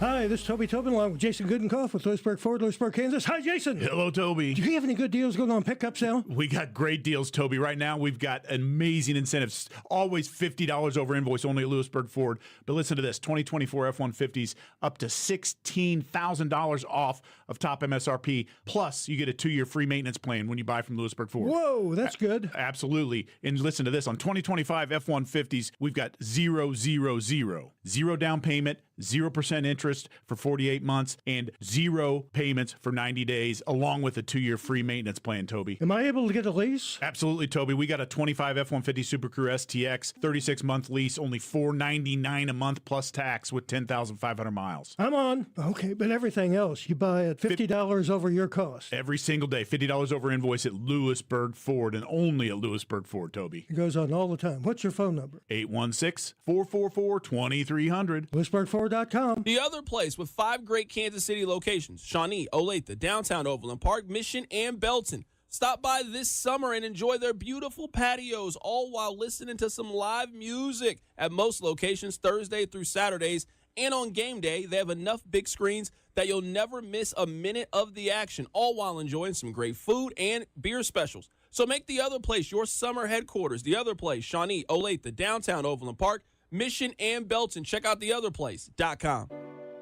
Hi, this is Toby Tobin along with Jason Goodenkoff with Lewisburg Ford, Lewisburg, Kansas. Hi, Jason. Hello, Toby. Do you have any good deals going on pickup sale? We got great deals, Toby. Right now, we've got amazing incentives. Always $50 over invoice only at Lewisburg Ford. But listen to this, 2024 F-150s up to $16,000 off of top MSRP. Plus, you get a 2-year free maintenance plan when you buy from Lewisburg Ford. Whoa, that's good. Absolutely. And listen to this, on 2025 F-150s, we've got 0, 0, 0. 0 down payment, 0% interest for 48 months, and 0 payments for 90 days, along with a 2-year free maintenance plan, Toby. Am I able to get a lease? Absolutely, Toby. We got a 25 F-150 Super Crew STX, 36-month lease, only $499 a month plus tax with 10,500 miles. I'm on. Okay, but everything else, you buy at $50 over your cost. Every single day, $50 over invoice at Lewisburg Ford, and only at Lewisburg Ford, Toby. It goes on all the time. What's your phone number? 816-444-2300. LewisburgFord.com. The other place with 5 great Kansas City locations: Shawnee, Olathe, downtown Overland Park, Mission, and Belton. Stop by this summer and enjoy their beautiful patios, all while listening to some live music at most locations Thursday through Saturdays. And on game day, they have enough big screens that you'll never miss a minute of the action, all while enjoying some great food and beer specials. So make the other place your summer headquarters. The other place, Shawnee, Olathe, downtown Overland Park, Mission, and Belton. Check out theotherplace.com.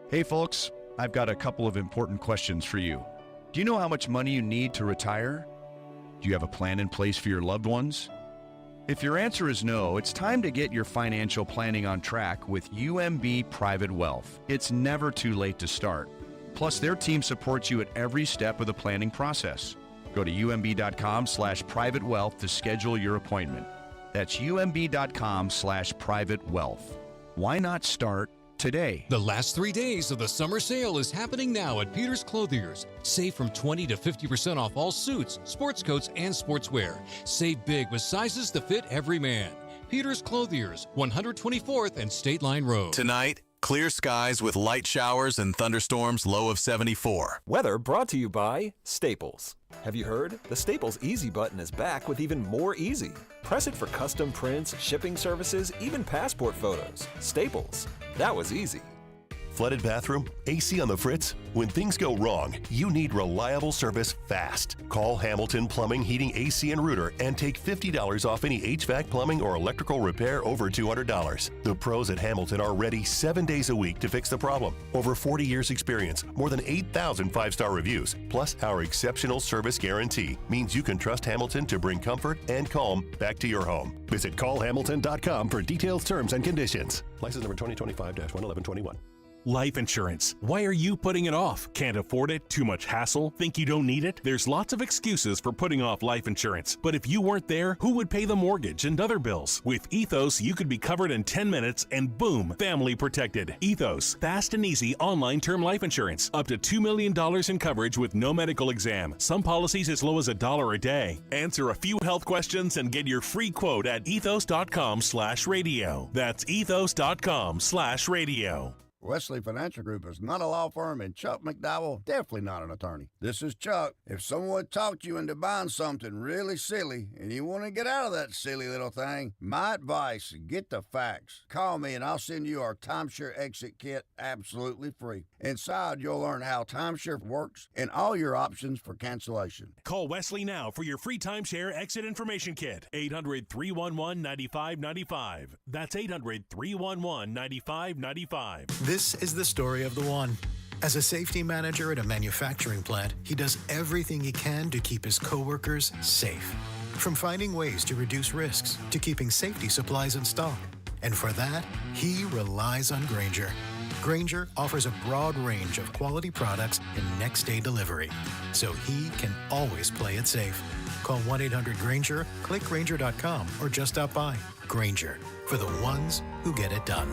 Hey, folks, I've got a couple of important questions for you. Do you know how much money you need to retire? Do you have a plan in place for your loved ones? If your answer is no, it's time to get your financial planning on track with UMB Private Wealth. It's never too late to start. Plus, their team supports you at every step of the planning process. Go to umb.com/private wealth to schedule your appointment. That's umb.com/private wealth. Why not start today? The last 3 days of the summer sale is happening now at Peter's Clothiers. Save from 20 to 50% off all suits, sports coats, and sportswear. Save big with sizes to fit every man. Peter's Clothiers, 124th and State Line Road. Tonight, clear skies with light showers and thunderstorms, low of 74. Weather brought to you by Staples. Have you heard? The Staples Easy button is back with even more easy. Press it for custom prints, shipping services, even passport photos. Staples. That was easy. Flooded bathroom? AC on the fritz? When things go wrong, you need reliable service fast. Call Hamilton Plumbing, Heating, AC, and Rooter and take $50 off any HVAC, plumbing, or electrical repair over $200. The pros at Hamilton are ready 7 days a week to fix the problem. Over 40 years experience, more than 8,000 five-star reviews, plus our exceptional service guarantee means you can trust Hamilton to bring comfort and calm back to your home. Visit callhamilton.com for details, terms, and conditions. License number 2025-11121. Life insurance. Why are you putting it off? Can't afford it? Too much hassle? Think you don't need it? There's lots of excuses for putting off life insurance. But if you weren't there, who would pay the mortgage and other bills? With Ethos, you could be covered in 10 minutes and boom, family protected. Ethos, fast and easy online term life insurance. Up to $2 million in coverage with no medical exam. Some policies as low as $1 a day. Answer a few health questions and get your free quote at ethos.com/radio. That's ethos.com/radio. Wesley Financial Group is not a law firm, and Chuck McDowell definitely not an attorney. This is Chuck. If someone talked you into buying something really silly and you want to get out of that silly little thing, my advice, get the facts. Call me and I'll send you our timeshare exit kit absolutely free. Inside, you'll learn how timeshare works and all your options for cancellation. Call Wesley now for your free timeshare exit information kit. 800-311-9595. That's 800-311-9595. This is the story of the one. As a safety manager at a manufacturing plant, he does everything he can to keep his coworkers safe. From finding ways to reduce risks to keeping safety supplies in stock. And for that, he relies on Grainger. Grainger offers a broad range of quality products and next-day delivery, so he can always play it safe. Call 1-800-GRAINGER, click Grainger.com, or just stop by. Grainger, for the ones who get it done.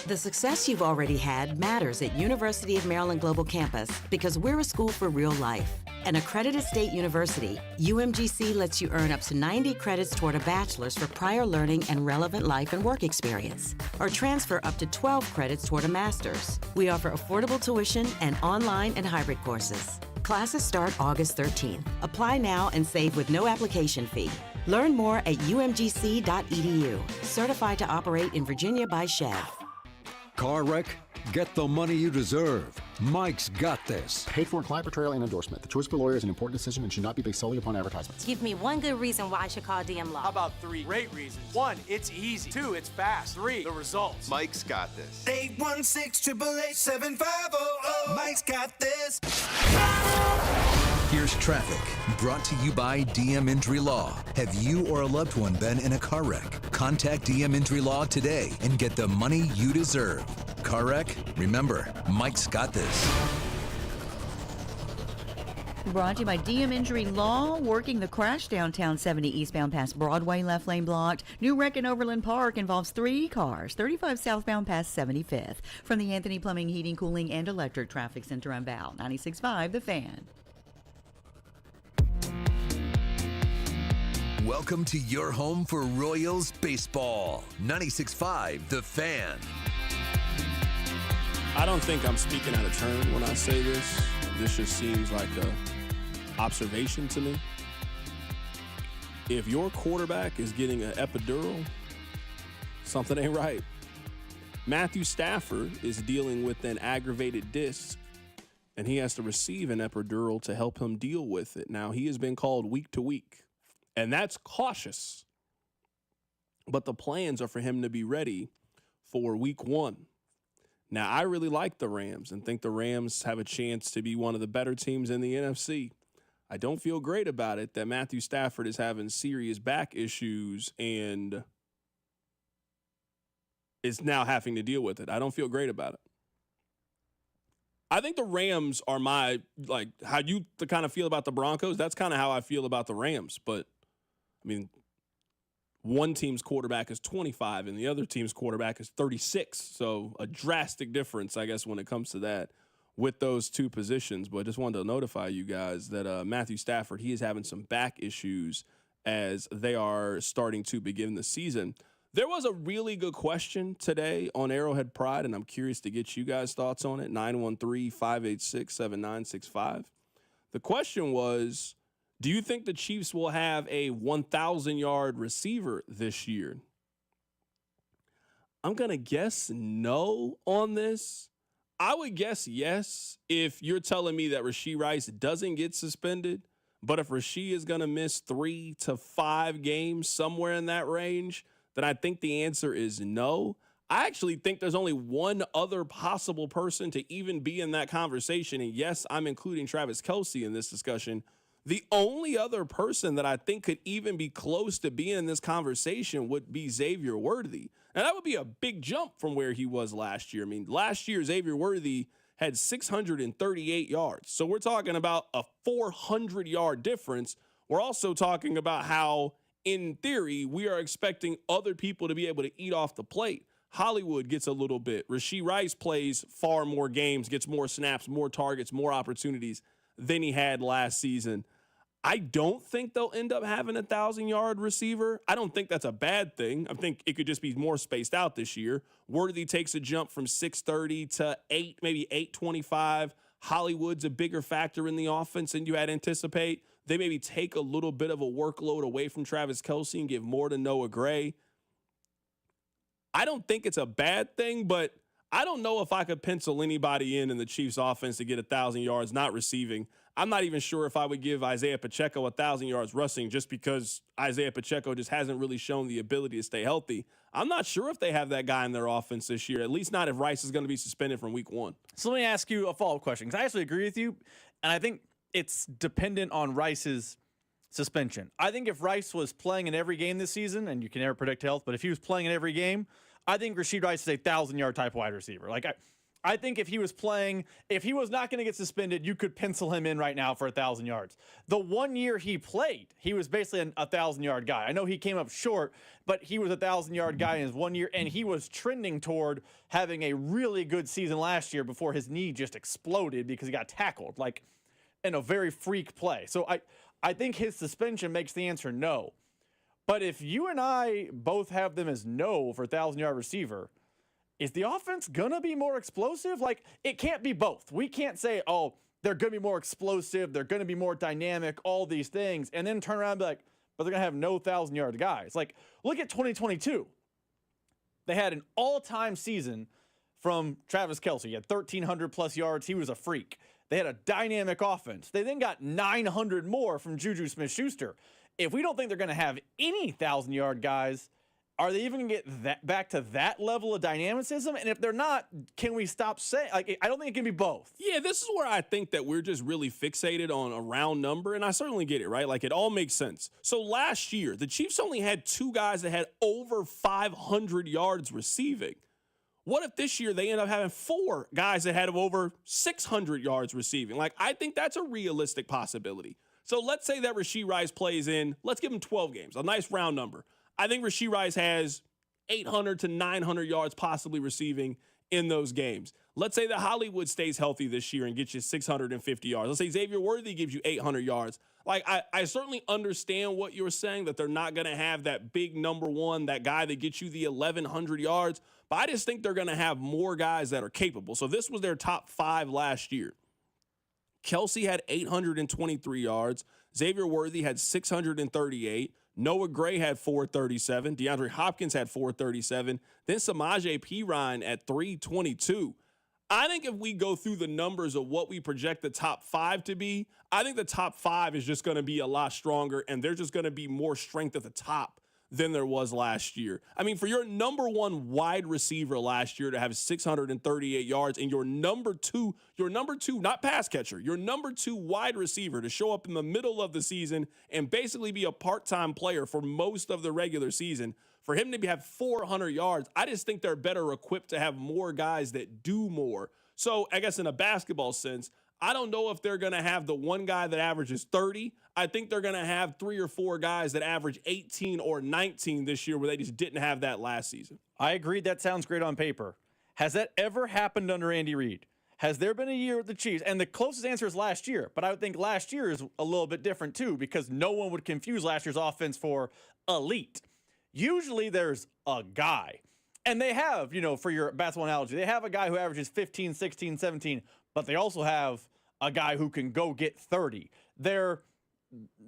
The success you've already had matters at University of Maryland Global Campus because we're a school for real life. An accredited state university, UMGC lets you earn up to 90 credits toward a bachelor's for prior learning and relevant life and work experience, or transfer up to 12 credits toward a master's. We offer affordable tuition and online and hybrid courses. Classes start August 13th. Apply now and save with no application fee. Learn more at umgc.edu. Certified to operate in Virginia by Chev. Car wreck? Get the money you deserve. Mike's got this. Paid for in client portrayal and endorsement. The choice of a lawyer is an important decision and should not be based solely upon advertisements. Give me one good reason why I should call DM Law. How about 3 great reasons? 1, it's easy. 2, it's fast. 3, the results. Mike's got this. 816-888-7500. Mike's got this. Here's traffic, brought to you by DM Injury Law. Have you or a loved one been in a car wreck? Contact DM Injury Law today and get the money you deserve. Car wreck? Remember, Mike's got this. Brought to you by DM Injury Law, working the crash downtown 70 eastbound past Broadway, left lane blocked. New wreck in Overland Park involves 3 cars, 35 southbound past 75th. From the Anthony Plumbing, Heating, Cooling, and Electric Traffic Center on Val, 96.5 The Fan. Welcome to your home for Royals baseball. 96.5 The Fan. I don't think I'm speaking out of turn when I say this. This just seems like a observation to me. If your quarterback is getting an epidural, something ain't right. Matthew Stafford is dealing with an aggravated disc, and he has to receive an epidural to help him deal with it. Now, he has been called week to week, and that's cautious. But the plans are for him to be ready for week 1. Now, I really like the Rams and think the Rams have a chance to be one of the better teams in the NFC. I don't feel great about it that Matthew Stafford is having serious back issues and is now having to deal with it. I don't feel great about it. I think the Rams are my, like, how you kind of feel about the Broncos. That's kind of how I feel about the Rams. But, I mean, one team's quarterback is 25 and the other team's quarterback is 36. So a drastic difference, I guess, when it comes to that with those two positions. But I just wanted to notify you guys that Matthew Stafford, he is having some back issues as they are starting to begin the season. There was a really good question today on Arrowhead Pride, and I'm curious to get you guys' thoughts on it, 913-586-7965. The question was, do you think the Chiefs will have a 1,000-yard receiver this year? I'm going to guess no on this. I would guess yes if you're telling me that Rashee Rice doesn't get suspended. But if Rashee is going to miss 3 to 5 games, somewhere in that range, then I think the answer is no. I actually think there's only one other possible person to even be in that conversation. And yes, I'm including Travis Kelce in this discussion. The only other person that I think could even be close to being in this conversation would be Xavier Worthy. And that would be a big jump from where he was last year. I mean, last year, Xavier Worthy had 638 yards. So we're talking about a 400-yard difference. We're also talking about how, in theory, we are expecting other people to be able to eat off the plate. Hollywood gets a little bit. Rashee Rice plays far more games, gets more snaps, more targets, more opportunities than he had last season. I don't think they'll end up having a 1,000-yard receiver. I don't think that's a bad thing. I think it could just be more spaced out this year. Worthy takes a jump from 630 to 8, maybe 825. Hollywood's a bigger factor in the offense than you had anticipate. They maybe take a little bit of a workload away from Travis Kelce and give more to Noah Gray. I don't think it's a bad thing, but I don't know if I could pencil anybody in the Chiefs offense to get 1,000 yards not receiving. I'm not even sure if I would give Isaiah Pacheco 1,000 yards rushing just because Isaiah Pacheco just hasn't really shown the ability to stay healthy. I'm not sure if they have that guy in their offense this year, at least not if Rice is going to be suspended from week 1. So let me ask you a follow-up question, because I actually agree with you, and I think it's dependent on Rice's suspension. I think if Rice was playing in every game this season, and you can never predict health, but if he was playing in every game, I think Rashee Rice is a 1,000-yard type wide receiver. Like, I think if he was playing, if he was not going to get suspended, you could pencil him in right now for 1,000 yards. The 1 year he played, he was basically a 1,000-yard guy. I know he came up short, but he was a 1,000-yard guy in his 1 year, and he was trending toward having a really good season last year before his knee just exploded because he got tackled, like in a very freak play. So I think his suspension makes the answer no. But if you and I both have them as no for 1,000-yard receiver, is the offense going to be more explosive? Like, it can't be both. We can't say, oh, they're going to be more explosive, they're going to be more dynamic, all these things, and then turn around and be like, but they're going to have no 1,000-yard guys. Like, look at 2022. They had an all-time season from Travis Kelce. He had 1,300-plus yards. He was a freak. They had a dynamic offense. They then got 900 more from Juju Smith-Schuster. If we don't think they're going to have any 1,000-yard guys, are they even going to get that back to that level of dynamicism? And if they're not, can we stop saying? Like, I don't think it can be both. Yeah, this is where I think that we're just really fixated on a round number, and I certainly get it, right? Like, it all makes sense. So last year, the Chiefs only had 2 guys that had over 500 yards receiving. What if this year they end up having 4 guys that had over 600 yards receiving? Like, I think that's a realistic possibility. So let's say that Rashee Rice plays in, let's give him 12 games, a nice round number. I think Rashee Rice has 800 to 900 yards possibly receiving in those games. Let's say that Hollywood stays healthy this year and gets you 650 yards. Let's say Xavier Worthy gives you 800 yards. Like, I certainly understand what you're saying, that they're not going to have that big number one, that guy that gets you the 1,100 yards. But I just think they're going to have more guys that are capable. So this was their top 5 last year. Kelce had 823 yards. Xavier Worthy had 638. Noah Gray had 437. DeAndre Hopkins had 437. Then Samaje Perine at 322. I think if we go through the numbers of what we project the top 5 to be, I think the top 5 is just going to be a lot stronger, and there's just going to be more strength at the top than there was last year. I mean, for your number 1 wide receiver last year to have 638 yards, and your number 2, not pass catcher, your number 2 wide receiver to show up in the middle of the season and basically be a part-time player for most of the regular season, for him to have 400 yards, I just think they're better equipped to have more guys that do more. So I guess in a basketball sense, I don't know if they're going to have the one guy that averages 30. I think they're going to have 3 or 4 guys that average 18 or 19 this year where they just didn't have that last season. I agree. That sounds great on paper. Has that ever happened under Andy Reid? Has there been a year with the Chiefs? And the closest answer is last year. But I would think last year is a little bit different too, because no one would confuse last year's offense for elite. Usually there's a guy. And they have, for your basketball analogy, they have a guy who averages 15, 16, 17, but they also have a guy who can go get 30.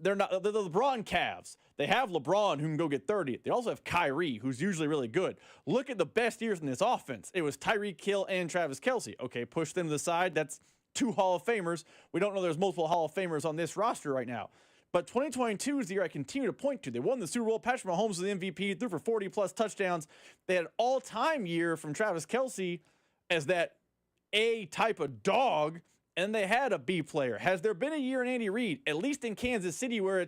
they're the LeBron Cavs. They have LeBron who can go get 30. They also have Kyrie, who's usually really good. Look at the best years in this offense. It was Tyreek Hill and Travis Kelce. Okay, push them to the side. That's 2 Hall of Famers. We don't know there's multiple Hall of Famers on this roster right now. But 2022 is the year I continue to point to. They won the Super Bowl. Patrick Mahomes was the MVP, threw for 40-plus touchdowns. They had an all-time year from Travis Kelce as that A type of dog, and they had a B player. Has there been a year in Andy Reid, at least in Kansas City, where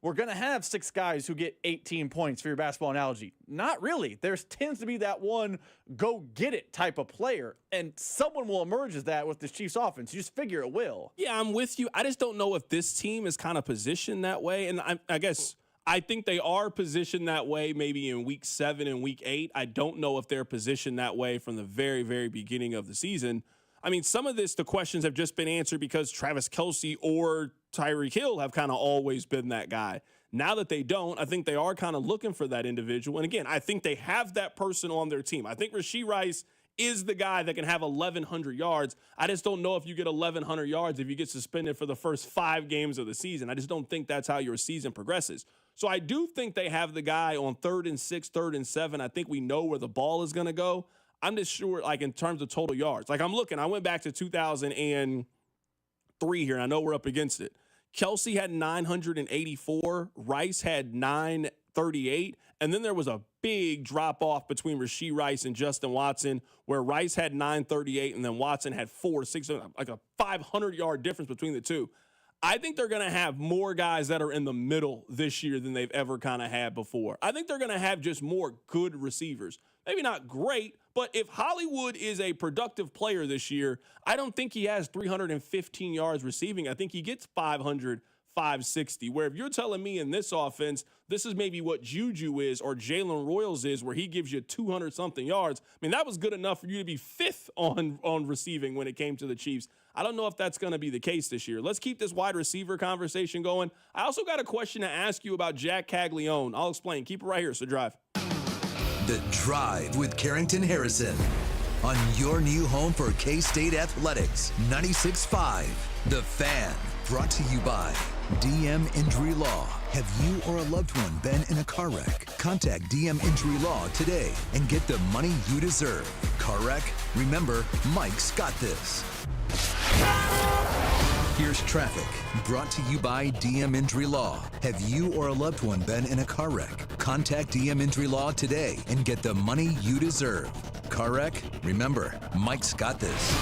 we're going to have 6 guys who get 18 points for your basketball analogy? Not really. There tends to be that one go-get-it type of player, and someone will emerge as that with this Chiefs offense. You just figure it will. Yeah, I'm with you. I just don't know if this team is kind of positioned that way, and I guess I think they are positioned that way maybe in week 7 and week 8. I don't know if they're positioned that way from the very, very beginning of the season. I mean, some of the questions have just been answered because Travis Kelce or Tyreek Hill have kind of always been that guy. Now that they don't, I think they are kind of looking for that individual. And again, I think they have that person on their team. I think Rashee Rice is the guy that can have 1,100 yards. I just don't know if you get 1,100 yards if you get suspended for the first 5 games of the season. I just don't think that's how your season progresses. So I do think they have the guy on 3rd and 6, 3rd and 7. I think we know where the ball is going to go. I'm just sure, in terms of total yards. I went back to 2003 here, and I know we're up against it. Kelce had 984. Rice had 938. And then there was a big drop-off between Rashee Rice and Justin Watson, where Rice had 938, and then Watson had 460, like a 500-yard difference between the two. I think they're going to have more guys that are in the middle this year than they've ever kind of had before. I think they're going to have just more good receivers. Maybe not great, but if Hollywood is a productive player this year, I don't think he has 315 yards receiving. I think he gets 500, 560. Where if you're telling me in this offense, this is maybe what Juju is or Jalen Royals is, where he gives you 200-something yards, I mean, that was good enough for you to be 5th on receiving when it came to the Chiefs. I don't know if that's going to be the case this year. Let's keep this wide receiver conversation going. I also got a question to ask you about Jack Caglione. I'll explain. Keep it right here, so drive. The Drive with Carrington Harrison on your new home for K-State Athletics, 96.5. The Fan, brought to you by DM Injury Law. Have you or a loved one been in a car wreck? Contact DM Injury Law today and get the money you deserve. Car wreck? Remember, Mike's got this. Here's traffic, brought to you by DM Injury Law. Have you or a loved one been in a car wreck? Contact DM Injury Law today and get the money you deserve. Car wreck? Remember, Mike's got this.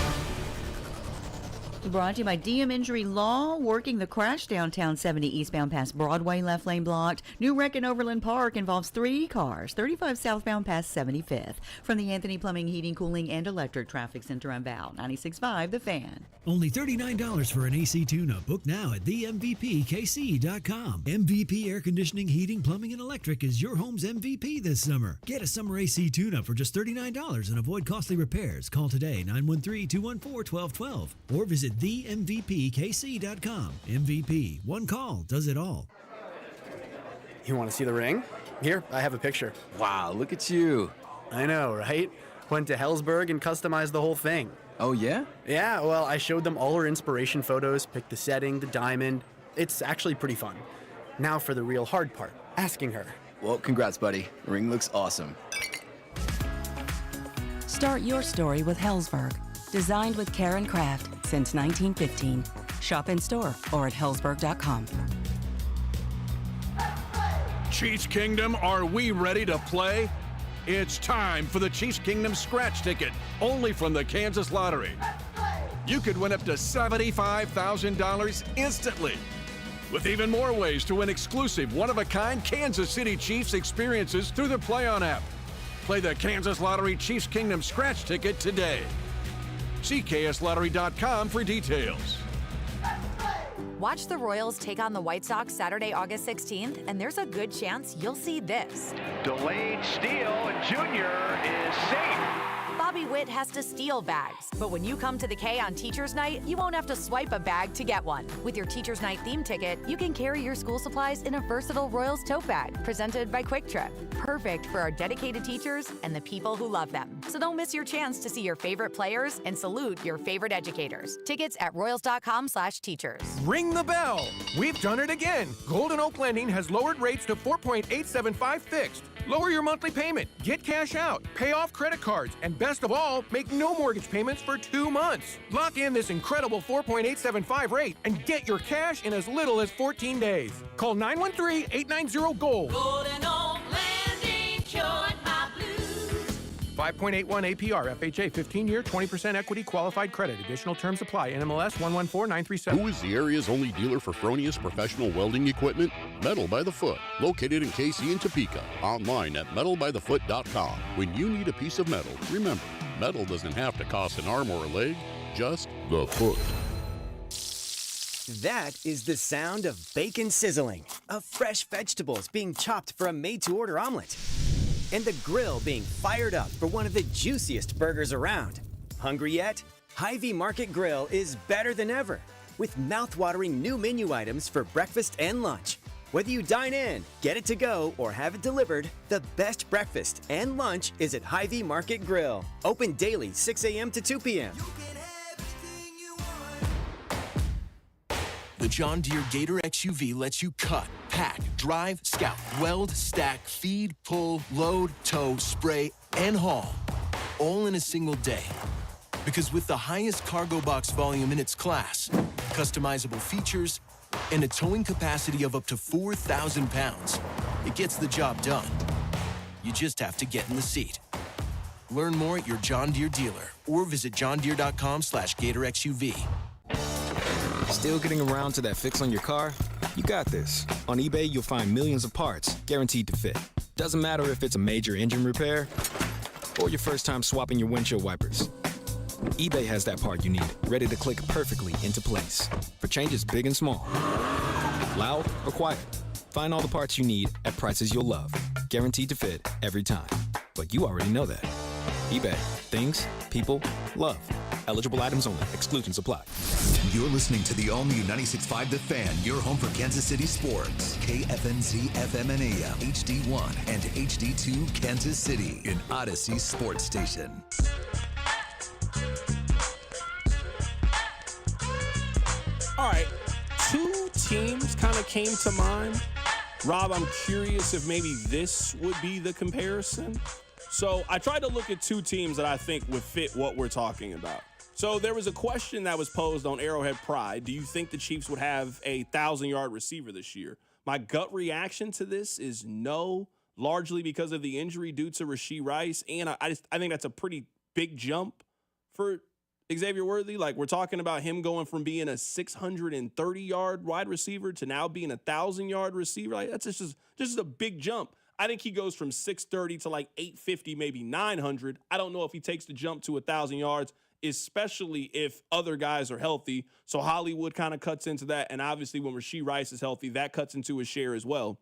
Brought to you by DM Injury Law, working the crash downtown 70 eastbound past Broadway, left lane blocked. New wreck in Overland Park involves 3 cars, 35 southbound past 75th. From the Anthony Plumbing, Heating, Cooling, and Electric Traffic Center on Val, 96.5 The Fan. Only $39 for an AC tune-up. Book now at themvpkc.com. MVP Air Conditioning, Heating, Plumbing, and Electric is your home's MVP this summer. Get a summer AC tune-up for just $39 and avoid costly repairs. Call today, 913-214-1212, or visit themvpkc.com. MVP, one call does it all. You want to see the ring? Here, I have a picture. Wow, look at you. I know, right? Went to Hellsberg and customized the whole thing. Oh, yeah? Yeah, well, I showed them all her inspiration photos, picked the setting, the diamond. It's actually pretty fun. Now for the real hard part, asking her. Well, congrats, buddy. The ring looks awesome. Start your story with Hellsberg. Designed with care and craft since 1915. Shop in store or at hellsberg.com. Chiefs Kingdom, are we ready to play? It's time for the Chiefs Kingdom scratch ticket, only from the Kansas Lottery. You could win up to $75,000 instantly, with even more ways to win exclusive, one-of-a-kind Kansas City Chiefs experiences through the Play On app. Play the Kansas Lottery Chiefs Kingdom scratch ticket today. See kslottery.com for details. Watch the Royals take on the White Sox Saturday, August 16th, and there's a good chance you'll see this. Delayed steal, and Junior is safe. Bobby Witt has to steal bags. But when you come to the K on Teacher's Night, you won't have to swipe a bag to get one. With your Teacher's Night theme ticket, you can carry your school supplies in a versatile Royals tote bag, presented by Quick Trip. Perfect for our dedicated teachers and the people who love them. So don't miss your chance to see your favorite players and salute your favorite educators. Tickets at royals.com/teachers. Ring the bell. We've done it again. Golden Oak Lending has lowered rates to 4.875 fixed. Lower your monthly payment, get cash out, pay off credit cards, and best of all, make no mortgage payments for 2 months. Lock in this incredible 4.875 rate and get your cash in as little as 14 days. Call 913-890-GOLD. Golden Oak Lending cured my blues. 5.81 APR, FHA, 15-year, 20% equity, qualified credit. Additional terms apply. NMLS 114937. Who is the area's only dealer for Fronius professional welding equipment? Metal by the Foot, located in KC and Topeka. Online at metalbythefoot.com. When you need a piece of metal, remember, metal doesn't have to cost an arm or a leg, just the foot. That is the sound of bacon sizzling, of fresh vegetables being chopped for a made-to-order omelet, and the grill being fired up for one of the juiciest burgers around. Hungry yet? Hy-Vee Market Grill is better than ever, with mouth-watering new menu items for breakfast and lunch. Whether you dine in, get it to go, or have it delivered, the best breakfast and lunch is at Hy-Vee Market Grill. Open daily 6 a.m. to 2 p.m. The John Deere Gator XUV lets you cut, pack, drive, scout, weld, stack, feed, pull, load, tow, spray, and haul, all in a single day. Because with the highest cargo box volume in its class, customizable features, and a towing capacity of up to 4,000 pounds, it gets the job done. You just have to get in the seat. Learn more at your John Deere dealer or visit johndeere.com/GatorXUV. Still getting around to that fix on your car? You got this. On eBay, you'll find millions of parts guaranteed to fit. Doesn't matter if it's a major engine repair or your first time swapping your windshield wipers. eBay has that part you need, ready to click perfectly into place for changes big and small. Loud or quiet, find all the parts you need at prices you'll love, guaranteed to fit every time. But you already know that. eBay, things, people, love. Eligible items only. Exclusions apply. You're listening to the all-new 96.5 The Fan, your home for Kansas City sports. KFNZ FM and AM, HD1 and HD2 Kansas City, an Odyssey sports station. All right, two teams kind of came to mind. Rob, I'm curious if maybe this would be the comparison. So I tried to look at two teams that I think would fit what we're talking about. So there was a question that was posed on Arrowhead Pride. Do you think the Chiefs would have a 1,000-yard receiver this year? My gut reaction to this is no, largely because of the injury due to Rashee Rice. And I think that's a pretty big jump for Xavier Worthy. Like, we're talking about him going from being a 630-yard wide receiver to now being a 1,000-yard receiver. Like, that's just a big jump. I think he goes from 630 to like 850, maybe 900. I don't know if he takes the jump to 1,000 yards, especially if other guys are healthy. So Hollywood kind of cuts into that. And obviously when Rashee Rice is healthy, that cuts into his share as well.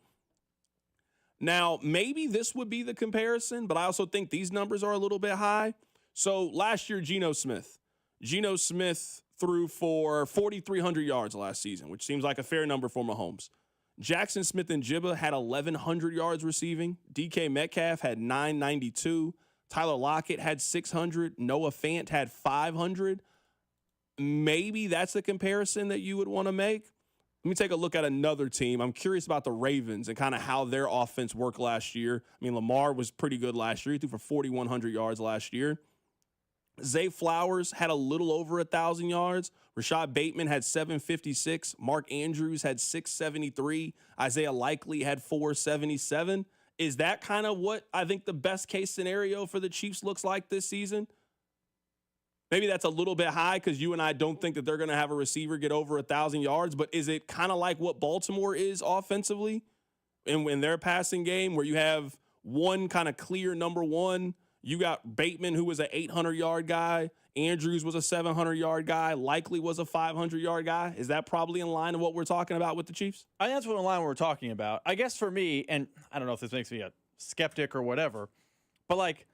Now, maybe this would be the comparison, but I also think these numbers are a little bit high. So last year, Geno Smith threw for 4,300 yards last season, which seems like a fair number for Mahomes. Jackson Smith and Jibba had 1,100 yards receiving. DK Metcalf had 992. Tyler Lockett had 600. Noah Fant had 500. Maybe that's a comparison that you would want to make. Let me take a look at another team. I'm curious about the Ravens and kind of how their offense worked last year. I mean, Lamar was pretty good last year. He threw for 4,100 yards last year. Zay Flowers had a little over 1,000 yards. Rashad Bateman had 756. Mark Andrews had 673. Isaiah Likely had 477. Is that kind of what I think the best case scenario for the Chiefs looks like this season? Maybe that's a little bit high because you and I don't think that they're going to have a receiver get over 1,000 yards, but is it kind of like what Baltimore is offensively in their passing game, where you have one kind of clear number one? You got Bateman, who was an 800-yard guy. Andrews was a 700-yard guy. Likely was a 500-yard guy. Is that probably in line with what we're talking about with the Chiefs? I think that's what in line we're talking about. I guess for me, and I don't know if this makes me a skeptic or whatever, but like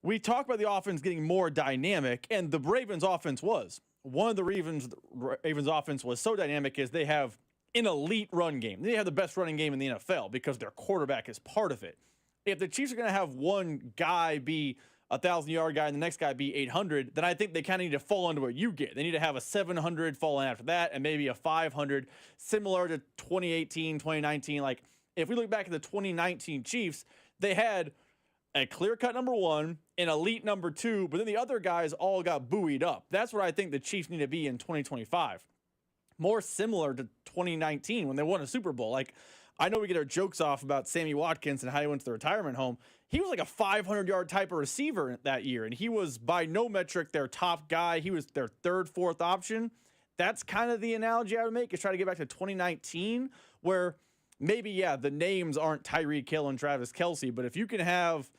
we talk about the offense getting more dynamic, and the Ravens offense was. One of the reasons the Ravens offense was so dynamic is they have an elite run game. They have the best running game in the NFL because their quarterback is part of it. If the Chiefs are going to have one guy be a 1,000-yard guy and the next guy be 800, then I think they kind of need to fall into what you get. They need to have a 700 falling after that and maybe a 500, similar to 2018, 2019. Like, if we look back at the 2019 Chiefs, they had a clear-cut number one, an elite number two, but then the other guys all got buoyed up. That's what I think the Chiefs need to be in 2025. More similar to 2019 when they won a Super Bowl. Like, I know we get our jokes off about Sammy Watkins and how he went to the retirement home. He was like a 500-yard type of receiver that year, and he was by no metric their top guy. He was their third, fourth option. That's kind of the analogy I would make, is try to get back to 2019 where maybe, yeah, the names aren't Tyreek Hill and Travis Kelce, but if you can have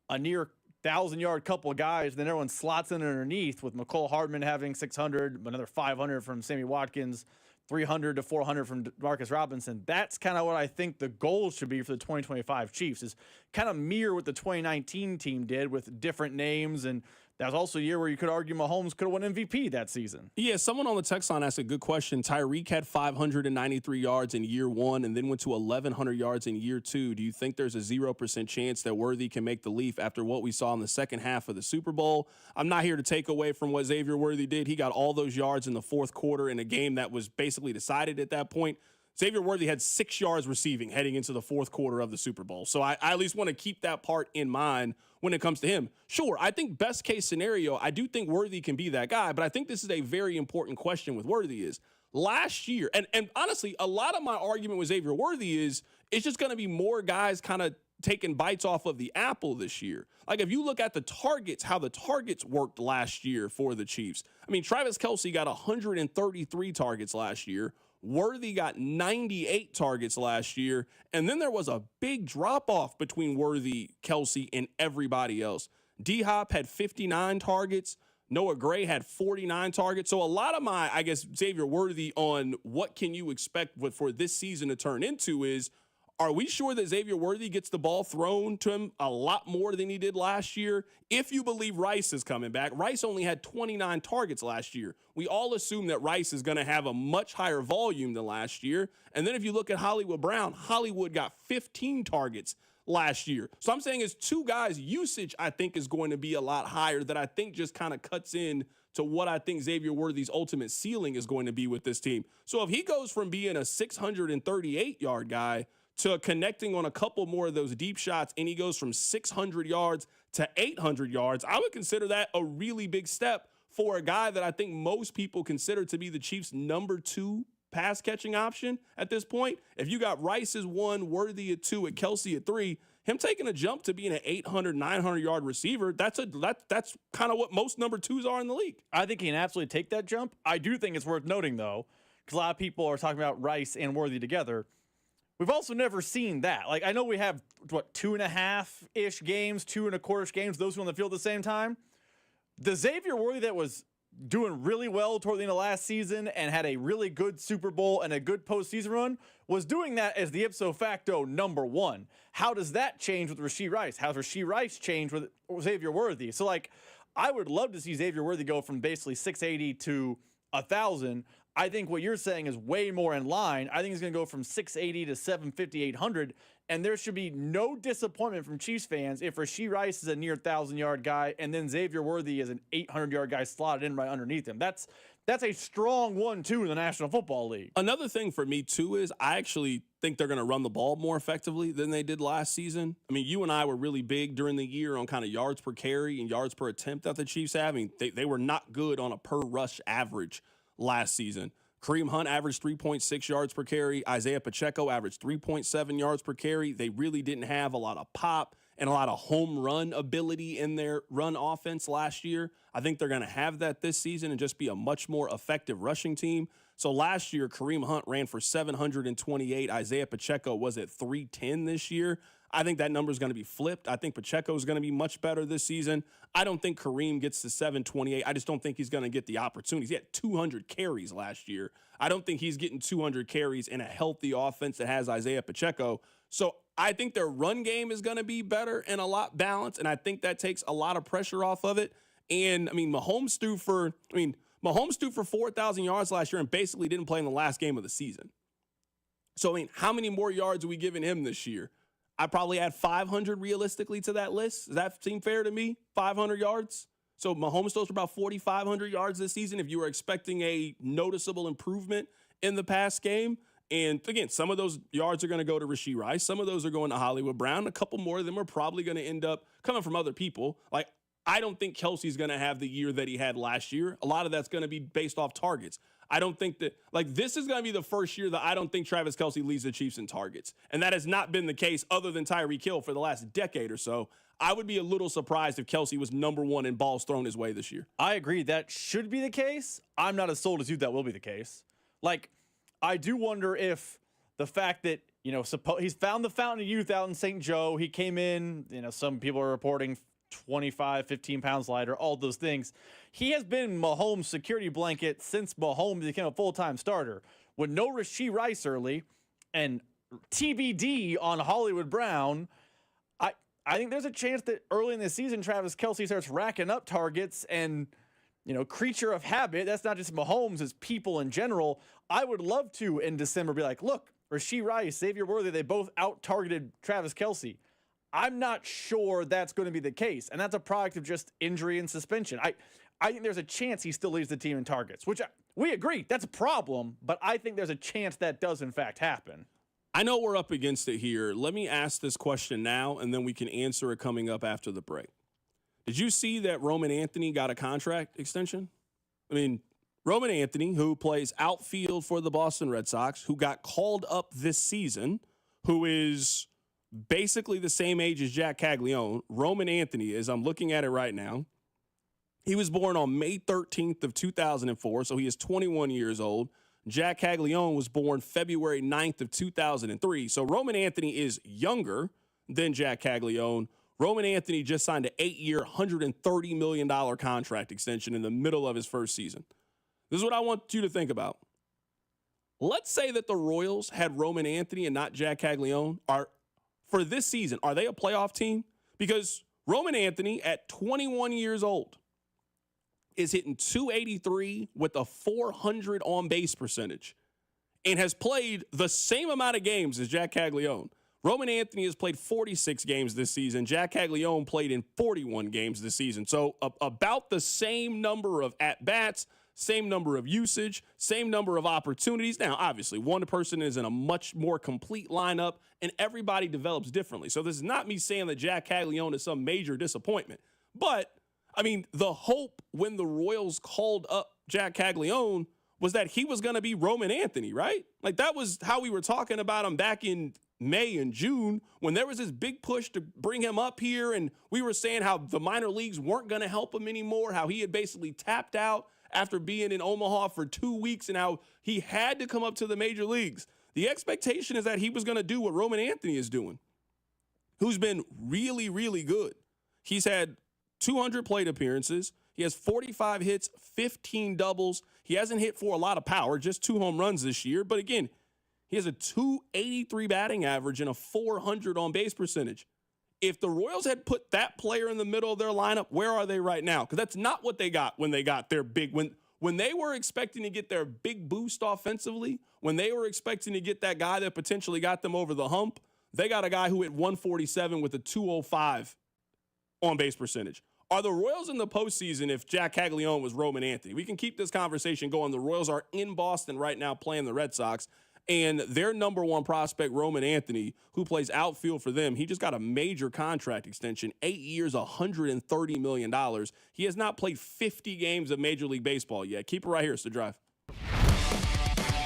a near 1,000-yard couple of guys, then everyone slots in underneath with McCole Hardman having 600, another 500 from Sammy Watkins, 300 to 400 from Marcus Robinson. That's kind of what I think the goal should be for the 2025 Chiefs, is kind of mirror what the 2019 team did with different names. And that was also a year where you could argue Mahomes could have won MVP that season. Yeah, someone on the text line asked a good question. Tyreek had 593 yards in year one and then went to 1,100 yards in year two. Do you think there's a 0% chance that Worthy can make the leap after what we saw in the second half of the Super Bowl? I'm not here to take away from what Xavier Worthy did. He got all those yards in the fourth quarter in a game that was basically decided at that point. Xavier Worthy had 6 yards receiving heading into the fourth quarter of the Super Bowl. So I at least want to keep that part in mind when it comes to him. Sure, I think best case scenario, I do think Worthy can be that guy, but I think this is a very important question with Worthy is last year, and honestly, a lot of my argument with Xavier Worthy is it's just going to be more guys kind of taking bites off of the apple this year. Like if you look at the targets, how the targets worked last year for the Chiefs. I mean, Travis Kelce got 133 targets last year. Worthy got 98 targets last year, and then there was a big drop-off between Worthy, Kelce, and everybody else. D-Hop had 59 targets. Noah Gray had 49 targets. So a lot of my, I guess, Xavier Worthy on what can you expect for this season to turn into is, are we sure that Xavier Worthy gets the ball thrown to him a lot more than he did last year? If you believe Rice is coming back, Rice only had 29 targets last year. We all assume that Rice is going to have a much higher volume than last year. And then if you look at Hollywood Brown, Hollywood got 15 targets last year. So I'm saying it's two guys' usage, I think, is going to be a lot higher that I think just kind of cuts in to what I think Xavier Worthy's ultimate ceiling is going to be with this team. So if he goes from being a 638-yard guy to connecting on a couple more of those deep shots, and he goes from 600 yards to 800 yards, I would consider that a really big step for a guy that I think most people consider to be the Chiefs' number 2 pass-catching option at this point. If you got Rice as 1, Worthy at 2, and Kelce at 3, him taking a jump to being an 800, 900-yard receiver, that's kind of what most number 2s are in the league. I think he can absolutely take that jump. I do think it's worth noting, though, because a lot of people are talking about Rice and Worthy together. We've also never seen that. Like, I know we have, 2.5-ish games, 2.25-ish games, those who on the field at the same time. The Xavier Worthy that was doing really well toward the end of last season and had a really good Super Bowl and a good postseason run was doing that as the ipso facto number 1. How does that change with Rashee Rice? How does Rashee Rice change with Xavier Worthy? So, I would love to see Xavier Worthy go from basically 680 to 1,000. I think what you're saying is way more in line. I think he's going to go from 680 to 750, 800, and there should be no disappointment from Chiefs fans if Rashee Rice is a near 1,000-yard guy and then Xavier Worthy is an 800-yard guy slotted in right underneath him. That's a strong 1-2 in the National Football League. Another thing for me, too, is I actually think they're going to run the ball more effectively than they did last season. I mean, you and I were really big during the year on kind of yards per carry and yards per attempt that the Chiefs have. I mean, they were not good on a per-rush average last season. Kareem Hunt averaged 3.6 yards per carry. Isaiah Pacheco averaged 3.7 yards per carry. They really didn't have a lot of pop and a lot of home run ability in their run offense last year. I think they're going to have that this season and just be a much more effective rushing team. So last year, Kareem Hunt ran for 728. Isaiah Pacheco was at 310 this year. I think that number is going to be flipped. I think Pacheco is going to be much better this season. I don't think Kareem gets to 728. I just don't think he's going to get the opportunities. He had 200 carries last year. I don't think he's getting 200 carries in a healthy offense that has Isaiah Pacheco. So I think their run game is going to be better and a lot balanced, and I think that takes a lot of pressure off of it. And, I mean, Mahomes threw for 4,000 yards last year and basically didn't play in the last game of the season. So, I mean, how many more yards are we giving him this year? I probably add 500 realistically to that list. Does that seem fair to me? 500 yards? So Mahomes throws for about 4,500 yards this season if you were expecting a noticeable improvement in the past game. And again, some of those yards are going to go to Rashee Rice. Some of those are going to Hollywood Brown. A couple more of them are probably going to end up coming from other people. Like, I don't think Kelsey's going to have the year that he had last year. A lot of that's going to be based off targets. I don't think that, this is going to be the first year that I don't think Travis Kelce leads the Chiefs in targets. And that has not been the case other than Tyreek Hill for the last decade or so. I would be a little surprised if Kelce was number one in balls thrown his way this year. I agree. That should be the case. I'm not as sold as you that will be the case. I do wonder if the fact that, he's found the fountain of youth out in St. Joe. He came in, some people are reporting 25, 15 pounds lighter, all those things. He has been Mahomes' security blanket since Mahomes became a full-time starter. With no Rashee Rice early and TBD on Hollywood Brown, I think there's a chance that early in the season, Travis Kelce starts racking up targets and, creature of habit. That's not just Mahomes, it's people in general. I would love to, in December, be like, look, Rashee Rice, Xavier Worthy, they both out-targeted Travis Kelce. I'm not sure that's going to be the case, and that's a product of just injury and suspension. I think there's a chance he still leads the team in targets, which we agree, that's a problem, but I think there's a chance that does, in fact, happen. I know we're up against it here. Let me ask this question now, and then we can answer it coming up after the break. Did you see that Roman Anthony got a contract extension? I mean, Roman Anthony, who plays outfield for the Boston Red Sox, who got called up this season, who is basically the same age as Jack Caglione. Roman Anthony, as I'm looking at it right now, he was born on May 13th of 2004, so he is 21 years old. Jack Caglione was born February 9th of 2003. So Roman Anthony is younger than Jack Caglione. Roman Anthony just signed an 8-year, $130 million contract extension in the middle of his first season. This is what I want you to think about. Let's say that the Royals had Roman Anthony and not Jack Caglione. For this season, are they a playoff team? Because Roman Anthony, at 21 years old, is hitting .283 with a .400 on-base percentage and has played the same amount of games as Jack Caglione. Roman Anthony has played 46 games this season. Jack Caglione played in 41 games this season. So about the same number of at-bats, same number of usage, same number of opportunities. Now, obviously, one person is in a much more complete lineup, and everybody develops differently. So this is not me saying that Jack Caglione is some major disappointment. But, I mean, the hope when the Royals called up Jack Caglione was that he was going to be Roman Anthony, right? That was how we were talking about him back in May and June when there was this big push to bring him up here, and we were saying how the minor leagues weren't going to help him anymore, how he had basically tapped out after being in Omaha for 2 weeks, and how he had to come up to the major leagues. The expectation is that he was going to do what Roman Anthony is doing, who's been really, really good. He's had 200 plate appearances. He has 45 hits, 15 doubles. He hasn't hit for a lot of power, just 2 home runs this year. But again, he has a .283 batting average and a .400 on-base percentage. If the Royals had put that player in the middle of their lineup, where are they right now? Because that's not what they got when they got their big when they were expecting to get their big boost offensively, when they were expecting to get that guy that potentially got them over the hump, they got a guy who hit 147 with a .205 on-base percentage. Are the Royals in the postseason if Jack Caglione was Roman Anthony? We can keep this conversation going. The Royals are in Boston right now playing the Red Sox. And their number one prospect, Roman Anthony, who plays outfield for them, he just got a major contract extension, 8 years, $130 million. He has not played 50 games of Major League Baseball yet. Keep it right here. It's The Drive.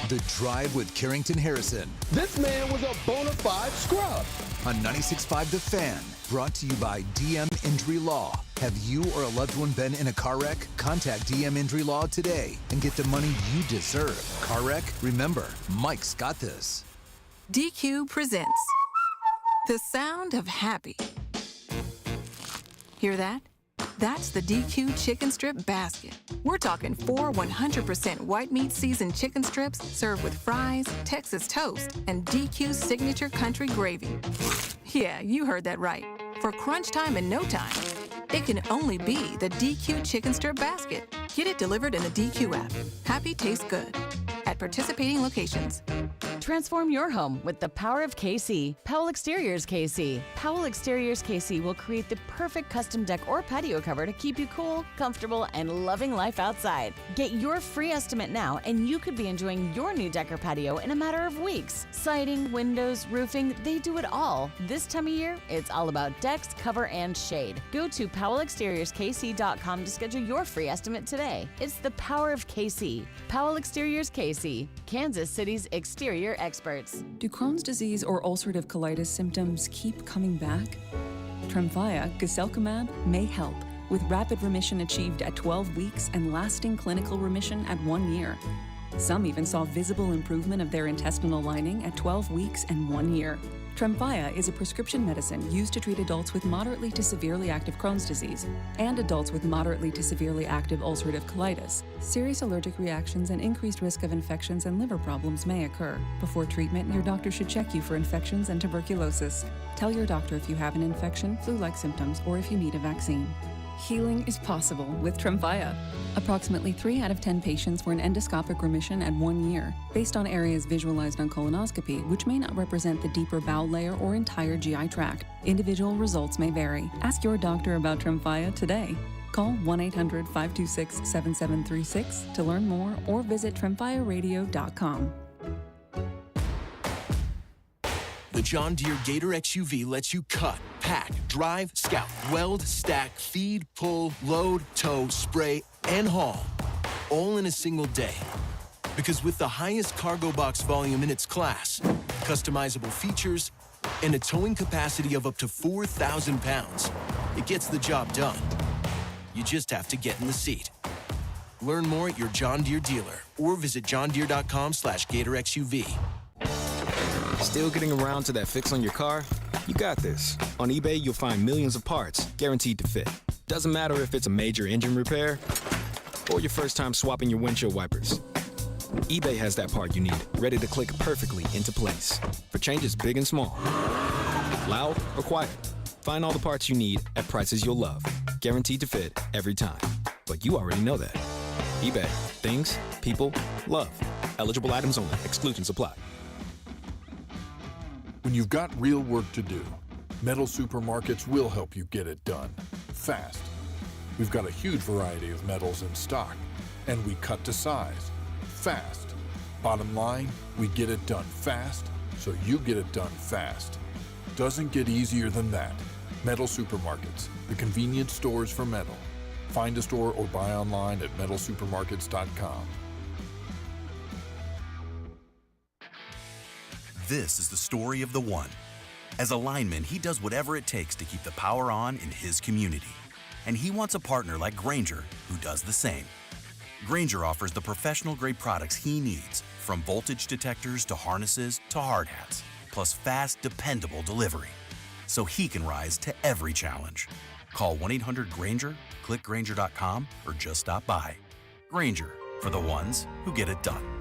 The Drive with Carrington Harrison. This man was a bona fide scrub. On 96.5 The Fan, brought to you by DM Injury Law. Have you or a loved one been in a car wreck? Contact DM Injury Law today and get the money you deserve. Car wreck? Remember, Mike's got this. DQ presents the sound of happy. Hear that? That's the DQ Chicken Strip Basket. We're talking 4 100% white meat seasoned chicken strips served with fries, Texas toast, and DQ's signature country gravy. Yeah, you heard that right. For crunch time in no time. It can only be the DQ Chicken Strip Basket. Get it delivered in the DQ app. Happy tastes good. At participating locations. Transform your home with the power of KC. Powell Exteriors KC. Powell Exteriors KC will create the perfect custom deck or patio cover to keep you cool, comfortable, and loving life outside. Get your free estimate now, and you could be enjoying your new deck or patio in a matter of weeks. Siding, windows, roofing, they do it all. This time of year, it's all about decks, cover, and shade. Go to PowellExteriorsKC.com to schedule your free estimate today. It's the power of KC. Powell Exteriors KC, Kansas City's exterior experts. Do Crohn's disease or ulcerative colitis symptoms keep coming back? Tremfya guselkumab may help, with rapid remission achieved at 12 weeks and lasting clinical remission at 1 year. Some even saw visible improvement of their intestinal lining at 12 weeks and 1 year. Tremfya is a prescription medicine used to treat adults with moderately to severely active Crohn's disease and adults with moderately to severely active ulcerative colitis. Serious allergic reactions and increased risk of infections and liver problems may occur. Before treatment, your doctor should check you for infections and tuberculosis. Tell your doctor if you have an infection, flu-like symptoms, or if you need a vaccine. Healing is possible with Tremfya. Approximately 3 out of 10 patients were in endoscopic remission at 1 year, based on areas visualized on colonoscopy, which may not represent the deeper bowel layer or entire GI tract. Individual results may vary. Ask your doctor about Tremfya today. Call 1-800-526-7736 to learn more or visit tremfyaradio.com. The John Deere Gator XUV lets you cut, pack, drive, scout, weld, stack, feed, pull, load, tow, spray, and haul, all in a single day. Because with the highest cargo box volume in its class, customizable features, and a towing capacity of up to 4,000 pounds, it gets the job done. You just have to get in the seat. Learn more at your John Deere dealer or visit johndeere.com/Gator XUV. Still getting around to that fix on your car? You got this. On eBay, you'll find millions of parts, guaranteed to fit. Doesn't matter if it's a major engine repair or your first time swapping your windshield wipers. eBay has that part you need, ready to click perfectly into place for changes big and small. Loud or quiet. Find all the parts you need at prices you'll love. Guaranteed to fit every time. But you already know that. eBay. Things, people, love. Eligible items only. Exclusions apply. When you've got real work to do, Metal Supermarkets will help you get it done, fast. We've got a huge variety of metals in stock, and we cut to size, fast. Bottom line, we get it done fast, so you get it done fast. Doesn't get easier than that. Metal Supermarkets, the convenience stores for metal. Find a store or buy online at metalsupermarkets.com. This is the story of the one. As a lineman, he does whatever it takes to keep the power on in his community. And he wants a partner like Grainger who does the same. Grainger offers the professional-grade products he needs, from voltage detectors to harnesses to hard hats, plus fast, dependable delivery, so he can rise to every challenge. Call 1-800-GRAINGER, click Grainger.com, or just stop by. Grainger, for the ones who get it done.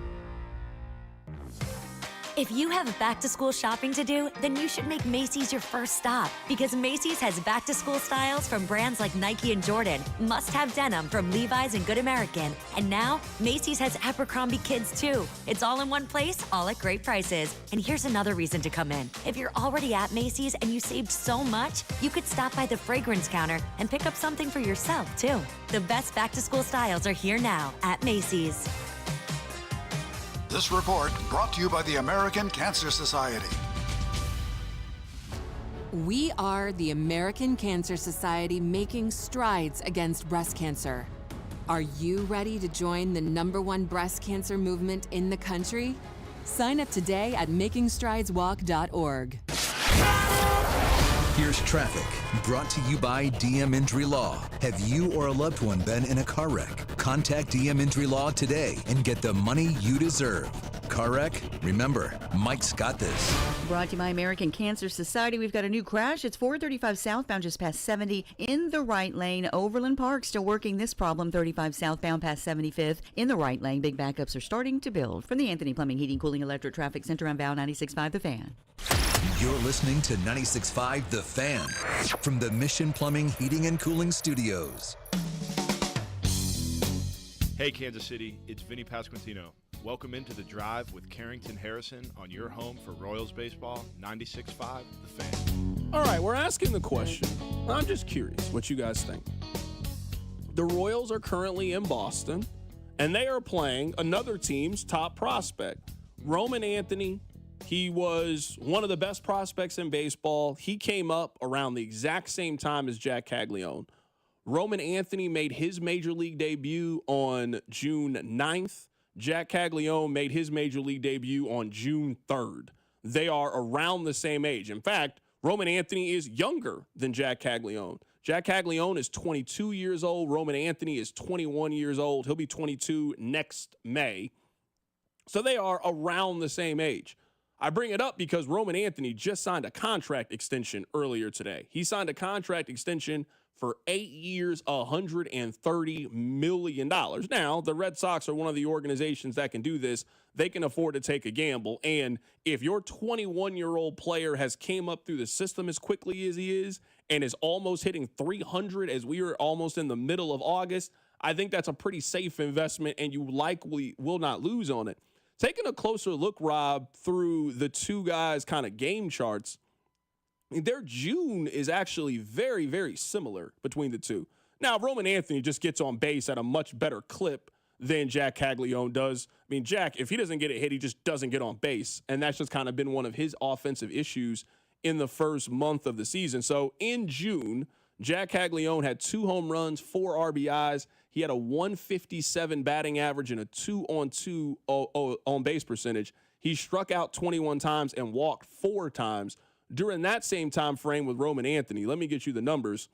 If you have back-to-school shopping to do, then you should make Macy's your first stop, because Macy's has back-to-school styles from brands like Nike and Jordan, must-have denim from Levi's and Good American, and now Macy's has Abercrombie Kids too. It's all in one place, all at great prices. And here's another reason to come in. If you're already at Macy's and you saved so much, you could stop by the fragrance counter and pick up something for yourself too. The best back-to-school styles are here now at Macy's. This report brought to you by the American Cancer Society. We are the American Cancer Society, making strides against breast cancer. Are you ready to join the #1 breast cancer movement in the country? Sign up today at makingstrideswalk.org. Here's traffic, brought to you by DM Injury Law. Have you or a loved one been in a car wreck? Contact DM Injury Law today and get the money you deserve. Car wreck? Remember, Mike's got this. Brought to you by American Cancer Society. We've got a new crash. It's 435 southbound just past 70 in the right lane. Overland Park still working this problem. 35 southbound past 75th in the right lane. Big backups are starting to build. From the Anthony Plumbing, Heating, Cooling, Electric Traffic Center on Val 96.5 The Fan. You're listening to 96.5 The Fan from the Mission Plumbing, Heating, and Cooling Studios. Hey, Kansas City, it's Vinny Pasquantino. Welcome into The Drive with Carrington Harrison on your home for Royals baseball, 96.5 The Fan. All right, we're asking the question. I'm just curious what you guys think. The Royals are currently in Boston, and they are playing another team's top prospect, Roman Anthony. He was one of the best prospects in baseball. He came up around the exact same time as Jack Caglione. Roman Anthony made his major league debut on June 9th. Jack Caglione made his major league debut on June 3rd. They are around the same age. In fact, Roman Anthony is younger than Jack Caglione. Jack Caglione is 22 years old. Roman Anthony is 21 years old. He'll be 22 next May. So they are around the same age. I bring it up because Roman Anthony just signed a contract extension earlier today. He signed a contract extension for 8 years, $130 million. Now, the Red Sox are one of the organizations that can do this. They can afford to take a gamble. And if your 21-year-old player has came up through the system as quickly as he is and is almost hitting 300 as we are almost in the middle of August, I think that's a pretty safe investment, and you likely will not lose on it. Taking a closer look, Rob, through the two guys' kind of game charts, their June is actually very, very similar between the two. Now, Roman Anthony just gets on base at a much better clip than Jack Caglione does. I mean, Jack, if he doesn't get a hit, he just doesn't get on base. And that's just kind of been one of his offensive issues in the first month of the season. So in June, Jack Caglione had 2 home runs, 4 RBIs. He had a 157 batting average and a 2-on-2 on-base percentage. He struck out 21 times and walked 4 times. During that same time frame with Roman Anthony, let me get you the numbers.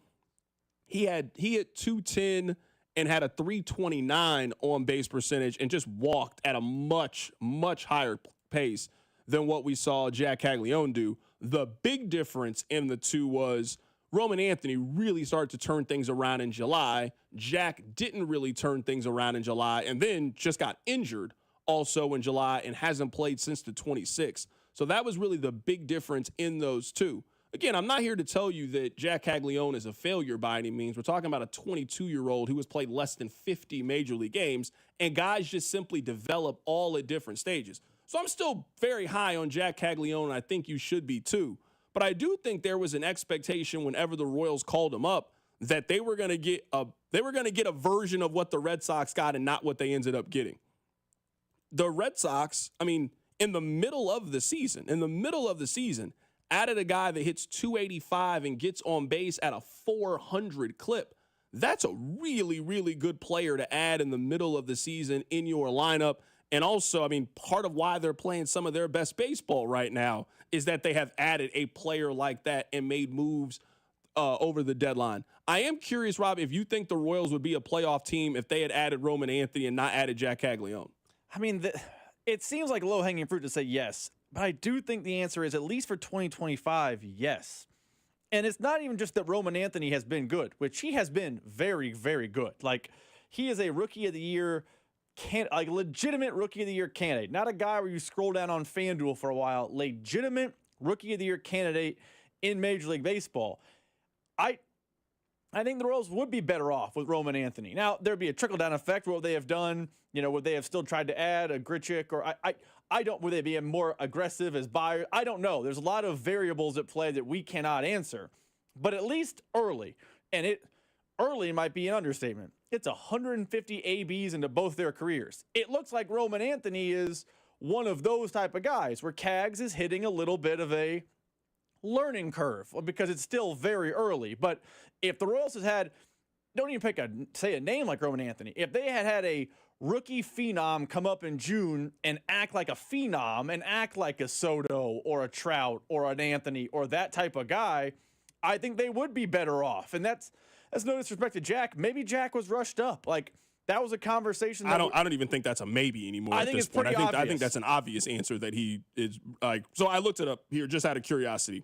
He hit 210 and had a 329 on-base percentage and just walked at a much, much higher pace than what we saw Jack Caglione do. The big difference in the two was Roman Anthony really started to turn things around in July. Jack didn't really turn things around in July and then just got injured also in July and hasn't played since the 26th. So that was really the big difference in those two. Again, I'm not here to tell you that Jack Caglione is a failure by any means. We're talking about a 22-year-old who has played less than 50 major league games, and guys just simply develop all at different stages. So I'm still very high on Jack Caglione, and I think you should be too. But I do think there was an expectation whenever the Royals called him up that they were going to get a version of what the Red Sox got and not what they ended up getting. The Red Sox, in the middle of the season, added a guy that hits 285 and gets on base at a 400 clip. That's a really, really good player to add in the middle of the season in your lineup. And also, part of why they're playing some of their best baseball right now is that they have added a player like that and made moves over the deadline. I am curious, Rob, if you think the Royals would be a playoff team if they had added Roman Anthony and not added Jack Caglione. It seems like low-hanging fruit to say yes, but I do think the answer is, at least for 2025, yes. And it's not even just that Roman Anthony has been good, which he has been very, very good. Like, he is a Rookie of the Year legitimate Rookie of the Year candidate. Not a guy where you scroll down on FanDuel for a while. Legitimate Rookie of the Year candidate in Major League Baseball. I think the Royals would be better off with Roman Anthony. Now, there'd be a trickle-down effect. What they have done, would they have still tried to add a Grichuk? Or would they be more aggressive as buyers? I don't know. There's a lot of variables at play that we cannot answer. But at least early, and early might be an understatement, it's 150 ABs into both their careers. It looks like Roman Anthony is one of those type of guys where Cags is hitting a little bit of a learning curve because it's still very early. But if the Royals had don't even say a name like Roman Anthony, if they had a rookie phenom come up in June and act like a phenom and act like a Soto or a Trout or an Anthony or that type of guy, I think they would be better off. And that's no disrespect to Jack. Maybe Jack was rushed up. Like, That was a conversation. I don't even think that's a maybe anymore. I think it's pretty obvious. I think that's an obvious answer that he is like. So I looked it up here just out of curiosity.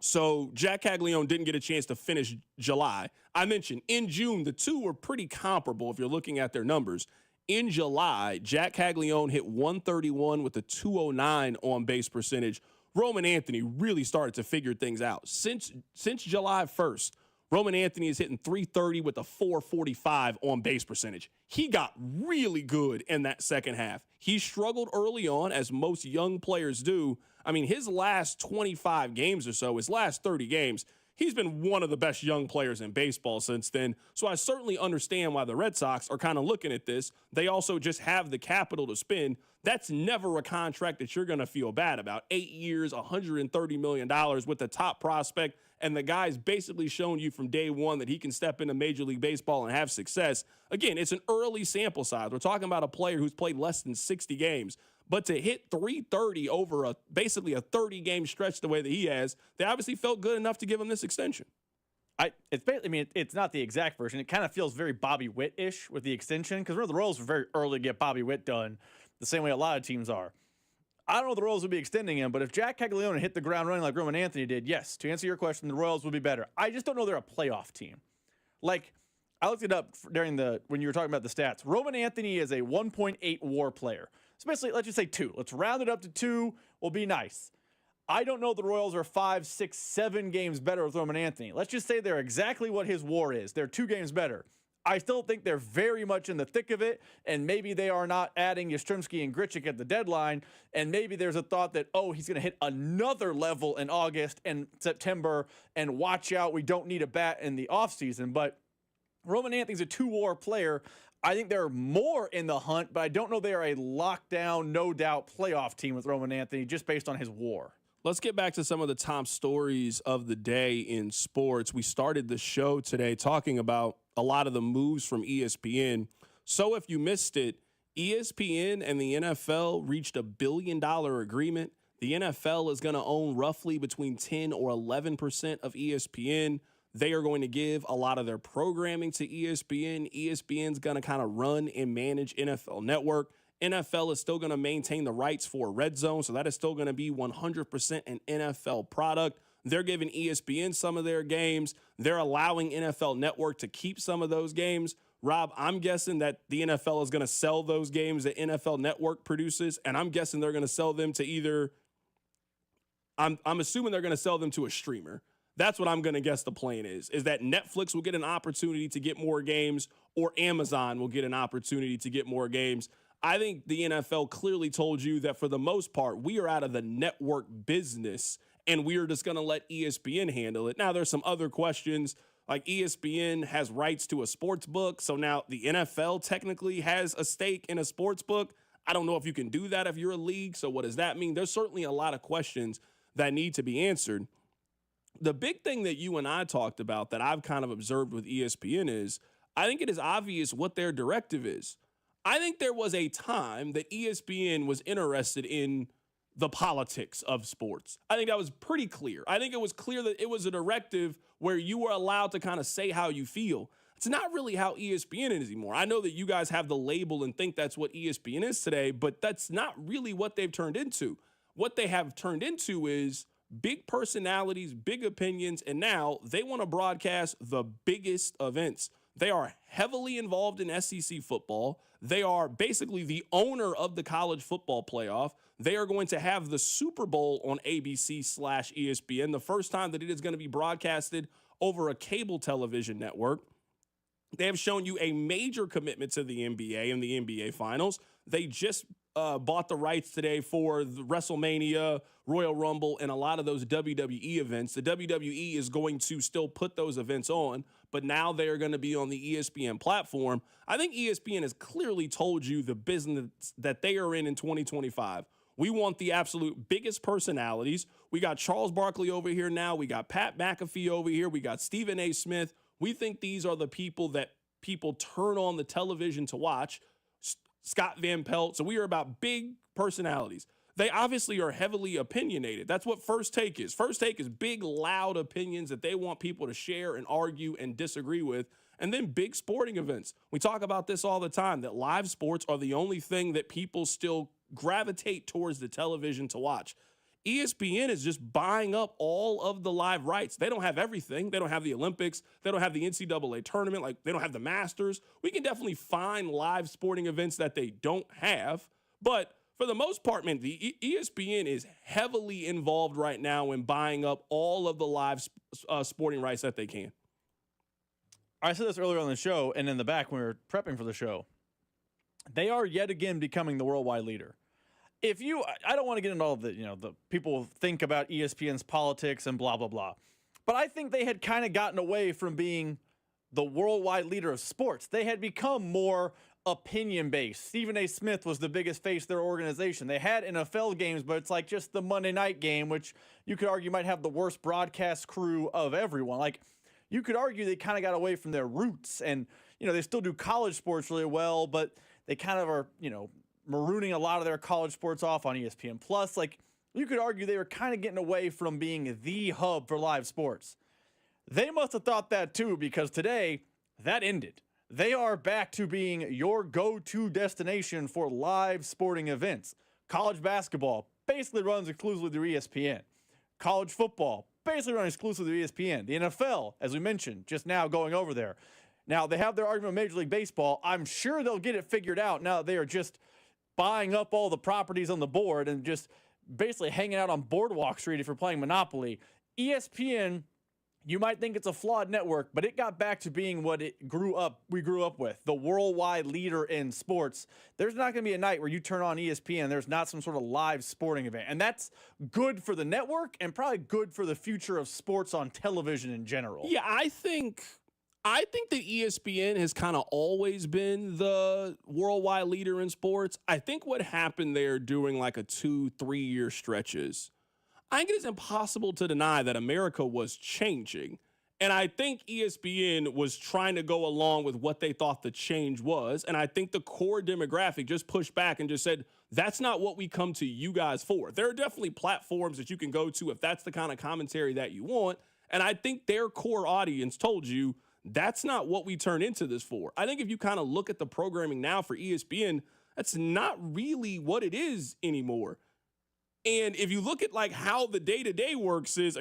So Jack Caglione didn't get a chance to finish July. I mentioned in June, the two were pretty comparable if you're looking at their numbers. In July, Jack Caglione hit 131 with a 209 on base percentage. Roman Anthony really started to figure things out. Since July 1st, Roman Anthony is hitting 330 with a 445 on base percentage. He got really good in that second half. He struggled early on, as most young players do. I mean, his last 25 games or so, his last 30 games, he's been one of the best young players in baseball since then. So I certainly understand why the Red Sox are kind of looking at this. They also just have the capital to spend. That's never a contract that you're going to feel bad about. 8 years, $130 million with the top prospect. And the guy's basically shown you from day one that he can step into Major League Baseball and have success. Again, it's an early sample size. We're talking about a player who's played less than 60 games. But to hit 330 over basically a 30-game stretch the way that he has, they obviously felt good enough to give him this extension. It's not the exact version. It kind of feels very Bobby Witt-ish with the extension, because remember, the Royals were very early to get Bobby Witt done, the same way a lot of teams are. I don't know if the Royals would be extending him, but if Jack Caglione hit the ground running like Roman Anthony did, yes, to answer your question, the Royals would be better. I just don't know they're a playoff team. Like, I looked it up when you were talking about the stats. Roman Anthony is a 1.8 WAR player. So basically, let's just say 2. Let's round it up to 2. Will be nice. I don't know the Royals are 5, 6, 7 games better with Roman Anthony. Let's just say they're exactly what his WAR is. They're 2 games better. I still think they're very much in the thick of it, and maybe they are not adding Yastrzemski and Grichuk at the deadline, and maybe there's a thought that, he's going to hit another level in August and September, and watch out, we don't need a bat in the offseason. But Roman Anthony's a 2-WAR player. I think they're more in the hunt, but I don't know they are a lockdown, no doubt playoff team with Roman Anthony just based on his WAR. Let's get back to some of the top stories of the day in sports. We started the show today talking about a lot of the moves from ESPN. So if you missed it, ESPN and the NFL reached $1 billion agreement. The NFL is going to own roughly between 10 or 11% of ESPN. They are going to give a lot of their programming to ESPN. ESPN's going to kind of run and manage NFL Network. NFL is still going to maintain the rights for Red Zone, so that is still going to be 100% an NFL product. They're giving ESPN some of their games. They're allowing NFL Network to keep some of those games. Rob, I'm guessing that the NFL is going to sell those games that NFL Network produces, and I'm guessing they're going to sell them to either – I'm assuming they're going to sell them to a streamer. That's what I'm going to guess the plan is that Netflix will get an opportunity to get more games, or Amazon will get an opportunity to get more games. I think the NFL clearly told you that for the most part, we are out of the network business and we are just going to let ESPN handle it. Now, there's some other questions, like ESPN has rights to a sports book. So now the NFL technically has a stake in a sports book. I don't know if you can do that if you're a league. So what does that mean? There's certainly a lot of questions that need to be answered. The big thing that you and I talked about that I've kind of observed with ESPN is I think it is obvious what their directive is. I think there was a time that ESPN was interested in the politics of sports. I think that was pretty clear. I think it was clear that it was a directive where you were allowed to kind of say how you feel. It's not really how ESPN is anymore. I know that you guys have the label and think that's what ESPN is today, but that's not really what they've turned into. What they have turned into is big personalities, big opinions, and now they want to broadcast the biggest events. They are heavily involved in SEC football. They are basically the owner of the college football playoff. They are going to have the Super Bowl on ABC/ESPN, the first time that it is going to be broadcasted over a cable television network. They have shown you a major commitment to the NBA and the NBA Finals. They just bought the rights today for the WrestleMania, Royal Rumble, and a lot of those WWE events. The WWE is going to still put those events on, but now they are going to be on the ESPN platform. I think ESPN has clearly told you the business that they are in 2025. We want the absolute biggest personalities. We got Charles Barkley over here now. We got Pat McAfee over here. We got Stephen A. Smith. We think these are the people that people turn on the television to watch. Scott Van Pelt. So we are about big personalities. They obviously are heavily opinionated. That's what First Take is. First Take is big, loud opinions that they want people to share and argue and disagree with. And then big sporting events. We talk about this all the time, that live sports are the only thing that people still gravitate towards the television to watch. ESPN is just buying up all of the live rights. They don't have everything. They don't have the Olympics. They don't have the NCAA tournament. Like, they don't have the Masters. We can definitely find live sporting events that they don't have. But for the most part, man, the ESPN is heavily involved right now in buying up all of the live sporting rights that they can. I said this earlier on the show, and in the back when we were prepping for the show. They are yet again becoming the worldwide leader. I don't want to get into all the, the people think about ESPN's politics and blah, blah, blah. But I think they had kind of gotten away from being the worldwide leader of sports. They had become more opinion-based. Stephen A. Smith was the biggest face of their organization. They had NFL games, but it's like just the Monday night game, which you could argue might have the worst broadcast crew of everyone. Like, you could argue they kind of got away from their roots. And, they still do college sports really well, but they kind of are, marooning a lot of their college sports off on ESPN Plus. Like, you could argue they were kind of getting away from being the hub for live sports. They must have thought that too, because today that ended. They are back to being your go-to destination for live sporting events. College basketball basically runs exclusively through ESPN. College football basically runs exclusively through ESPN. The NFL, as we mentioned, just now going over there. Now, they have their argument with Major League Baseball. I'm sure they'll get it figured out now that they are just buying up all the properties on the board and just basically hanging out on Boardwalk Street if you're playing Monopoly. ESPN, you might think it's a flawed network, but it got back to being what we grew up with, the worldwide leader in sports. There's not going to be a night where you turn on ESPN and there's not some sort of live sporting event. And that's good for the network and probably good for the future of sports on television in general. Yeah, I think that ESPN has kind of always been the worldwide leader in sports. I think what happened there during like a 2-3 year stretches, I think it is impossible to deny that America was changing. And I think ESPN was trying to go along with what they thought the change was. And I think the core demographic just pushed back and just said, that's not what we come to you guys for. There are definitely platforms that you can go to if that's the kind of commentary that you want. And I think their core audience told you, that's not what we turn into this for. I think if you kind of look at the programming now for ESPN, that's not really what it is anymore. And if you look at like how the day-to-day works is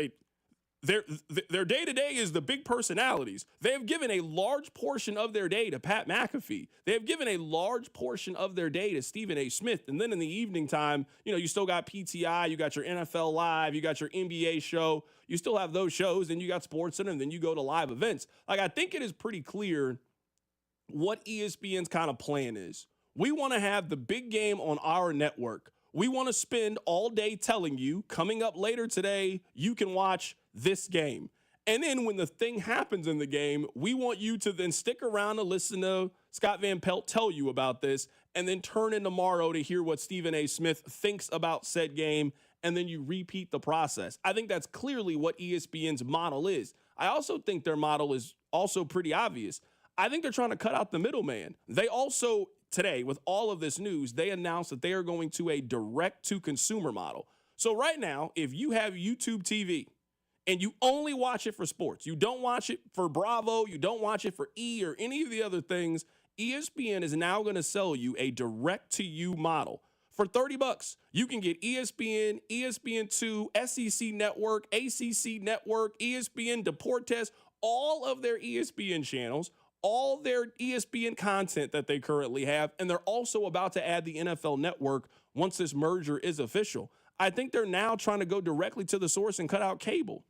their day-to-day is the big personalities. They have given a large portion of their day to Pat McAfee. They have given a large portion of their day to Stephen A. Smith. And then in the evening time, you still got PTI, you got your NFL Live, you got your NBA show. You still have those shows, and you got SportsCenter, and then you go to live events. Like, I think it is pretty clear what ESPN's kind of plan is. We want to have the big game on our network. We want to spend all day telling you, coming up later today, you can watch this game. And then when the thing happens in the game, we want you to then stick around to listen to Scott Van Pelt tell you about this, and then turn in tomorrow to hear what Stephen A. Smith thinks about said game, and then you repeat the process. I think that's clearly what ESPN's model is. I also think their model is also pretty obvious. I think they're trying to cut out the middleman. They also, today, with all of this news, they announced that they are going to a direct-to-consumer model. So right now, if you have YouTube TV and you only watch it for sports, you don't watch it for Bravo, you don't watch it for E or any of the other things, ESPN is now going to sell you a direct-to-you model. For $30, you can get ESPN, ESPN2, SEC Network, ACC Network, ESPN Deportes, all of their ESPN channels, all their ESPN content that they currently have, and they're also about to add the NFL Network once this merger is official. I think they're now trying to go directly to the source and cut out cable.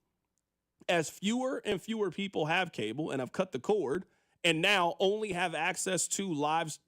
As fewer and fewer people have cable and have cut the cord and now only have access to live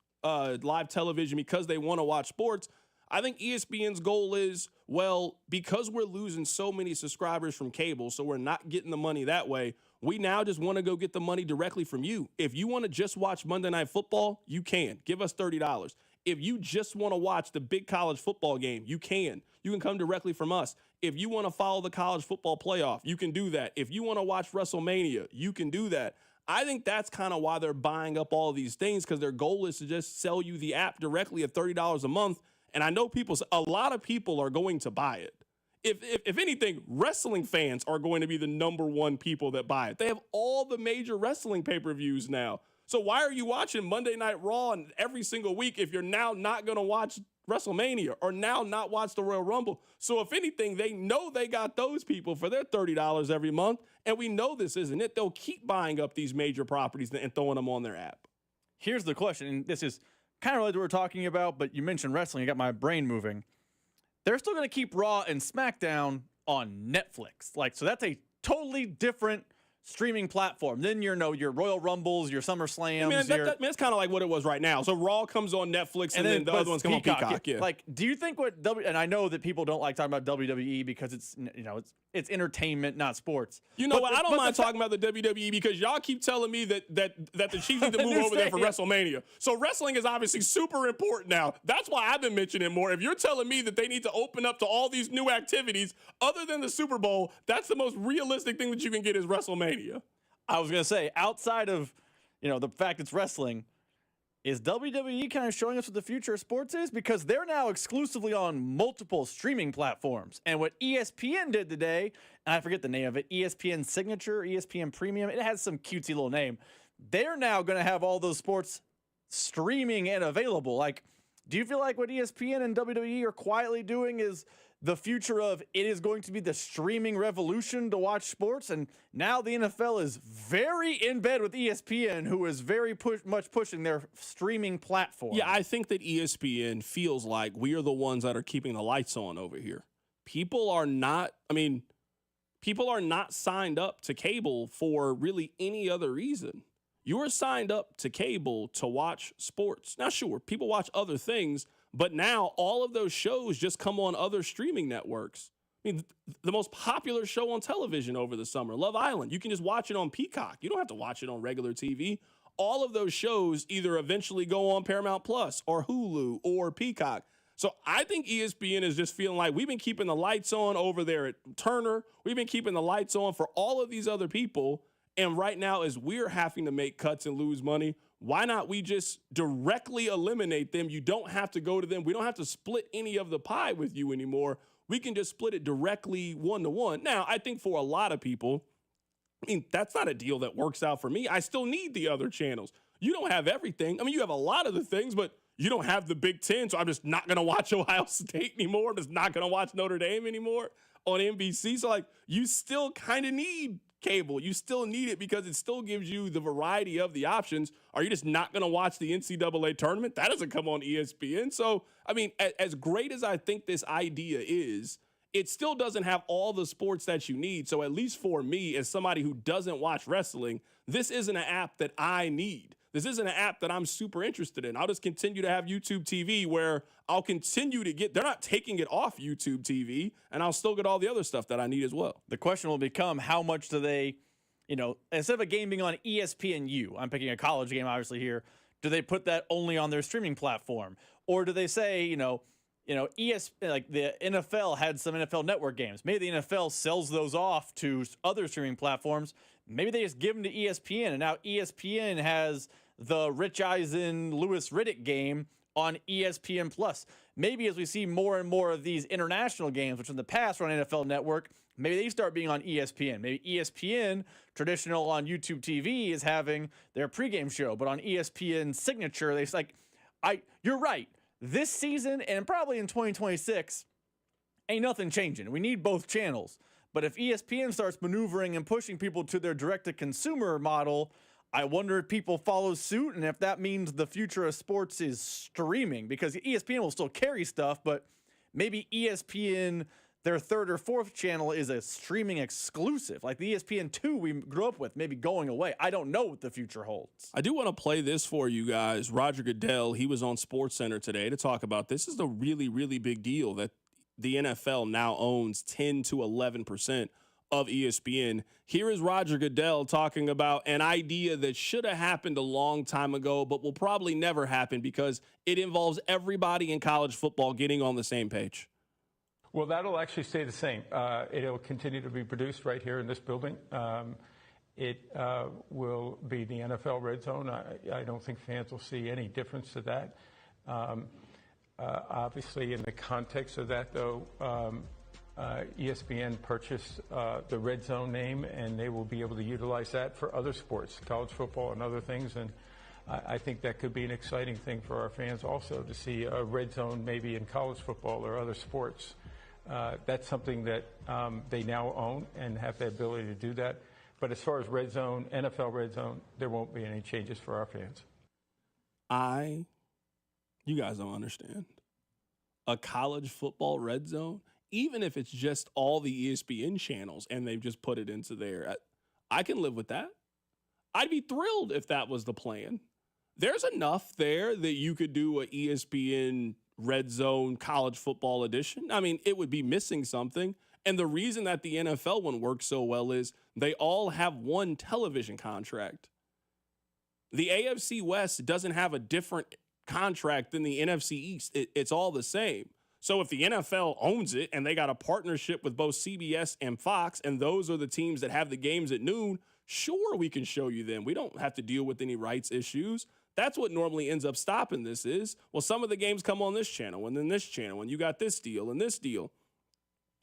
television because they want to watch sports, I think ESPN's goal is, well, because we're losing so many subscribers from cable, so we're not getting the money that way, we now just want to go get the money directly from you. If you want to just watch Monday Night Football, you can. Give us $30. If you just want to watch the big college football game, you can. You can come directly from us. If you want to follow the college football playoff, you can do that. If you want to watch WrestleMania, you can do that. I think that's kind of why they're buying up all of these things, because their goal is to just sell you the app directly at $30 a month. And I know a lot of people are going to buy it. if anything, wrestling fans are going to be the number one people that buy it. They have all the major wrestling pay-per-views now. So why are you watching Monday Night Raw and every single week if you're now not going to watch WrestleMania or now not watch the Royal Rumble? So if anything, they know they got those people for their $30 every month, and we know this isn't it. They'll keep buying up these major properties and throwing them on their app. Here's the question, and this is kind of related to what we're talking about, but you mentioned wrestling. You got my brain moving. They're still going to keep Raw and SmackDown on Netflix. So that's a totally different streaming platform. Then your Royal Rumbles, your SummerSlams. That's kind of like what it was right now. So Raw comes on Netflix, and then the other ones come on Peacock. Yeah. Do you think and I know that people don't like talking about WWE because it's entertainment, not sports. I don't mind talking about the WWE because y'all keep telling me that the Chiefs need to move over there for WrestleMania. So wrestling is obviously super important now. That's why I've been mentioning it more. If you're telling me that they need to open up to all these new activities other than the Super Bowl, that's the most realistic thing that you can get is WrestleMania. I was going to say, outside of, the fact it's wrestling, is WWE kind of showing us what the future of sports is? Because they're now exclusively on multiple streaming platforms. And what ESPN did today, and I forget the name of it, ESPN Signature, ESPN Premium, it has some cutesy little name. They're now going to have all those sports streaming and available. Do you feel like what ESPN and WWE are quietly doing is the future of it is going to be the streaming revolution to watch sports? And now the NFL is very in bed with ESPN, who is very much pushing their streaming platform. Yeah, I think that ESPN feels like we are the ones that are keeping the lights on over here. People are not signed up to cable for really any other reason. You are signed up to cable to watch sports. Now, sure, people watch other things, but now all of those shows just come on other streaming networks. I mean, the most popular show on television over the summer, Love Island, you can just watch it on Peacock. You don't have to watch it on regular TV. All of those shows either eventually go on Paramount Plus or Hulu or Peacock. So I think ESPN is just feeling like we've been keeping the lights on over there at Turner. We've been keeping the lights on for all of these other people. And right now, as we're having to make cuts and lose money, why not we just directly eliminate them? You don't have to go to them. We don't have to split any of the pie with you anymore. We can just split it directly one-to-one. Now, I think for a lot of people, that's not a deal that works out for me. I still need the other channels. You don't have everything. You have a lot of the things, but you don't have the Big Ten, so I'm just not going to watch Ohio State anymore. I'm just not going to watch Notre Dame anymore on NBC. So, you still kind of need cable. You still need it because it still gives you the variety of the options. Are you just not going to watch the NCAA tournament? That doesn't come on ESPN. So, as great as I think this idea is, it still doesn't have all the sports that you need. So at least for me, as somebody who doesn't watch wrestling, this isn't an app that I need. This isn't an app that I'm super interested in. I'll just continue to have YouTube TV where I'll continue to get, they're not taking it off YouTube TV, and I'll still get all the other stuff that I need as well. The question will become, how much do they, instead of a game being on ESPNU, I'm picking a college game obviously here, do they put that only on their streaming platform? Or do they say, the NFL had some NFL Network games. Maybe the NFL sells those off to other streaming platforms. Maybe they just give them to ESPN, and now ESPN has the Rich Eisen, Louis Riddick game on ESPN Plus. Maybe as we see more and more of these international games, which in the past were on NFL Network, maybe they start being on ESPN. Maybe ESPN, traditional on YouTube TV, is having their pregame show, but on ESPN Signature, you're right. This season and probably in 2026, ain't nothing changing. We need both channels. But if ESPN starts maneuvering and pushing people to their direct-to-consumer model, I wonder if people follow suit and if that means the future of sports is streaming, because ESPN will still carry stuff, but maybe ESPN, their third or fourth channel, is a streaming exclusive. Like the ESPN2 we grew up with, maybe going away. I don't know what the future holds. I do want to play this for you guys. Roger Goodell, he was on SportsCenter today to talk about this. This is a really, really big deal that the NFL now owns 10 to 11% of ESPN. Here is Roger Goodell talking about an idea that should have happened a long time ago, but will probably never happen because it involves everybody in college football getting on the same page. Well, that'll actually stay the same. It'll continue to be produced right here in this building. It will be the NFL Red Zone. I don't think fans will see any difference to that. Obviously, in the context of that, though, ESPN purchase the Red Zone name, and they will be able to utilize that for other sports, college football and other things. And I think that could be an exciting thing for our fans also, to see a Red Zone maybe in college football or other sports. That's something that they now own and have the ability to do that. But as far as Red Zone, NFL Red Zone, there won't be any changes for our fans. You guys don't understand. A college football Red Zone, even if it's just all the ESPN channels and they've just put it into there, I can live with that. I'd be thrilled if that was the plan. There's enough there that you could do a ESPN Red Zone college football edition. I mean, it would be missing something. And the reason that the NFL one works so well is they all have one television contract. The AFC West doesn't have a different contract than the NFC East. It's all the same. So if the NFL owns it and they got a partnership with both CBS and Fox, and those are the teams that have the games at noon, sure, we can show you them. We don't have to deal with any rights issues. That's what normally ends up stopping this is, well, some of the games come on this channel and then this channel, and you got this deal and this deal.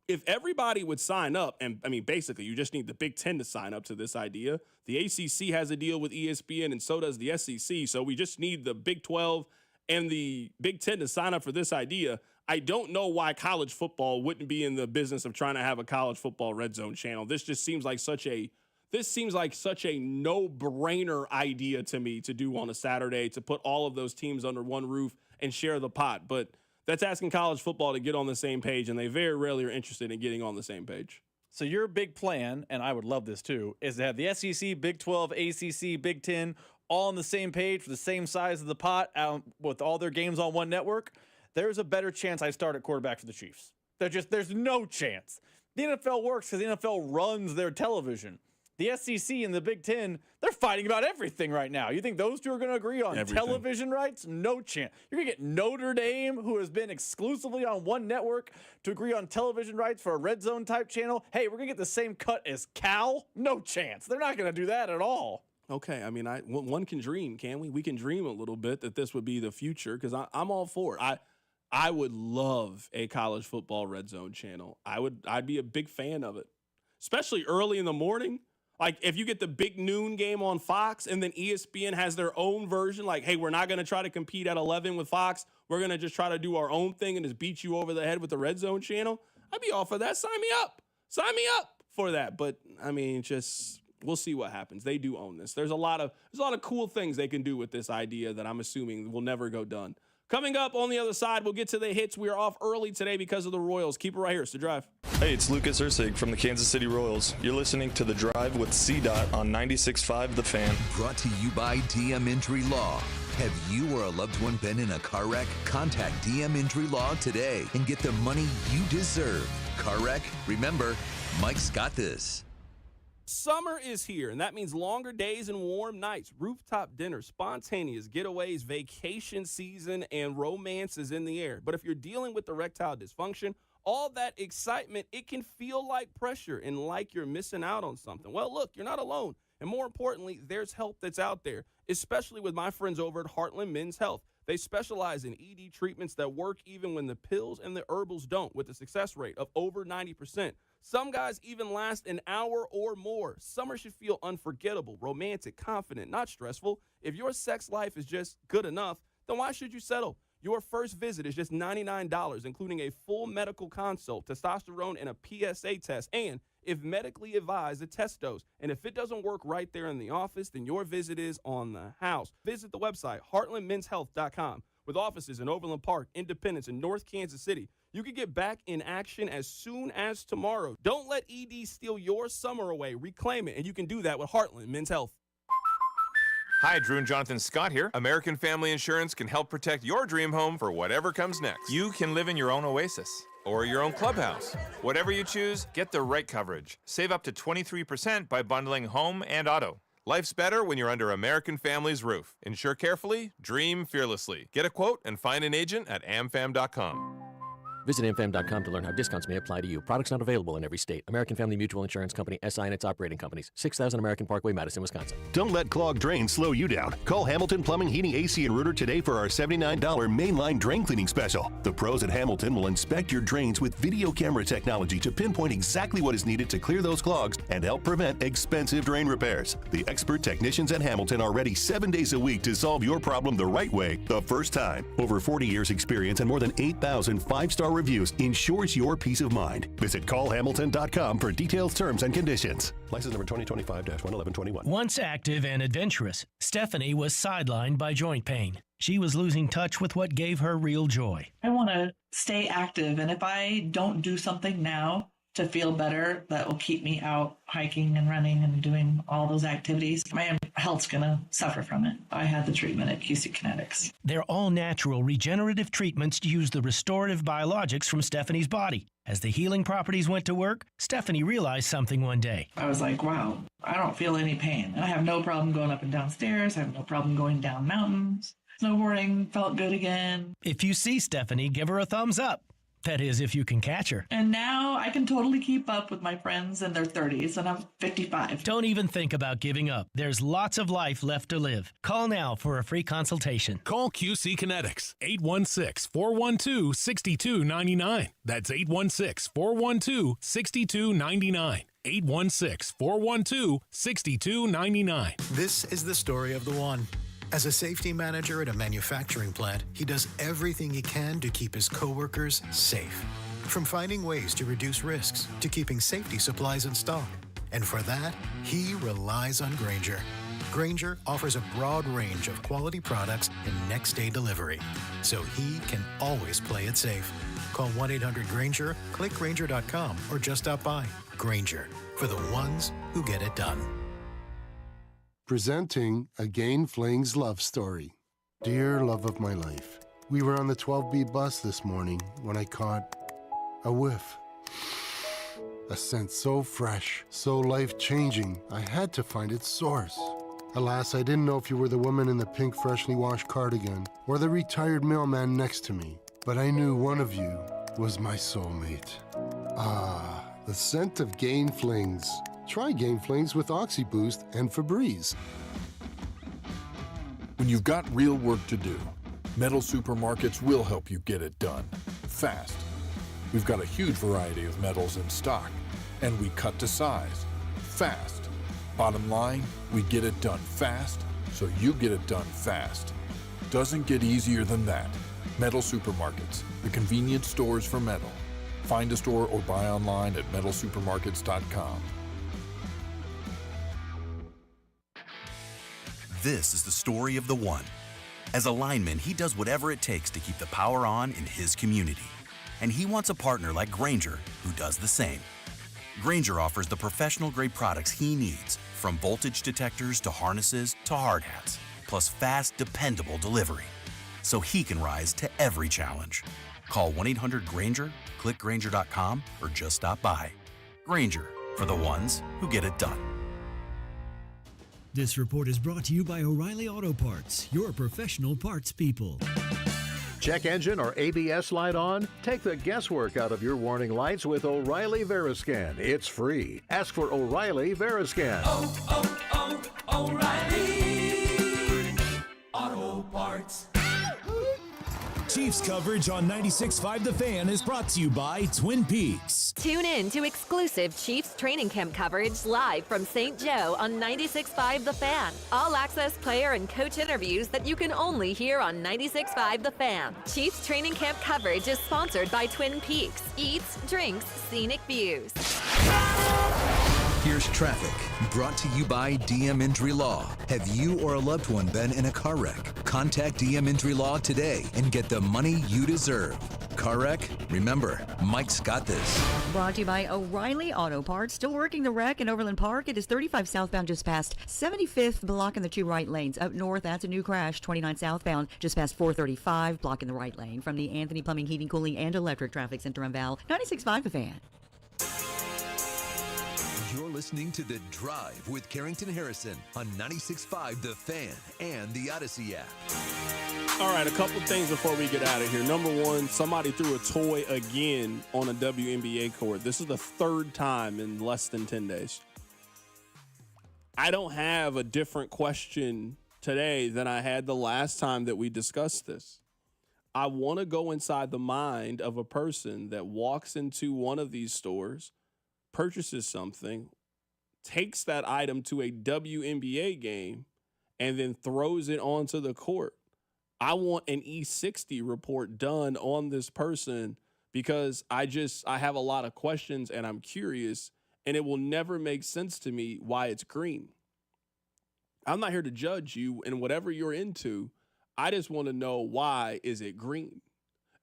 If everybody would sign up, and I mean, basically, you just need the Big Ten to sign up to this idea. The ACC has a deal with ESPN, and so does the SEC. So we just need the Big 12 and the Big Ten to sign up for this idea. I don't know why college football wouldn't be in the business of trying to have a college football Red Zone channel. This just seems like such a no-brainer idea to me to do on a Saturday, to put all of those teams under one roof and share the pot. But that's asking college football to get on the same page, and they very rarely are interested in getting on the same page. So your big plan, and I would love this too, is to have the SEC, Big 12, ACC, Big 10 all on the same page for the same size of the pot with all their games on one network. There's a better chance I start at quarterback for the Chiefs. There's no chance. The NFL works because the NFL runs their television. The SEC and the Big Ten, they're fighting about everything right now. You think those two are going to agree on television rights? No chance. You're going to get Notre Dame, who has been exclusively on one network, to agree on television rights for a Red Zone type channel. Hey, we're going to get the same cut as Cal? No chance. They're not going to do that at all. Okay, I mean, one can dream, can we? We can dream a little bit that this would be the future, because I'm all for it. I would love a college football Red Zone channel. I'd be a big fan of it, especially early in the morning. Like, if you get the big noon game on Fox and then ESPN has their own version, like, hey, we're not going to try to compete at 11 with Fox. We're going to just try to do our own thing and just beat you over the head with the Red Zone channel. I'd be all for that. Sign me up. Sign me up for that. But, I mean, we'll see what happens. They do own this. There's a lot of cool things they can do with this idea that I'm assuming will never go done. Coming up on the other side, we'll get to the hits. We are off early today because of the Royals. Keep it right here. It's The Drive. Hey, it's Lucas Ursig from the Kansas City Royals. You're listening to The Drive with CDOT on 96.5 The Fan. Brought to you by DM Injury Law. Have you or a loved one been in a car wreck? Contact DM Injury Law today and get the money you deserve. Car wreck? Remember, Mike's got this. Summer is here, and that means longer days and warm nights, rooftop dinners, spontaneous getaways, vacation season, and romance is in the air. But if you're dealing with erectile dysfunction, all that excitement, it can feel like pressure and like you're missing out on something. Well, look, you're not alone. And more importantly, there's help that's out there, especially with my friends over at Heartland Men's Health. They specialize in ED treatments that work even when the pills and the herbals don't, with a success rate of over 90%. Some guys even last an hour or more. Summer should feel unforgettable, romantic, confident, not stressful. If your sex life is just good enough, then why should you settle? Your first visit is just $99, including a full medical consult, testosterone, and a PSA test. And if medically advised, a test dose. And if it doesn't work right there in the office, then your visit is on the house. Visit the website, heartlandmenshealth.com. With offices in Overland Park, Independence, and North Kansas City, you can get back in action as soon as tomorrow. Don't let ED steal your summer away. Reclaim it, and you can do that with Heartland Men's Health. Hi, Drew and Jonathan Scott here. American Family Insurance can help protect your dream home for whatever comes next. You can live in your own oasis or your own clubhouse. Whatever you choose, get the right coverage. Save up to 23% by bundling home and auto. Life's better when you're under American Family's roof. Insure carefully, dream fearlessly. Get a quote and find an agent at amfam.com. Visit amfam.com to learn how discounts may apply to you. Products not available in every state. American Family Mutual Insurance Company, SI and its operating companies. 6000 American Parkway, Madison, Wisconsin. Don't let clogged drains slow you down. Call Hamilton Plumbing, Heating, AC, and Rooter today for our $79 mainline drain cleaning special. The pros at Hamilton will inspect your drains with video camera technology to pinpoint exactly what is needed to clear those clogs and help prevent expensive drain repairs. The expert technicians at Hamilton are ready 7 days a week to solve your problem the right way, the first time. Over 40 years experience and more than 8,000 five-star reviews ensures your peace of mind. Visit callhamilton.com for details, terms, and conditions. License number 2025-11121. Once active and adventurous, Stephanie was sidelined by joint pain. She was losing touch with what gave her real joy. I want to stay active, and if I don't do something now to feel better, that will keep me out hiking and running and doing all those activities, my health's going to suffer from it. I had the treatment at QC Kinetics. They're all natural regenerative treatments to use the restorative biologics from Stephanie's body. As the healing properties went to work, Stephanie realized something one day. I was like, wow, I don't feel any pain. I have no problem going up and down stairs. I have no problem going down mountains. Snowboarding felt good again. If you see Stephanie, give her a thumbs up. That is, if you can catch her. And now I can totally keep up with my friends in their 30s, and I'm 55. Don't even think about giving up. There's lots of life left to live. Call now for a free consultation. Call QC Kinetics, 816-412-6299. That's 816-412-6299. 816-412-6299. This is the story of the one. As a safety manager at a manufacturing plant, he does everything he can to keep his coworkers safe. From finding ways to reduce risks to keeping safety supplies in stock. And for that, he relies on Grainger. Grainger offers a broad range of quality products and next-day delivery, so he can always play it safe. Call 1-800-GRAINGER, click Grainger.com, or just stop by. Grainger, for the ones who get it done. Presenting Again Fling's love story. Dear love of my life, we were on the 12B bus this morning when I caught a whiff. A scent so fresh, so life-changing, I had to find its source. Alas, I didn't know if you were the woman in the pink freshly washed cardigan or the retired mailman next to me, but I knew one of you was my soulmate. Ah, the scent of Gain Flings. Try Gain Flings with OxyBoost and Febreze. When you've got real work to do, Metal Supermarkets will help you get it done, fast. We've got a huge variety of metals in stock, and we cut to size, fast. Bottom line, we get it done fast, so you get it done fast. Doesn't get easier than that. Metal Supermarkets, the convenience stores for metal. Find a store or buy online at metalsupermarkets.com. This is the story of the one. As a lineman, he does whatever it takes to keep the power on in his community. And he wants a partner like Grainger who does the same. Grainger offers the professional-grade products he needs, from voltage detectors to harnesses to hard hats, plus fast, dependable delivery, so he can rise to every challenge. Call 1-800-GRAINGER, click Grainger.com, or just stop by. Grainger, for the ones who get it done. This report is brought to you by O'Reilly Auto Parts, your professional parts people. Check engine or ABS light on? Take the guesswork out of your warning lights with O'Reilly Veriscan. It's free. Ask for O'Reilly Veriscan. O'Reilly Auto Parts. Chiefs coverage on 96.5 The Fan is brought to you by Twin Peaks. Tune in to exclusive Chiefs training camp coverage live from St. Joe on 96.5 The Fan. All access player and coach interviews that you can only hear on 96.5 The Fan. Chiefs training camp coverage is sponsored by Twin Peaks. Eats, drinks, scenic views. Here's traffic, brought to you by DM Injury Law. Have you or a loved one been in a car wreck? Contact DM Injury Law today and get the money you deserve. Car wreck? Remember, Mike's got this. Brought to you by O'Reilly Auto Parts. Still working the wreck in Overland Park. It is 35 southbound just past 75th, blocking the two right lanes. Up north, that's a new crash. 29 southbound just past 435, blocking the right lane. From the Anthony Plumbing, Heating, Cooling, and Electric Traffic Center in Val, 96.5 The Fan. You're listening listening to The Drive with Carrington Harrison on 96.5 The Fan and the Odyssey app. All right, a couple things before we get out of here. Number one, somebody threw a toy again on a WNBA court. This is the third time in less than 10 days. I don't have a different question today than I had the last time that we discussed this. I want to go inside the mind of a person that walks into one of these stores, purchases something, takes that item to a WNBA game, and then throws it onto the court. I want an E60 report done on this person because I have a lot of questions and I'm curious, and it will never make sense to me why it's green. I'm not here to judge you and whatever you're into. I just want to know, why is it green?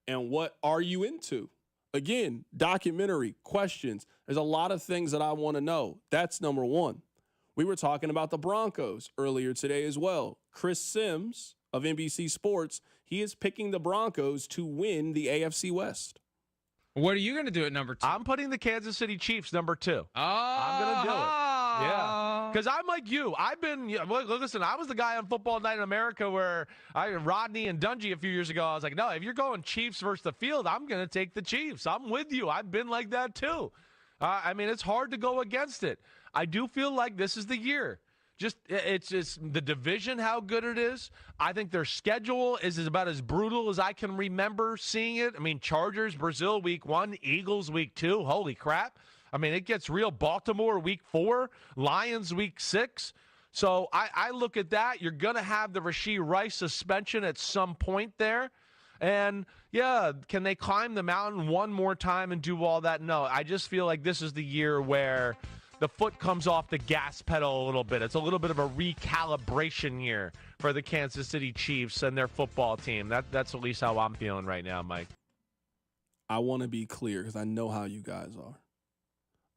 And what are you into? Again, documentary, questions. There's a lot of things that I want to know. That's number one. We were talking about the Broncos earlier today as well. Chris Sims of NBC Sports, he is picking the Broncos to win the AFC West. What are you going to do at number 2? I'm putting the Kansas City Chiefs number 2. Oh, I'm going to do it. Yeah. Because I'm like you. Listen, I was the guy on Football Night in America where Rodney and Dungy a few years ago, I was like, no, if you're going Chiefs versus the field, I'm going to take the Chiefs. I'm with you. I've been like that too. It's hard to go against it. I do feel like this is the year. It's just the division, how good it is. I think their schedule is about as brutal as I can remember seeing it. Chargers, Brazil, week 1, Eagles, week 2. Holy crap. It gets real. Baltimore, week 4, Lions, week 6. So I look at that. You're going to have the Rashee Rice suspension at some point there. And, yeah, can they climb the mountain one more time and do all that? No, I just feel like this is the year where the foot comes off the gas pedal a little bit. It's a little bit of a recalibration year for the Kansas City Chiefs and their football team. That's at least how I'm feeling right now, Mike. I want to be clear because I know how you guys are.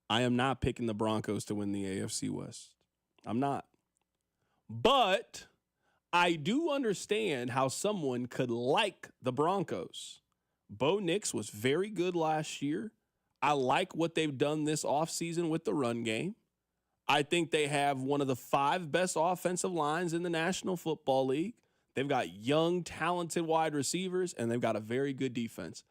I am not picking the Broncos to win the AFC West. I'm not. But I do understand how someone could like the Broncos. Bo Nix was very good last year. I like what they've done this offseason with the run game. I think they have one of the 5 best offensive lines in the National Football League. They've got young, talented wide receivers, and they've got a very good defense.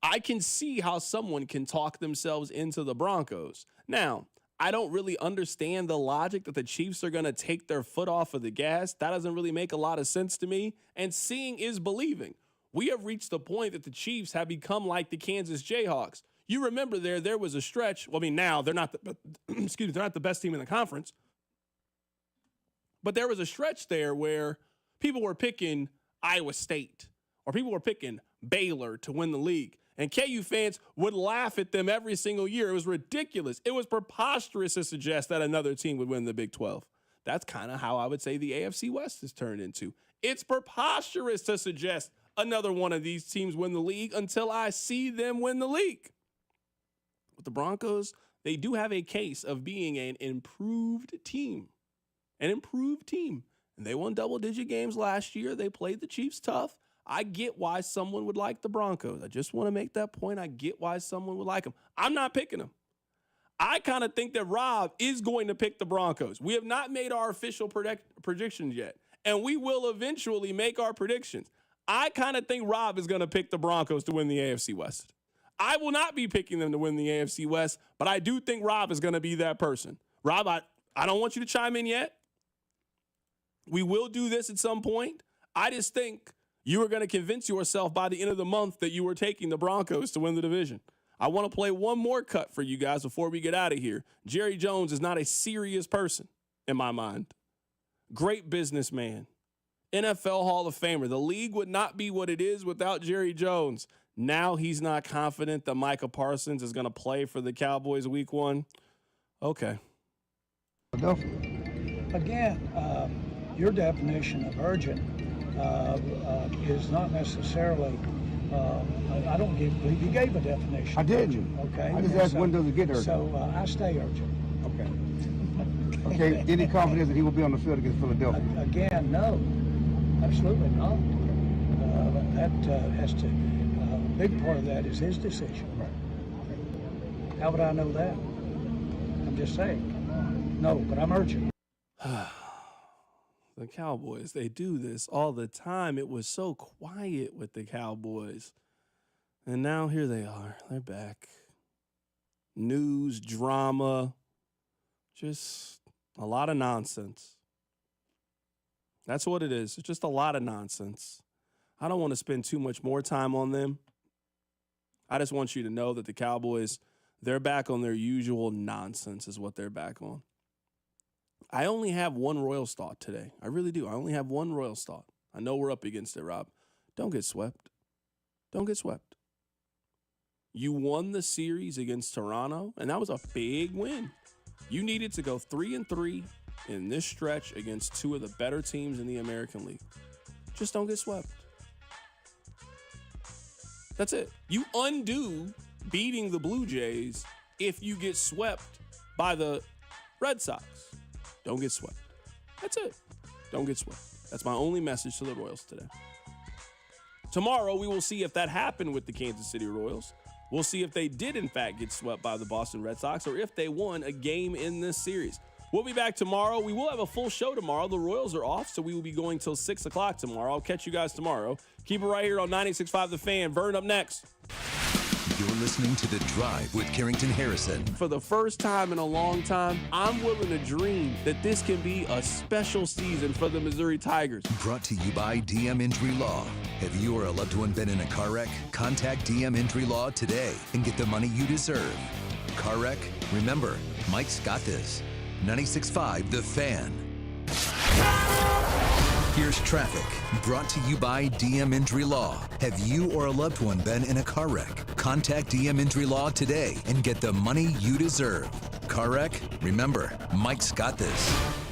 I can see how someone can talk themselves into the Broncos. Now, I don't really understand the logic that the Chiefs are going to take their foot off of the gas. That doesn't really make a lot of sense to me. And seeing is believing. We have reached the point that the Chiefs have become like the Kansas Jayhawks. You remember there was a stretch. Now they're not they're not the best team in the conference. But there was a stretch there where people were picking Iowa State or people were picking Baylor to win the league. And KU fans would laugh at them every single year. It was ridiculous. It was preposterous to suggest that another team would win the Big 12. That's kind of how I would say the AFC West has turned into. It's preposterous to suggest another one of these teams win the league until I see them win the league. With the Broncos, they do have a case of being an improved team. An improved team. And they won double-digit games last year. They played the Chiefs tough. I get why someone would like the Broncos. I just want to make that point. I get why someone would like them. I'm not picking them. I kind of think that Rob is going to pick the Broncos. We have not made our official predictions yet, and we will eventually make our predictions. I kind of think Rob is going to pick the Broncos to win the AFC West. I will not be picking them to win the AFC West, but I do think Rob is going to be that person. Rob, I don't want you to chime in yet. We will do this at some point. I just think you are going to convince yourself by the end of the month that you were taking the Broncos to win the division. I want to play one more cut for you guys before we get out of here. Jerry Jones is not a serious person in my mind. Great businessman. NFL Hall of Famer. The league would not be what it is without Jerry Jones. Now he's not confident that Micah Parsons is going to play for the Cowboys week 1. Okay. Again, your definition of urgent is not necessarily, I don't believe you gave a definition. I did. Okay. I just asked when does it get urgent. So I stay urgent. Okay. Okay. Any confidence that he will be on the field against Philadelphia? Again, no. Absolutely not. That has to, a big part of that is his decision. Right. How would I know that? I'm just saying. No, but I'm urgent. The Cowboys, they do this all the time. It was so quiet with the Cowboys. And now here they are. They're back. News, drama, just a lot of nonsense. That's what it is. It's just a lot of nonsense. I don't want to spend too much more time on them. I just want you to know that the Cowboys, they're back on their usual nonsense is what they're back on. I only have one Royals thought today. I really do. I only have one Royals thought. I know we're up against it, Rob. Don't get swept. Don't get swept. You won the series against Toronto, and that was a big win. You needed to go 3-3 in this stretch against two of the better teams in the American League. Just don't get swept. That's it. You undo beating the Blue Jays if you get swept by the Red Sox. Don't get swept. That's it. Don't get swept. That's my only message to the Royals today. Tomorrow, we will see if that happened with the Kansas City Royals. We'll see if they did, in fact, get swept by the Boston Red Sox or if they won a game in this series. We'll be back tomorrow. We will have a full show tomorrow. The Royals are off, so we will be going till 6 o'clock tomorrow. I'll catch you guys tomorrow. Keep it right here on 96.5 The Fan. Vern up next. You're listening to The Drive with Carrington Harrison. For the first time in a long time, I'm willing to dream that this can be a special season for the Missouri Tigers. Brought to you by DM Injury Law. Have you or a loved one been in a car wreck? Contact DM Injury Law today and get the money you deserve. Car wreck? Remember, Mike's got this. 96.5 The Fan. Here's traffic, brought to you by DM Injury Law. Have you or a loved one been in a car wreck? Contact DM Injury Law today and get the money you deserve. Car wreck? Remember, Mike's got this.